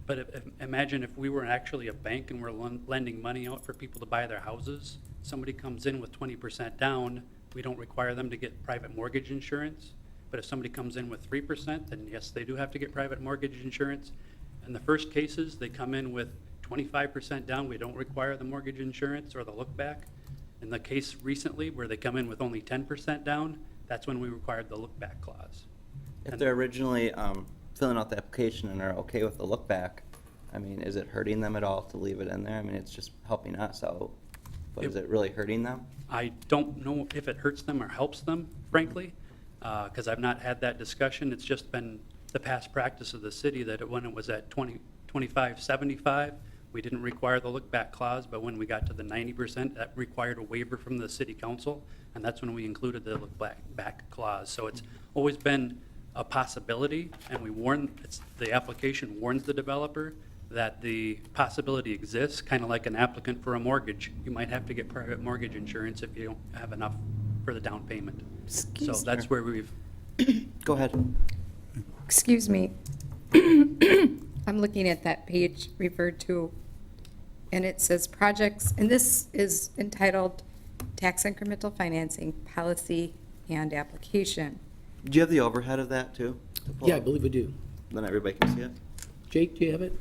but imagine if we were actually a bank and we're lending money out for people to buy their houses. Somebody comes in with 20% down, we don't require them to get private mortgage insurance. But if somebody comes in with 3%, then yes, they do have to get private mortgage insurance. In the first cases, they come in with 25% down, we don't require the mortgage insurance or the look back. In the case recently where they come in with only 10% down, that's when we required the look back clause. If they're originally filling out the application and are okay with the look back, I mean, is it hurting them at all to leave it in there? I mean, it's just helping us out, but is it really hurting them? I don't know if it hurts them or helps them, frankly, because I've not had that discussion. It's just been the past practice of the city that when it was at 25/75, we didn't require the look-back clause, but when we got to the 90%, that required a waiver from the city council, and that's when we included the look-back clause. So it's always been a possibility, and the application warns the developer that the possibility exists, kind of like an applicant for a mortgage. You might have to get private mortgage insurance if you don't have enough for the down payment. So that's where we've... Go ahead. Excuse me. I'm looking at that page referred to, and it says projects, and this is entitled Tax Incremental Financing Policy and Application. Do you have the overhead of that too? to pull Yeah, I up? believe we do. Then everybody can see it? Jake, do you have it?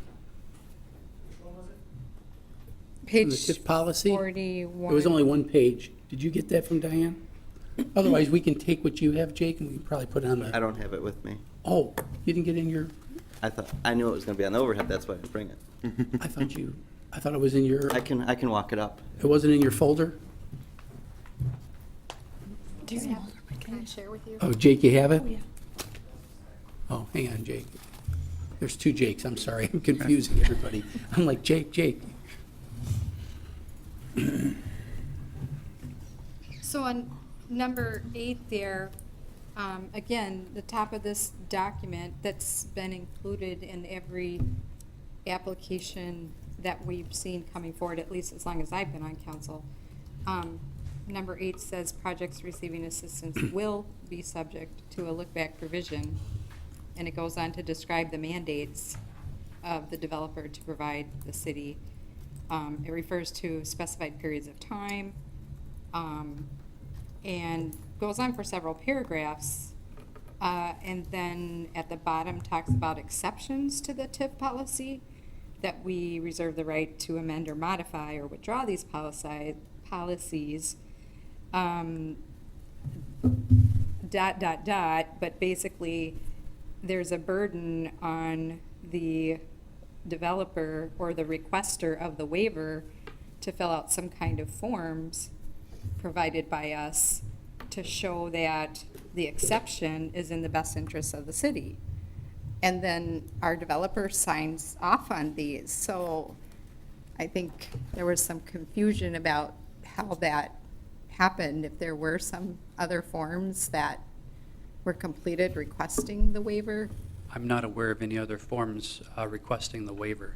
Page The TIF policy? 41. It was only one page. Did you get that from Diane? Otherwise, we can take what you have, Jake, and we can probably put it on I the, don't have it with me. oh, you didn't get in your, I knew it was gonna be on the overhead, that's why I didn't bring it. I thought it was in your, I can walk it up. it wasn't in your folder? Do you have, can I share with you? Oh, Jake, you have it? Oh, hang on, Jake. There's two Jakes, I'm sorry, I'm confusing everybody. I'm like, Jake. So on number 8 there, again, the top of this document that's been included in every application that we've seen coming forward, at least as long as I've been on council. Number 8 says projects receiving assistance will be subject to a look-back provision, and it goes on to describe the mandates of the developer to provide the city. It refers to specified periods of time, and goes on for several paragraphs, and then at the bottom talks about exceptions to the TIF policy, that we reserve the right to amend or modify or withdraw these policies, but basically there's a burden on the developer or the requester of the waiver to fill out some kind of forms provided by us to show that the exception is in the best interest of the city. And then our developer signs off on these. So I think there was some confusion about how that happened, if there were some other forms that were completed requesting the waiver. I'm not aware of any other forms requesting the waiver.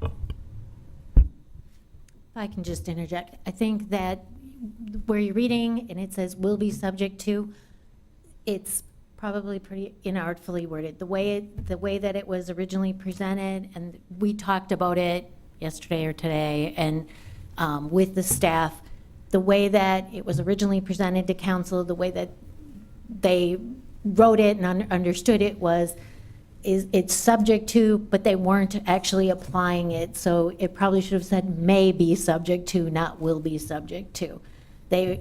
If I can just interject, I think that where you're reading and it says will be subject to, It's probably pretty inartfully worded. The way that it was originally presented, and we talked about it yesterday or today, and with the staff, the way that it was originally presented to council, the way that they wrote it and understood it it's subject to, but they weren't actually applying it. So it probably should have said may be subject to, not will be subject to. They,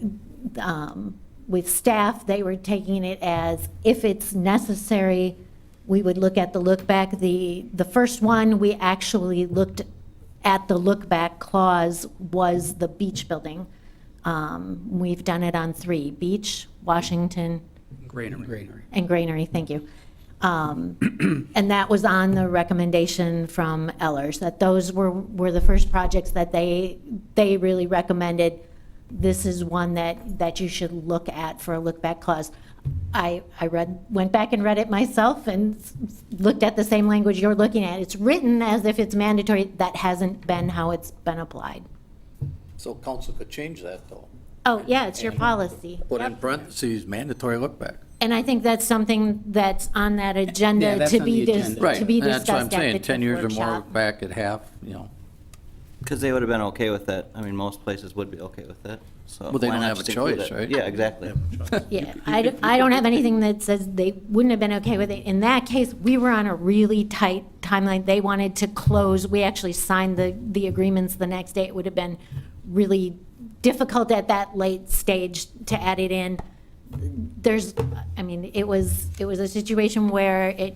with staff, they were taking it as if it's necessary, we would look at the look back. The first one, we actually looked at the look back clause was the beach building. We've done it on 3, beach, Washington, Granary. and Granary, thank you. And that was on the recommendation from Ellers, that those were the first projects that they really recommended. This is one that you should look at for a look-back clause. I went back and read it myself and looked at the same language you're looking at. It's written as if it's mandatory. That hasn't been how it's been applied. So council could change that, though. Oh, yeah, it's your policy. Put in parentheses, mandatory look back. And I think that's something that's on that Yeah, agenda that's to on be the agenda. Right, to be and discussed that's what I'm at the saying, 10 years or more workshop. look back at half, you know. Because they would have been okay with it. I mean, most places would be okay with it, so. Well, they why don't not have a just include choice, it? right? Yeah, exactly. Yeah, I don't have anything that says they wouldn't have been okay with it. In that case, we were on a really tight timeline. They wanted to close, we actually signed the agreements the next day. It would have been really difficult at that late stage to add it in. It was a situation where it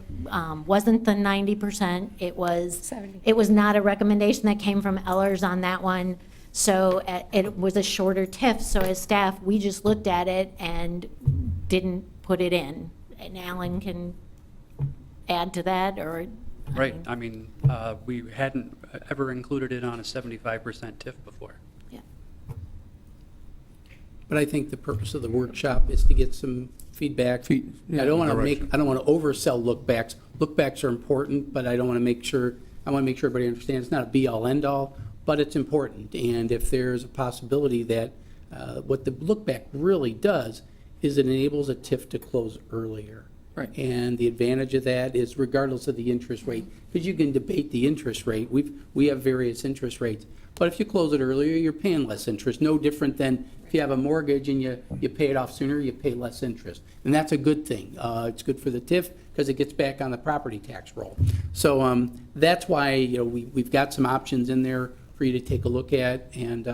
wasn't the 90%. It was 70. It was not a recommendation that came from Ellers on that one. So it was a shorter TIF. So as staff, we just looked at it and didn't put it in. And Alan can add to that, or Right, I mean, we hadn't ever included it on a 75% TIF before. yeah. But I think the purpose of the workshop is to get some feedback. I don't want to oversell lookbacks. Lookbacks are important, but I want to make sure everybody understands it's not a be-all, end-all, but it's important. And if there's a possibility that what the lookback really does is it enables a TIF to close earlier. Right. And the advantage of that is regardless of the interest rate, because you can debate the interest rate. We have various interest rates. But if you close it earlier, you're paying less interest. No different than if you have a mortgage and you pay it off sooner, you pay less interest. And that's a good thing. It's good for the TIF because it gets back on the property tax roll. So that's why we've got some options in there for you to take a look at. And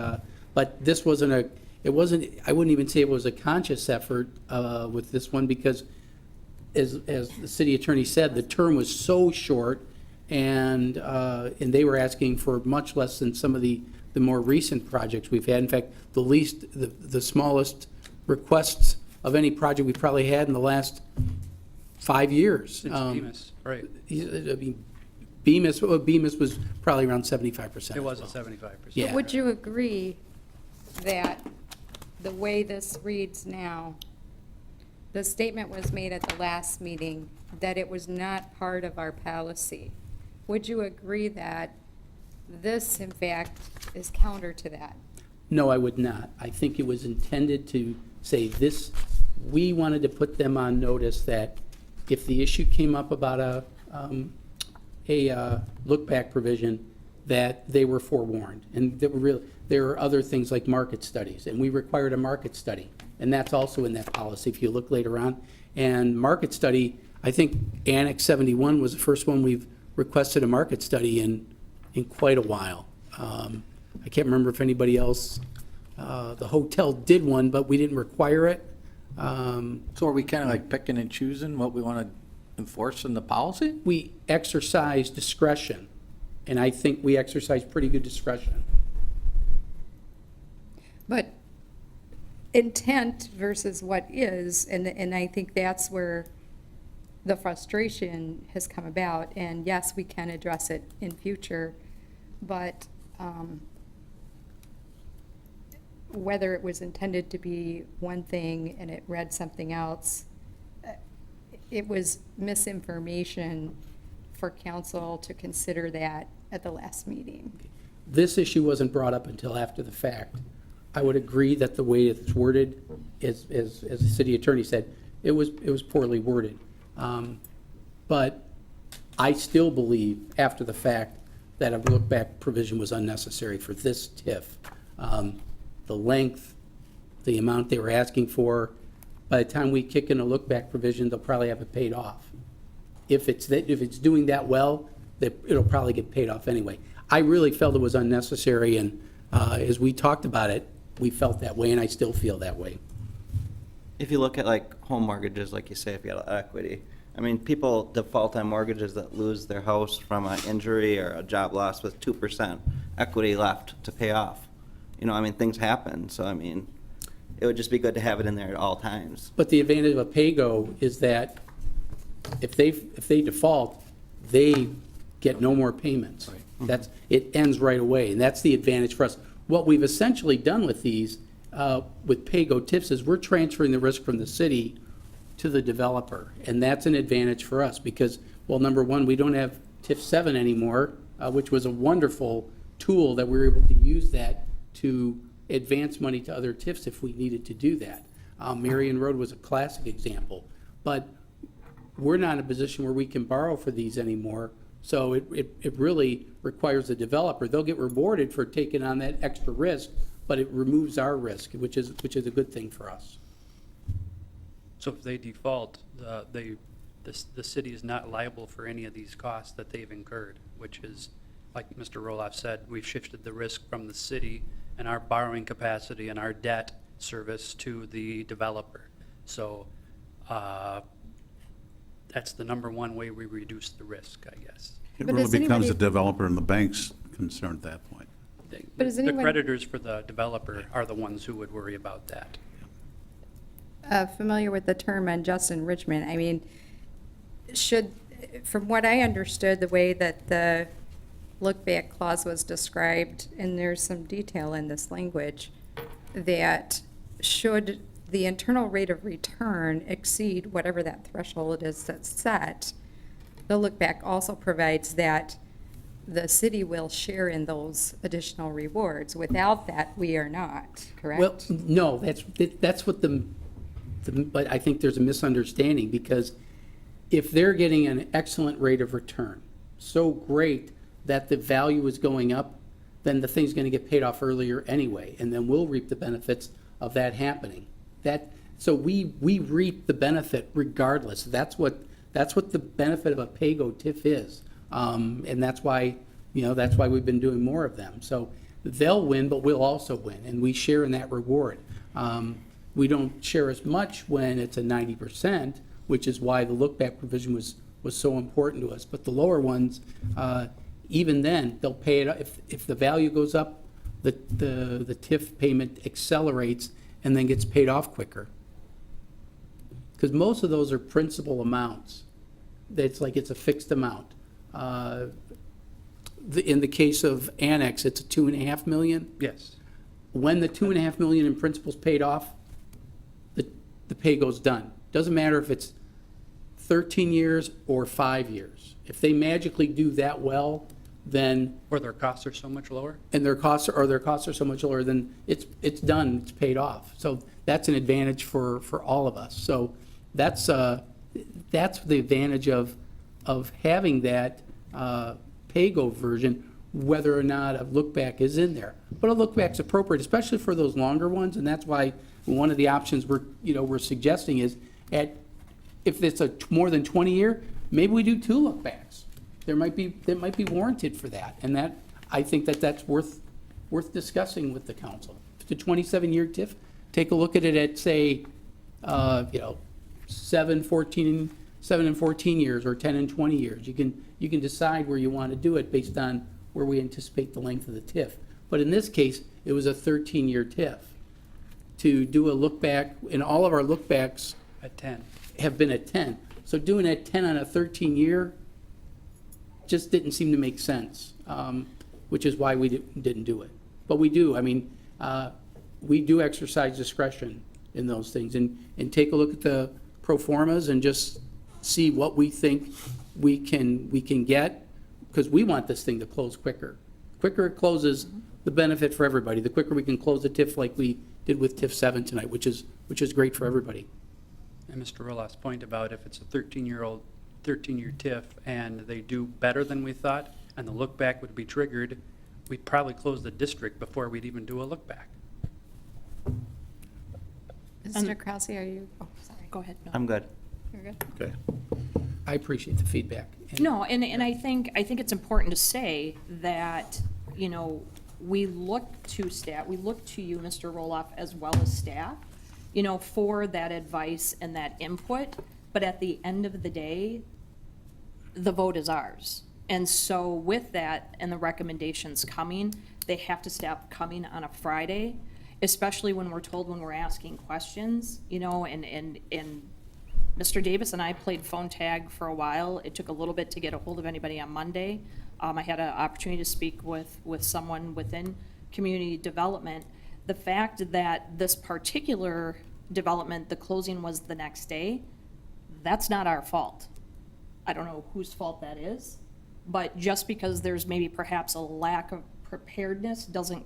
but this wasn't I wouldn't even say it was a conscious effort with this one, because as the city attorney said, the term was so short, and they were asking for much less than some of the more recent projects we've had. In fact, the smallest requests of any project we've probably had in the last 5 years. Since Bemis, right. I mean, Bemis was probably around 75%. It was a 75%. Yeah. Would you agree that the way this reads now, the statement was made at the last meeting that it was not part of our policy? Would you agree that this, in fact, is counter to that? No, I would not. I think it was intended to say this, we wanted to put them on notice that if the issue came up about a look-back provision, that they were forewarned. And there were other things like market studies, and we required a market study. And that's also in that policy, if you look later on. And market study, I think Annex 71 was the first one we've requested a market study in quite a while. I can't remember if anybody else, the hotel did one, but we didn't require it. So are we kind of like picking and choosing what we want to enforce in the policy? We exercise discretion, and I think we exercise pretty good discretion. But intent versus what is, and I think that's where the frustration has come about. And yes, we can address it in future, but whether it was intended to be one thing and it read something else, it was misinformation for council to consider that at the last meeting. This issue wasn't brought up until after the fact. I would agree that the way it's worded, as the city attorney said, it was poorly worded. But I still believe, after the fact, that a look-back provision was unnecessary for this TIF. The length, the amount they were asking for, by the time we kick in a look-back provision, they'll probably have it paid off. If it's doing that well, it'll probably get paid off anyway. I really felt it was unnecessary, and as we talked about it, we felt that way, and I still feel that way. If you look at like home mortgages, like you say, if you got equity, I mean, people default on mortgages that lose their house from an injury or a job loss with 2% equity left to pay off. You know, I mean, things happen, so I mean, it would just be good to have it in there at all times. But the advantage of a pay-go is that if they default, they get no more payments. It ends right away, and that's the advantage for us. What we've essentially done with these, with pay-go TIFs, is we're transferring the risk from the city to the developer, and that's an advantage for us because, well, number one, we don't have TIF 7 anymore, which was a wonderful tool that we were able to use that to advance money to other TIFs if we needed to do that. Marion Road was a classic example, but we're not in a position where we can borrow for these anymore, so it really requires the developer. They'll get rewarded for taking on that extra risk, but it removes our risk, which is a good thing for us. So if they default, the city is not liable for any of these costs that they've incurred, which is, like Mr. Roloff said, we've shifted the risk from the city and our borrowing capacity and our debt service to the developer. So that's the number one way we reduce the risk, I guess. It But really is becomes the anybody- developer and the bank's concerned at that point. But is The anyone- creditors for the developer are the ones who would worry about that. Familiar with the term unjust enrichment, I mean, from what I understood, the way that the look-back clause was described, and there's some detail in this language, that should the internal rate of return exceed whatever that threshold is that's set, the look-back also provides that the city will share in those additional rewards. Without that, we are not, correct? Well, no, that's what but I think there's a misunderstanding, because if they're getting an excellent rate of return, so great that the value is going up, then the thing's gonna get paid off earlier anyway, and then we'll reap the benefits of that happening. So we reap the benefit regardless. That's what the benefit of a pay-go TIF is. And that's why we've been doing more of them. So they'll win, but we'll also win, and we share in that reward. We don't share as much when it's a 90%, which is why the look-back provision was so important to us. But the lower ones, even then, they'll pay it, if the value goes up, the TIF payment accelerates and then gets paid off quicker. Because most of those are principal amounts. It's a fixed amount. In the case of Annex, it's a $2.5 million. Yes. When the $2.5 million in principal's paid off, the pay goes done. Doesn't matter if it's 13 years or 5 years. If they magically do that well, then. Or their costs are so much lower? And their costs are so much lower, then it's done, it's paid off. So that's an advantage for all of us. So that's the advantage of having that pay-go version, whether or not a look-back is in there. But a look-back's appropriate, especially for those longer ones, and that's why one of the options we're suggesting is if it's a more than 20-year, maybe we do 2 look-backs. That might be warranted for that, and I think that's worth discussing with the council. If it's a 27-year TIF, take a look at it at, say, 7 and 14 years, or 10 and 20 years. You can decide where you want to do it based on where we anticipate the length of the TIF. But in this case, it was a 13-year TIF. To do a look-back, and all of our look-backs At 10. have been at 10. So doing at 10 on a 13-year just didn't seem to make sense, which is why we didn't do it. But we do, we do exercise discretion in those things, and take a look at the pro formas and just see what we think we can get, because we want this thing to close quicker. Quicker it closes, the benefit for everybody. The quicker we can close the TIF like we did with TIF 7 tonight, which is great for everybody. and Mr. Roloff's point about if it's a 13-year-old, 13-year TIF, and they do better than we thought, and the look back would be triggered, we'd probably close the district before we'd even do a look back. Mr. Krause, are you, oh, sorry. Go ahead. No. I'm good. You're good? Okay. I appreciate the feedback. And- No, and I think it's important to say that, you know, we look to staff, we look to you, Mr. Roloff, as well as staff, you know, for that advice and that input, but at the end of the day, the vote is ours. And so with that and the recommendations coming, they have to stop coming on a Friday, especially when we're told when we're asking questions, you know, and Mr. Davis and I played phone tag for a while. It took a little bit to get a hold of anybody on Monday. I had an opportunity to speak with someone within community development. The fact that this particular development, the closing was the next day, that's not our fault. I don't know whose fault that is, but just because there's maybe perhaps a lack of preparedness doesn't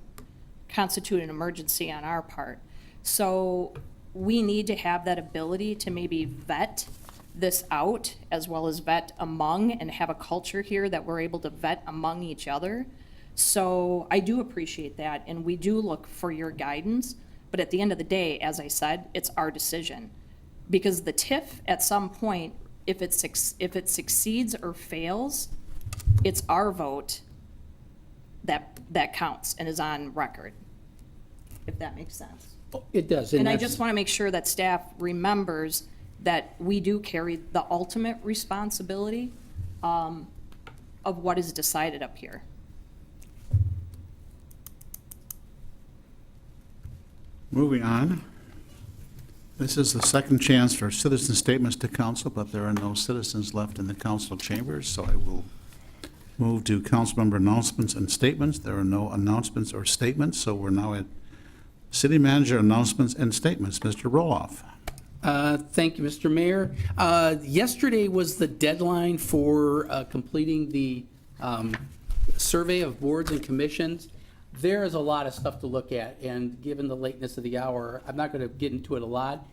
constitute an emergency on our part. So we need to have that ability to maybe vet this out as well as vet among and have a culture here that we're able to vet among each other. So I do appreciate that, and we do look for your guidance, but at the end of the day, as I said, it's our decision. Because the TIF, at some point, if it succeeds or fails, it's our vote that counts and is on record, if that makes sense. It does. And I that's- just want to make sure that staff remembers that we do carry the ultimate responsibility of what is decided up here. Moving on. This is the second chance for citizen statements to council, but there are no citizens left in the council chambers, so I will move to council member announcements and statements. There are no announcements or statements, so we're now at city manager announcements and statements. Mr. Roloff. Thank you, Mr. Mayor. Yesterday was the deadline for completing the survey of boards and commissions. There is a lot of stuff to look at, and given the lateness of the hour, I'm not going to get into it a lot.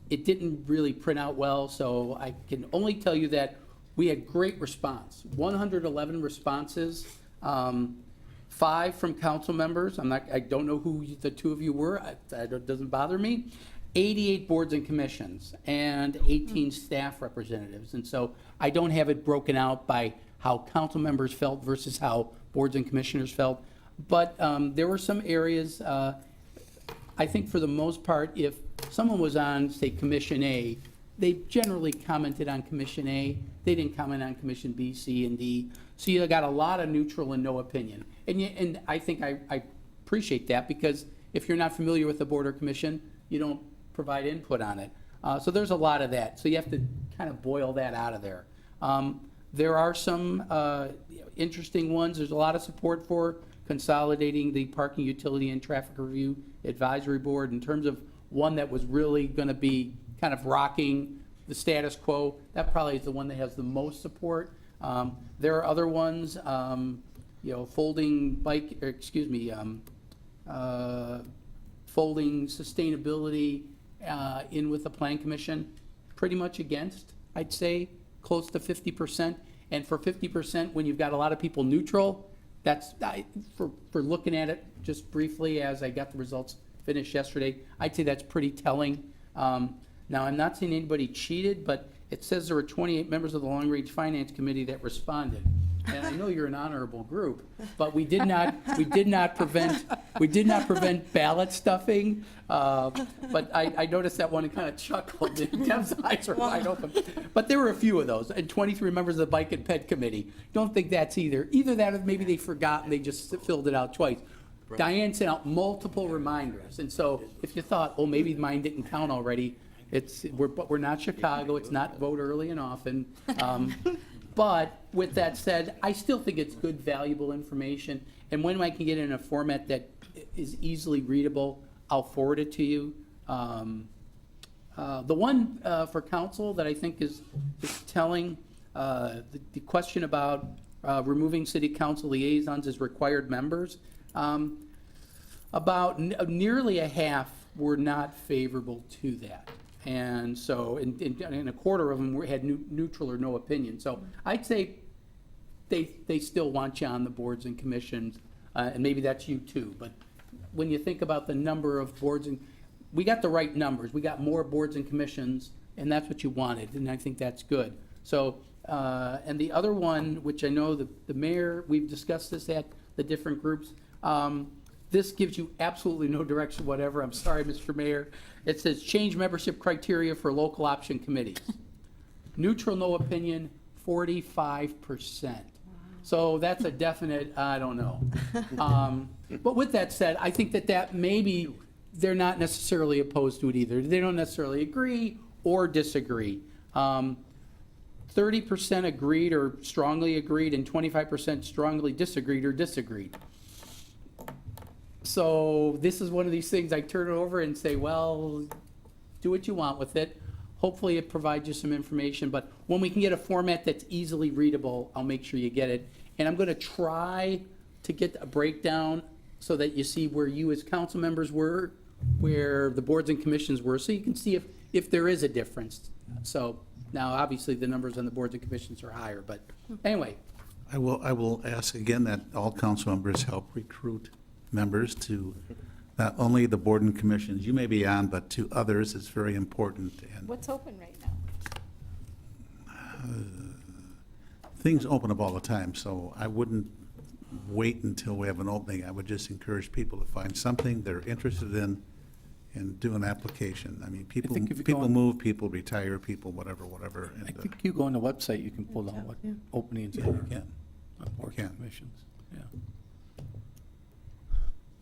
It didn't really print out well, so I can only tell you that we had great response. 111 responses, 5 from council members. I don't know who the 2 of you were. It doesn't bother me. 88 boards and commissions, and 18 staff representatives. And so I don't have it broken out by how council members felt versus how boards and commissioners felt. But there were some areas, I think for the most part, if someone was on, say, Commission A, they generally commented on Commission A. They didn't comment on Commission B, C, and D. So you got a lot of neutral and no opinion. And I think I appreciate that, because if you're not familiar with the board or commission, you don't provide input on it. So there's a lot of that. So you have to kind of boil that out of there. There are some interesting ones. There's a lot of support for consolidating the parking utility and traffic review advisory board in terms of one that was really going to be kind of rocking the status quo. That probably is the one that has the most support. There are other ones, folding folding sustainability in with the plan commission, pretty much against, I'd say, close to 50%. And for 50%, when you've got a lot of people neutral, that's, for looking at it just briefly as I got the results finished yesterday, I'd say that's pretty telling. Now, I'm not saying anybody cheated, but it says there were 28 members of the Long Range Finance Committee that responded. And I know you're an honorable group, but we did not prevent ballot stuffing. But I noticed that one and kind of chuckled. Deb's eyes were wide open. But there were a few of those, and 23 members of the Bike and Ped Committee. Don't think that's either that, or maybe they forgot and they just filled it out twice. Diane sent out multiple reminders, and so if you thought, oh, maybe mine didn't count already, but we're not Chicago. It's not vote early and often. But with that said, I still think it's good, valuable information. And when I can get it in a format that is easily readable, I'll forward it to you. The one for council that I think is telling, the question about removing city council liaisons as required members, about nearly a half were not favorable to that. And so, and a quarter of them had neutral or no opinion. So I'd say they still want you on the boards and commissions, and maybe that's you too. But when you think about the number of boards, and we got the right numbers. We got more boards and commissions, and that's what you wanted, and I think that's good. So, and the other one, which I know the mayor, we've discussed this at the different groups. This gives you absolutely no direction whatever. I'm sorry, Mr. Mayor. It says change membership criteria for local option committees. Neutral, no opinion, 45%. So that's a definite, I don't know. But with that said, I think that maybe they're not necessarily opposed to it either. They don't necessarily agree or disagree. 30% agreed or strongly agreed, and 25% strongly disagreed or disagreed. So this is one of these things I turn it over and say, well, do what you want with it. Hopefully it provides you some information, but when we can get a format that's easily readable, I'll make sure you get it. And I'm going to try to get a breakdown so that you see where you as council members were, where the boards and commissions were, so you can see if there is a difference. So now, obviously, the numbers on the boards and commissions are higher, but anyway. I will ask again that all council members help recruit members to not only the board and commissions you may be on, but to others. It's very important. And What's open right now? things open up all the time, so I wouldn't wait until we have an opening. I would just encourage people to find something they're interested in and do an application. I mean, people think if you go people on- move, people retire, people whatever. I And, think you go on the website, you can pull down what openings yeah, there you are can. on board You can. commissions. Yeah.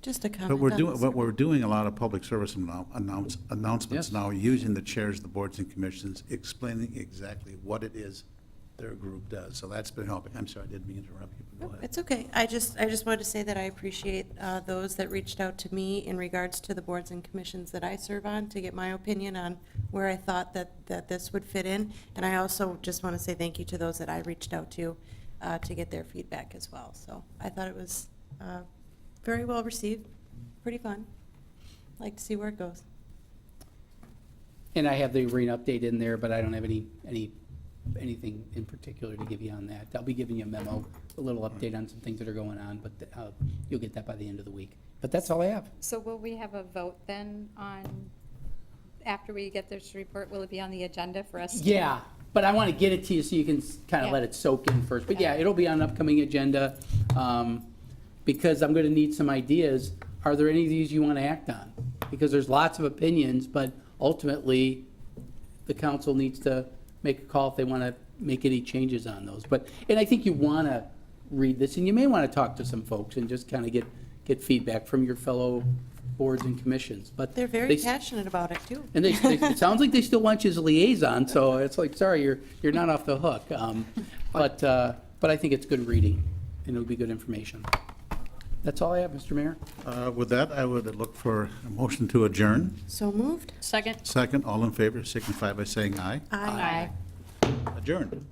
Just a comment. But we're on doing, this. but we're doing a lot of public service announcements Yes. now, using the chairs of the boards and commissions, explaining exactly what it is their group does. So that's been helping. I'm sorry, I didn't mean to interrupt you. But go ahead. It's okay. I just wanted to say that I appreciate those that reached out to me in regards to the boards and commissions that I serve on to get my opinion on where I thought that this would fit in. And I also just want to say thank you to those that I reached out to get their feedback as well. So I thought it was very well received, pretty fun. Like to see where it goes. And I have the arena update in there, but I don't have anything in particular to give you on that. I'll be giving you a memo, a little update on some things that are going on, but you'll get that by the end of the week. But that's all I have. So will we have a vote then on, after we get this report, will it be on the agenda for us? Yeah, but I want to get it to you so you can kind of Yeah. let it soak in first. But yeah, it'll be on an upcoming agenda, because I'm going to need some ideas. Are there any of these you want to act on? Because there's lots of opinions, but ultimately, the council needs to make a call if they want to make any changes on those. But, and I think you want to read this, and you may want to talk to some folks and just kind of get feedback from your fellow boards and commissions. But They're very passionate about it, too. and it sounds like they still want you as a liaison, so it's like, sorry, you're not off the hook. But I think it's good reading, and it'll be good information. That's all I have, Mr. Mayor. With that, I would look for a motion to adjourn. So moved. Second? Second, all in favor, signify by saying aye. Aye. Adjourned.